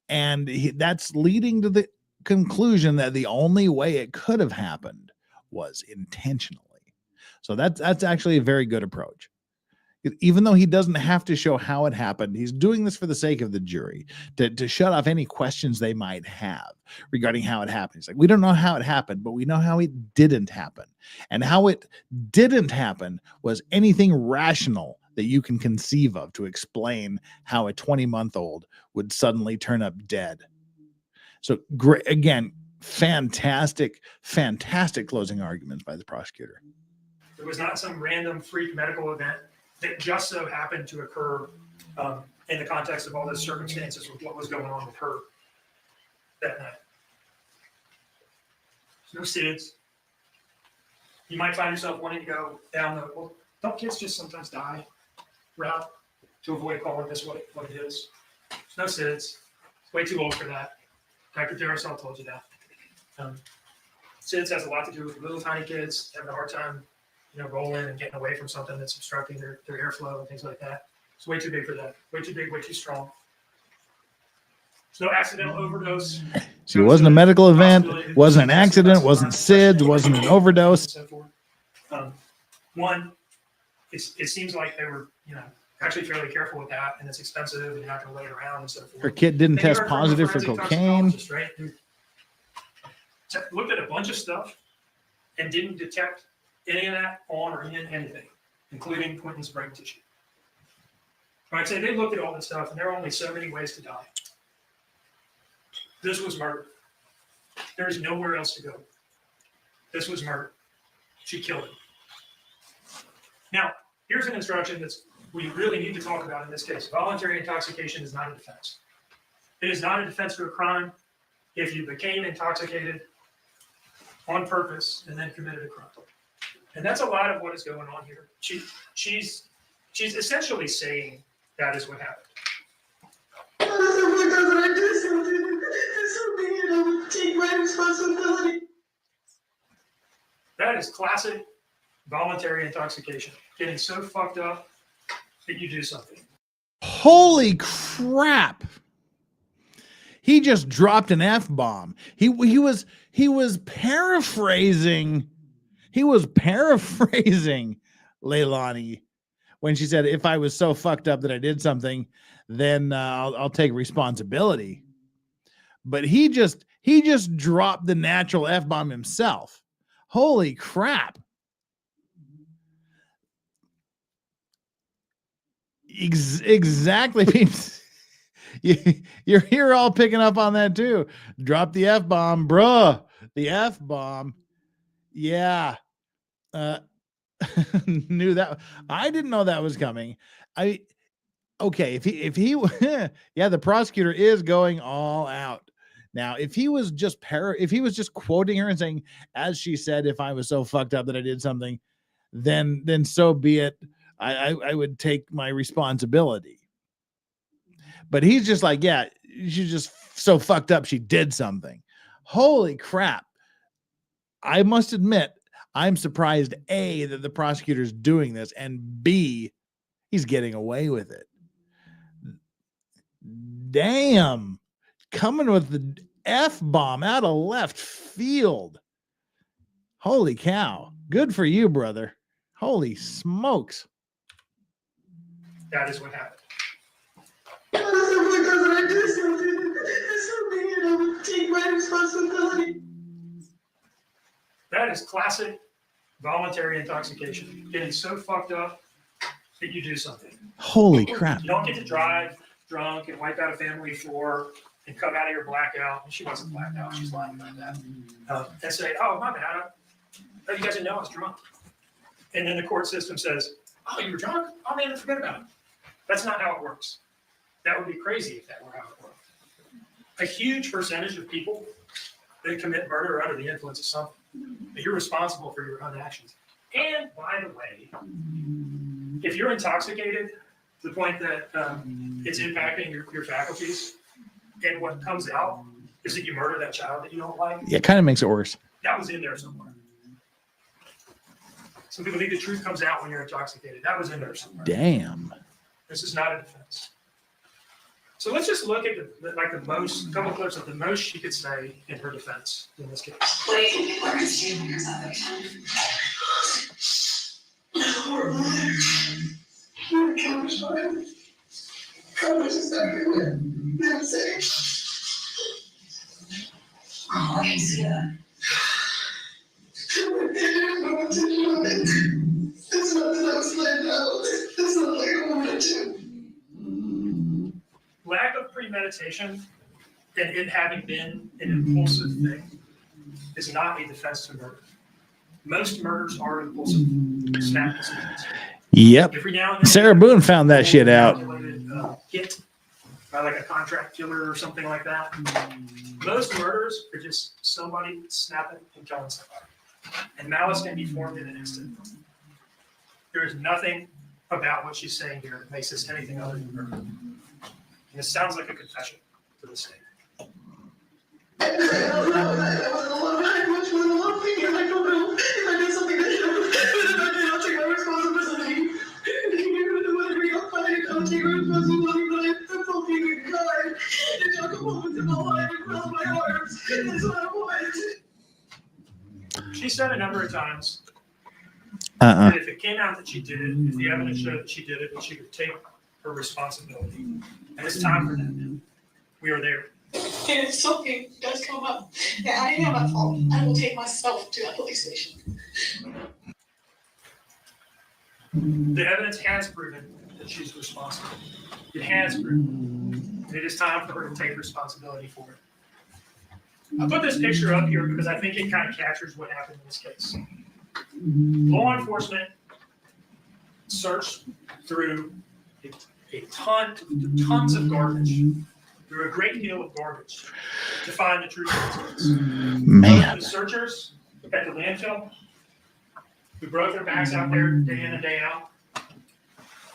And that's leading to the conclusion that the only way it could have happened was intentionally. So that's actually a very good approach. Even though he doesn't have to show how it happened, he's doing this for the sake of the jury, to shut off any questions they might have regarding how it happened. He's like, we don't know how it happened, but we know how it didn't happen. And how it didn't happen was anything rational that you can conceive of to explain how a 20-month-old would suddenly turn up dead. So great, again, fantastic closing arguments by the prosecutor. It was not some random freak medical event that just so happened to occur in the context of all those circumstances with what was going on with her that night. There's no SIDS. You might find yourself wanting to go down the, well, don't kids just sometimes die route to avoid calling this what it is? There's no SIDS. It's way too old for that. Dr. Darasol told you that. SIDS has a lot to do with little tiny kids having a hard time rolling and getting away from something that's obstructing their airflow and things like that. It's way too big for that. Way too big, way too strong. There's no accidental overdose. So it wasn't a medical event, wasn't an accident, wasn't SIDS, wasn't an overdose. So forth. One, it seems like they were, actually fairly careful with that, and it's expensive, and you're not going to lay it around and so forth. Her kid didn't Then you test heard from a positive for forensic cocaine. toxicologist, right? Who looked at a bunch of stuff and didn't detect any of that on or in anything, including Quentin's brain tissue. Right, so they looked at all this stuff, and there are only so many ways to die. This was murder. There is nowhere else to go. This was murder. She killed him. Now, here's an instruction that's we really need to talk about in this case. Voluntary intoxication is not a defense. It is not a defense to a crime if you became intoxicated on purpose and then committed a crime. And that's a lot of what is going on here. She's essentially saying that is what happened. Take my responsibility. That is classic voluntary intoxication. Getting so fucked up that you do something. Holy crap. He just dropped an F-bomb. He was paraphrasing. He was paraphrasing Leilani when she said, if I was so fucked up that I did something, then I'll take responsibility. But he just dropped the natural F-bomb himself. Holy crap. Exactly. You're here all picking up on that too. Drop the F-bomb, bruh. The F-bomb. Yeah. Knew that. I didn't know that was coming. Okay, if he yeah, the prosecutor is going all out. Now, if he was just quoting her and saying, as she said, if I was so fucked up that I did something, then so be it. I would take my responsibility. But he's just like, yeah, she's just so fucked up she did something. Holy crap. I must admit, I'm surprised, A, that the prosecutor's doing this, and B, he's getting away with it. Damn. Coming with the F-bomb out of left field. Holy cow. Good for you, brother. Holy smokes. That is what happened. I did something. I would take my responsibility. That is classic voluntary intoxication. Getting so fucked up that you do something. Holy crap. You don't get to drive drunk and wipe out a family floor and come out of your blackout. She wasn't blacked out. She's lying about that. And say, oh, my bad. You guys didn't know I was drunk. And then the court system says, oh, you were drunk? Oh, man, forget about it. That's not how it works. That would be crazy if that were how it worked. A huge percentage of people that commit murder are under the influence of something. But you're responsible for your own actions. And by the way, if you're intoxicated to the point that it's impacting your faculties, and what comes out is that you murder that child that you don't like. Yeah, it kind of makes it worse. That was in there somewhere. Some people think the truth comes out when you're intoxicated. That was in there somewhere. Damn. This is not a defense. So let's just look at a couple clips of the most she could say in her defense in this case. What do you think people are going to say when you're that You're traumatized. Trauma is exactly what I'm saying. Oh, I can see that. It's not that I was letting out. It's not like I wanted to. Lack of premeditation and it having been an impulsive thing is not a defense to murder. Most murders are impulsive snap decisions. Yep. Every now and then, Sarah Boone found that shit out. Hit by like a contract killer or something like that. Most murders are just somebody snapping and killing somebody. And malice can be formed in an instant. There is nothing about what she's saying here that makes this anything other than murder. And it sounds like a confession to the state. I don't know if I did something that I'll take my responsibility. If you're going to do whatever you'll find, I'll take She said a number of times that if it came out that she did it, if the evidence showed that she did it, that she would take her responsibility. And it's time for that now. We are there. And if something does come up that I am at fault, I will take myself to that police station. The evidence has proven that she's responsible. It has proven. It is time for her to take responsibility for it. I put this picture up here because I think it kind of captures what happened in this case. Law enforcement searched through tons of garbage, through a great deal of garbage, to find the truth of this case. Man. The searchers at the landfill, who broke their backs out there day in and day out,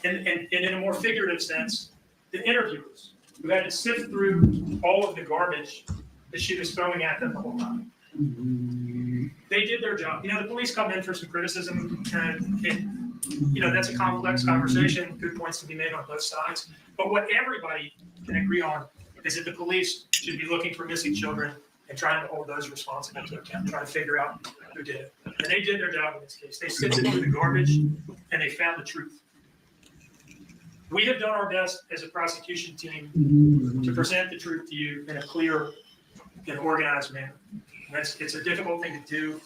and in a more figurative sense, the interviewers who had to sift through all of the garbage that she was throwing at them the whole time. They did their job. The police come in for some criticism, and that's a complex conversation. Good points to be made on both sides. But what everybody can agree on is that the police should be looking for missing children and trying to hold those responsible to account, trying to figure out who did it. And they did their job in this case. They sifted through the garbage, and they found the truth. We have done our best as a prosecution team to present the truth to you in a clear and organized manner. And it's a difficult thing to do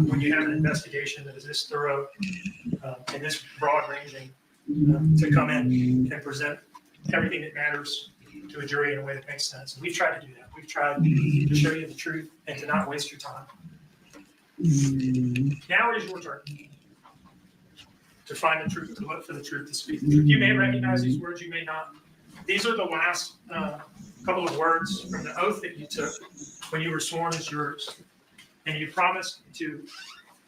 when you have an investigation that is this thorough and this broad-ranging to come in and present everything that matters to a jury in a way that makes sense. And we've tried to do that. We've tried to show you the truth and to not waste your time. Now it is your turn to find the truth, to look for the truth, to speak the truth. You may recognize these words, you may not. These are the last couple of words from the oath that you took when you were sworn as jurors. And you promised to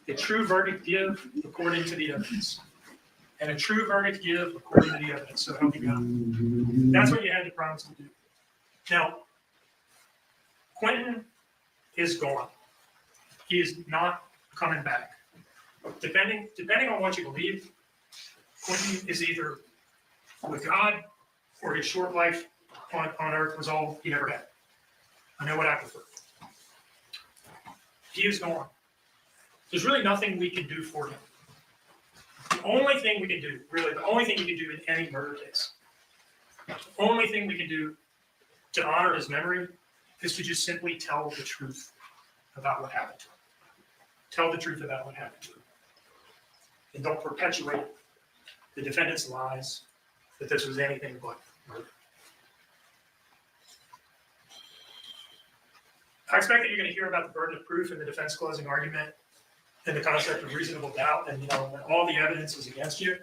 a true verdict give according to the evidence. And a true verdict give according to the evidence. So help you God. That's what you had to promise to do. Now, Quentin is gone. He is not coming back. Depending on what you believe, Quentin is either with God or his short life on earth was all he ever had. I know what I prefer. He is gone. There's really nothing we can do for him. The only thing we can do, really, the only thing we can do in any murder case, the only thing we can do to honor his memory is to just simply tell the truth about what happened to him. Tell the truth about what happened to him. And don't perpetuate the defendant's lies that this was anything but murder. I expect that you're going to hear about the burden of proof in the defense closing argument and the concept of reasonable doubt. And, when all the evidence is against you,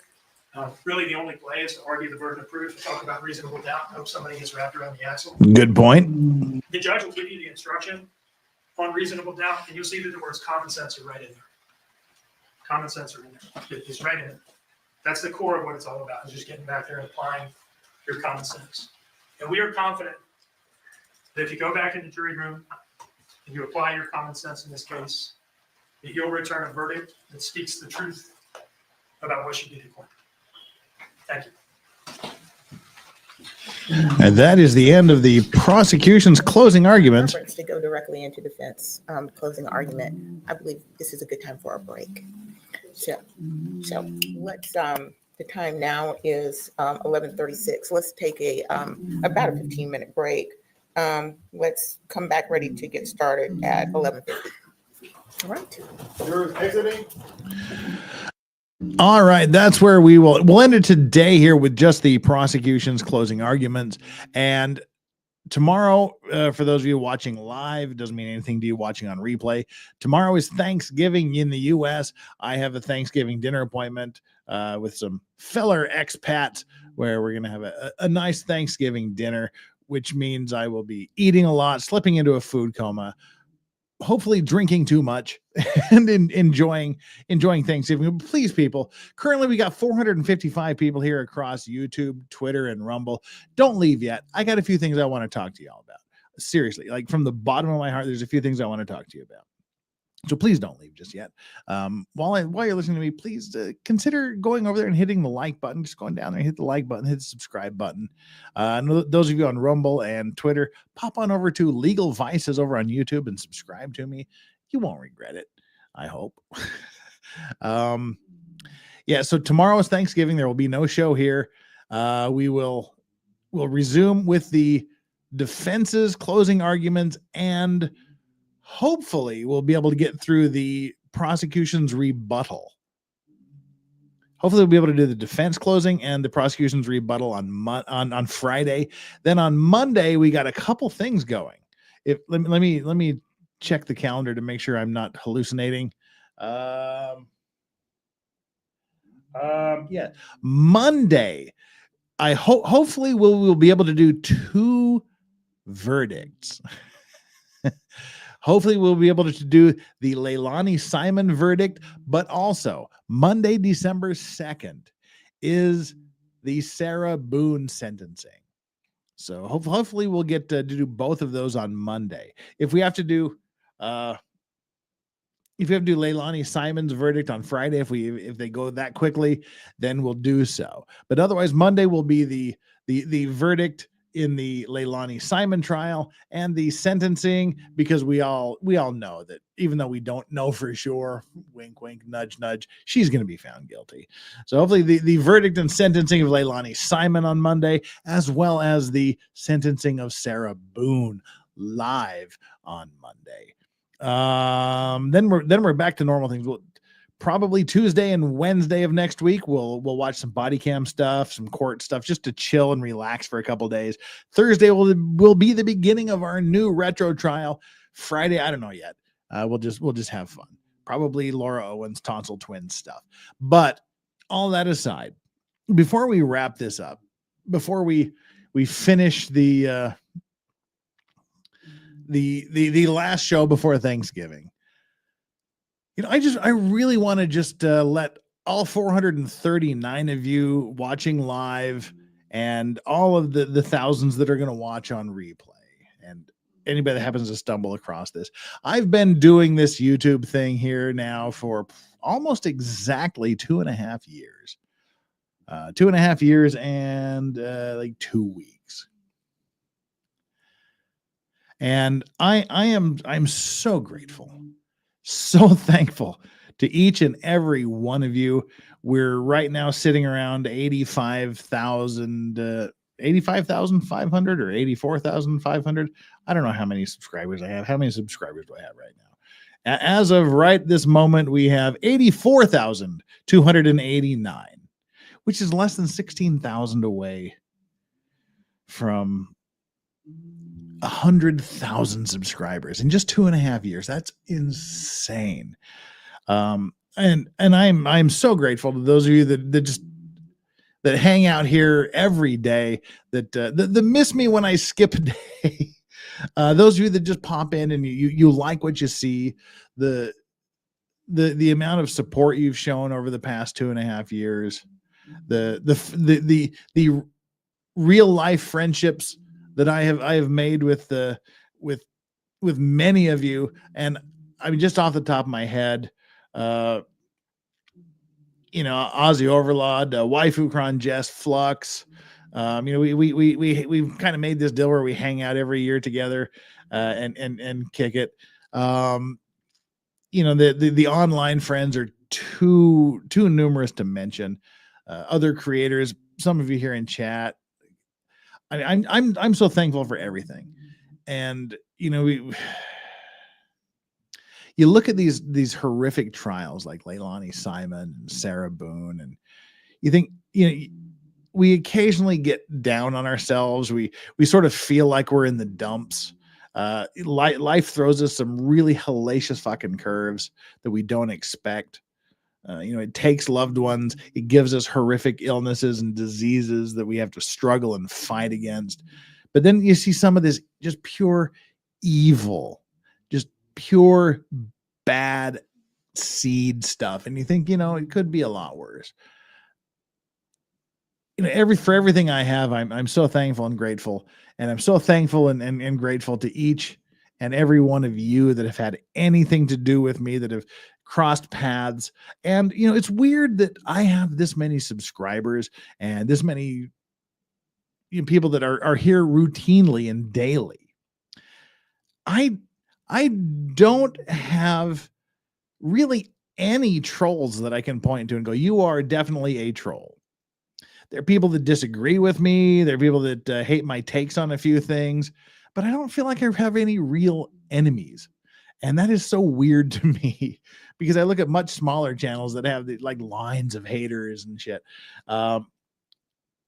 really the only play is to argue the burden of proof and talk about reasonable doubt and hope somebody gets wrapped around the axle. Good point. The judge will give you the instruction on reasonable doubt, and you'll see that the words common sense are right in there. Common sense are in there. It's right in it. That's the core of what it's all about, is just getting back there and applying your common sense. And we are confident that if you go back in the jury room and you apply your common sense in this case, that you'll return a verdict that speaks the truth about what you did to Quentin. Thank you. And that is the end of the prosecution's closing arguments. To go directly into defense closing argument, I believe this is a good time for a break. So let's. The time now is 11:36. Let's take about a 15-minute break. Let's come back ready to get started at 11:50. All right. You're exiting. All right, that's where we'll end it today here with just the prosecution's closing arguments. And tomorrow, for those of you watching live, it doesn't mean anything to you watching on replay. Tomorrow is Thanksgiving in the U.S. I have a Thanksgiving dinner appointment with some feller expats where we're going to have a nice Thanksgiving dinner, which means I will be eating a lot, slipping into a food coma, hopefully drinking too much and enjoying Thanksgiving. Please, people, currently we got 455 people here across YouTube, Twitter, and Rumble. Don't leave yet. I got a few things I want to talk to y'all about. Seriously, like from the bottom of my heart, there's a few things I want to talk to you about. So please don't leave just yet. While you're listening to me, please consider going over there and hitting the like button. Just going down there, hit the like button, hit the subscribe button. Those of you on Rumble and Twitter, pop on over to Legal Vices over on YouTube and subscribe to me. You won't regret it. I hope. Yeah, so tomorrow is Thanksgiving. There will be no show here. We'll resume with the defense's closing arguments, and hopefully we'll be able to get through the prosecution's rebuttal. Hopefully we'll be able to do the defense closing and the prosecution's rebuttal on Friday. Then on Monday we got a couple things going. Let me check the calendar to make sure I'm not hallucinating. Yeah, Monday. Hopefully we'll be able to do 2 verdicts. Hopefully we'll be able to do the LEILANI Simon verdict, but also Monday, December 2nd is the Sarah Boone sentencing. So hopefully we'll get to do both of those on Monday. If we have to do LEILANI Simon's verdict on Friday, if they go that quickly, then we'll do so. But otherwise, Monday will be the verdict in the LEILANI Simon trial and the sentencing, because we all know that even though we don't know for sure, wink, wink, nudge, nudge, she's going to be found guilty. So hopefully the verdict and sentencing of LEILANI Simon on Monday, as well as the sentencing of Sarah Boone live on Monday. Then we're back to normal things. We'll probably Tuesday and Wednesday of next week we'll watch some body cam stuff, some court stuff, just to chill and relax for a couple days. Thursday will be the beginning of our new retro trial. Friday, I don't know yet. We'll just have fun. Probably Laura Owens tonsil twin stuff. But all that aside, before we wrap this up, before we finish the last show before Thanksgiving, I really want to just let all 439 of you watching live and all of the thousands that are going to watch on replay, and anybody that happens to stumble across this. I've been doing this YouTube thing here now for almost exactly 2.5 years. 2.5 years and like 2 weeks. And I'm so grateful, so thankful to each and every one of you. We're right now sitting around 85,500 or 84,500. I don't know how many subscribers I have. How many subscribers do I have right now? As of right this moment, we have 84,289, which is less than 16,000 away from 100,000 subscribers in just 2.5 years. That's insane. And I'm so grateful to those of you that hang out here every day, that miss me when I skip a day. Those of you that just pop in and you like what you see, the amount of support you've shown over the past 2.5 years, the real life friendships that I have made with many of you. And I mean, just off the top of my head, Ozzy Overlord, Waifu Kron Jess, Flux. We've kind of made this deal where we hang out every year together and kick it. The online friends are too numerous to mention. Other creators, some of you here in chat. I'm so thankful for everything. And you look at these horrific trials like LEILANI Simon and Sarah Boone, and you think, we occasionally get down on ourselves. We sort of feel like we're in the dumps. Life throws us some really hellacious fucking curves that we don't expect. It takes loved ones. It gives us horrific illnesses and diseases that we have to struggle and fight against. But then you see some of this just pure evil, just pure bad seed stuff. And you think, it could be a lot worse. For everything I have, I'm so thankful and grateful. And I'm so thankful and grateful to each and every one of you that have had anything to do with me, that have crossed paths. And it's weird that I have this many subscribers and this many people that are here routinely and daily. I don't have really any trolls that I can point to and go, you are definitely a troll. There are people that disagree with me. There are people that hate my takes on a few things, but I don't feel like I have any real enemies. And that is so weird to me because I look at much smaller channels that have like lines of haters and shit. And,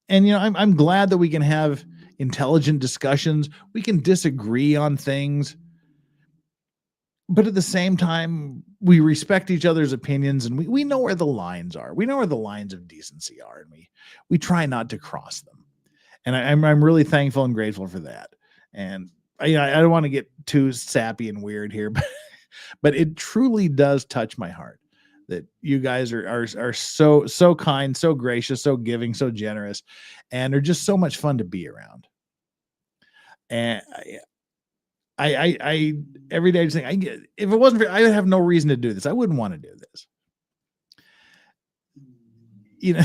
you know, I'm glad that we can have intelligent discussions. We can disagree on things, but at the same time, we respect each other's opinions, and we know where the lines are. We know where the lines of decency are, and we try not to cross them. And I'm really thankful and grateful for that. And I don't want to get too sappy and weird here, but it truly does touch my heart that you guys are so kind, so gracious, so giving, so generous, and are just so much fun to be around. And I every day I just think if it wasn't for, I would have no reason to do this. I wouldn't want to do this. You know,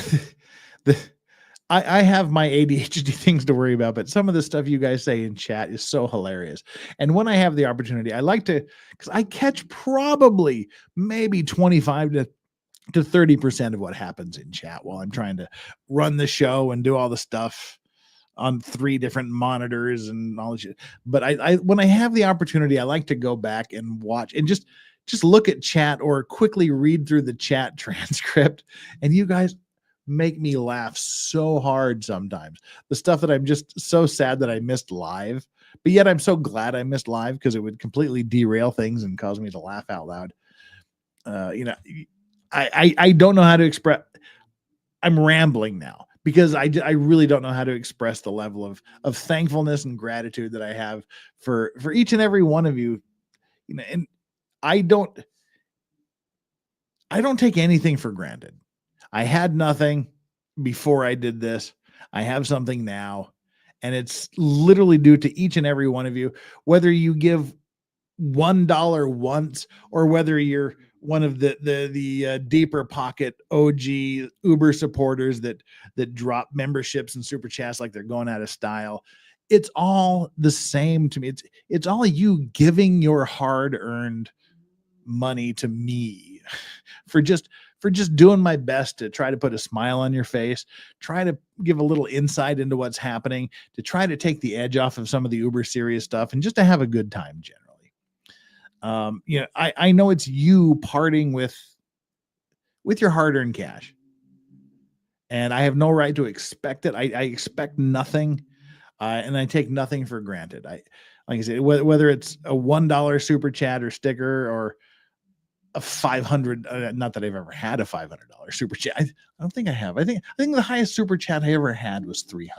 I have my ADHD things to worry about, but some of the stuff you guys say in chat is so hilarious. And when I have the opportunity, I like to, because I catch probably maybe 25 to 30% of what happens in chat while I'm trying to run the show and do all the stuff on 3 different monitors and all that shit. But I when I have the opportunity, I like to go back and watch and just look at chat or quickly read through the chat transcript. And you guys make me laugh so hard sometimes. The stuff that I'm just so sad that I missed live, but yet I'm so glad I missed live because it would completely derail things and cause me to laugh out loud. You know, I don't know how to express. I'm rambling now because I really don't know how to express the level of thankfulness and gratitude that I have for each and every one of you. You know, and I don't take anything for granted. I had nothing before I did this. I have something now, and it's literally due to each and every one of you, whether you give $1 once or whether you're one of the deeper pocket OG Uber supporters that drop memberships and super chats like they're going out of style. It's all the same to me. It's all you giving your hard-earned money to me for just doing my best to try to put a smile on your face, try to give a little insight into what's happening, to try to take the edge off of some of the uber serious stuff, and just to have a good time generally. You know, I know it's you parting with your hard-earned cash, and I have no right to expect it. I expect nothing, and I take nothing for granted. Like I said, whether it's a $1 super chat or sticker or a 500, not that I've ever had a $500 super chat. I don't think I have. I think the highest super chat I ever had was $300.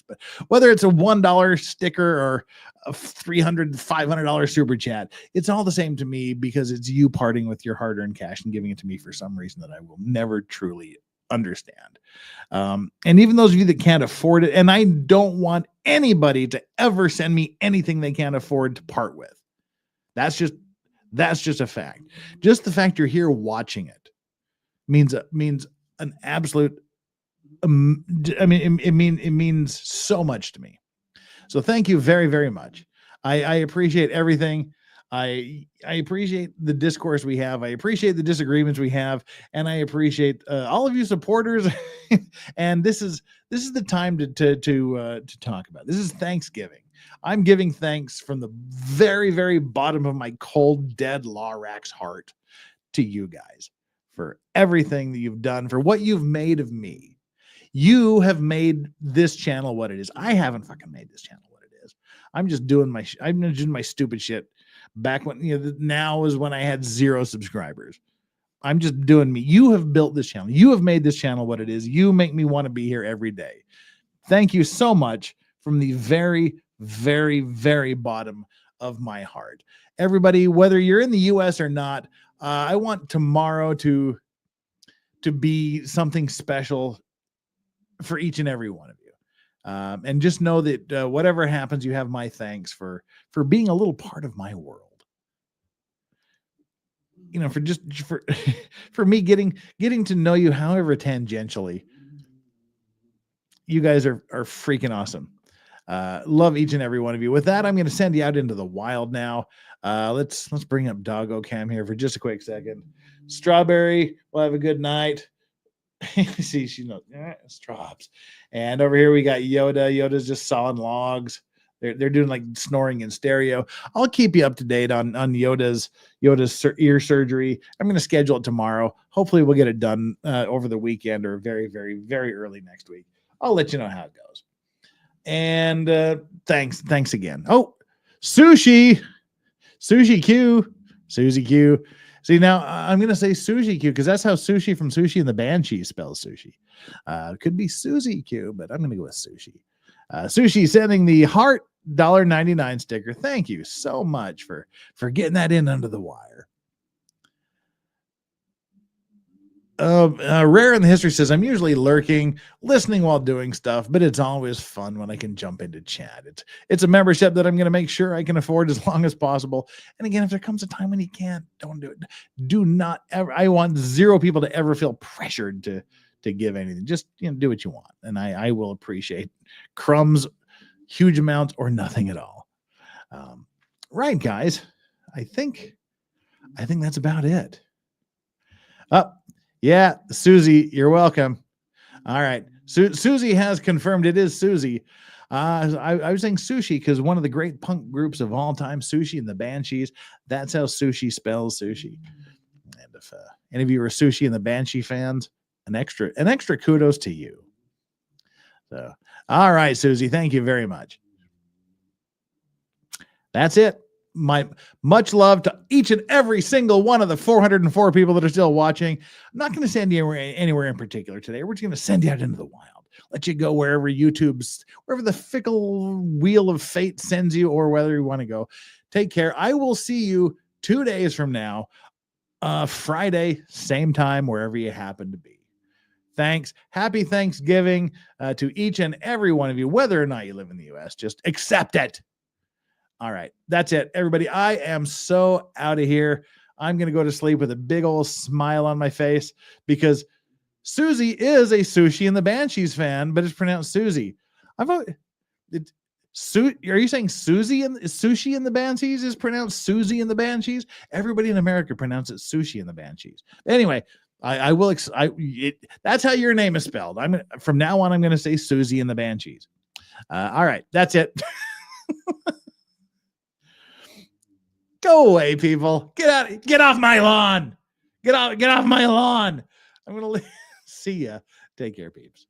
But whether it's a $1 sticker or a $300, $500 super chat, it's all the same to me because it's you parting with your hard-earned cash and giving it to me for some reason that I will never truly understand. And even those of you that can't afford it, and I don't want anybody to ever send me anything they can't afford to part with. That's just a fact. Just the fact you're here watching it means an absolute. I mean, it means so much to me. So thank you very, very much. I appreciate everything. I appreciate the discourse we have. I appreciate the disagreements we have, and I appreciate all of you supporters. And this is the time to talk about. This is Thanksgiving. I'm giving thanks from the very, very bottom of my cold, dead Lorax heart to you guys for everything that you've done, for what you've made of me. You have made this channel what it is. I haven't fucking made this channel what it is. I'm just doing my stupid shit back when, you know, now is when I had 0 subscribers. I'm just doing me. You have built this channel. You have made this channel what it is. You make me want to be here every day. Thank you so much from the very, very, very bottom of my heart. Everybody, whether you're in the US or not, I want tomorrow to be something special for each and every one of you. And just know that whatever happens, you have my thanks for being a little part of my world. You know, for me getting to know you, however tangentially. You guys are freaking awesome. Love each and every one of you. With that, I'm going to send you out into the wild now. Let's bring up Doggo Cam here for just a quick second. Strawberry, we'll have a good night. See, she knows. Straws. And over here we got Yoda. Yoda's just sawing logs. They're doing like snoring in stereo. I'll keep you up to date on Yoda's ear surgery. I'm going to schedule it tomorrow. Hopefully we'll get it done over the weekend or very, very, very early next week. I'll let you know how it goes. And thanks again. Oh, Sushi Q. Susie Q. See, now I'm going to say Sushi Q because that's how Sushi from Sushi and the Banshee spells sushi. It could be Susie Q, but I'm going to go with Sushi. Sushi sending the heart $1.99 sticker. Thank you so much for getting that in under the wire. Rare in the History says, I'm usually lurking, listening while doing stuff, but it's always fun when I can jump into chat. It's a membership that I'm going to make sure I can afford as long as possible. And again, if there comes a time when you can't, don't do it. Do not ever. I want zero people to ever feel pressured to give anything. Just do what you want. And I will appreciate crumbs, huge amounts, or nothing at all. Right, guys. I think that's about it. Yeah, Susie, you're welcome. All right. Susie has confirmed it is Susie. I was saying sushi because one of the great punk groups of all time, Sushi and the Banshees, that's how sushi spells sushi. And if any of you are Sushi and the Banshee fans, an extra kudos to you. So, all right, Susie, thank you very much. That's it. My much love to each and every single one of the 404 people that are still watching. I'm not going to send you anywhere in particular today. We're just going to send you out into the wild. Let you go wherever the fickle wheel of fate sends you, or whether you want to go. Take care. I will see you 2 days from now, Friday, same time, wherever you happen to be. Thanks. Happy Thanksgiving to each and every one of you, whether or not you live in the U.S. Just accept it. All right. That's it, everybody. I am so out of here. I'm going to go to sleep with a big old smile on my face because Susie is a Sushi and the Banshees fan, but it's pronounced Susie. Are you saying Sushi and the Banshees is pronounced Susie and the Banshees? Everybody in America pronounces Sushi and the Banshees. Anyway, that's how your name is spelled. From now on, I'm going to say Susie and the Banshees. All right. That's it. Go away, people. Get off my lawn. Get off my lawn. I'm going to see ya. Take care, peeps.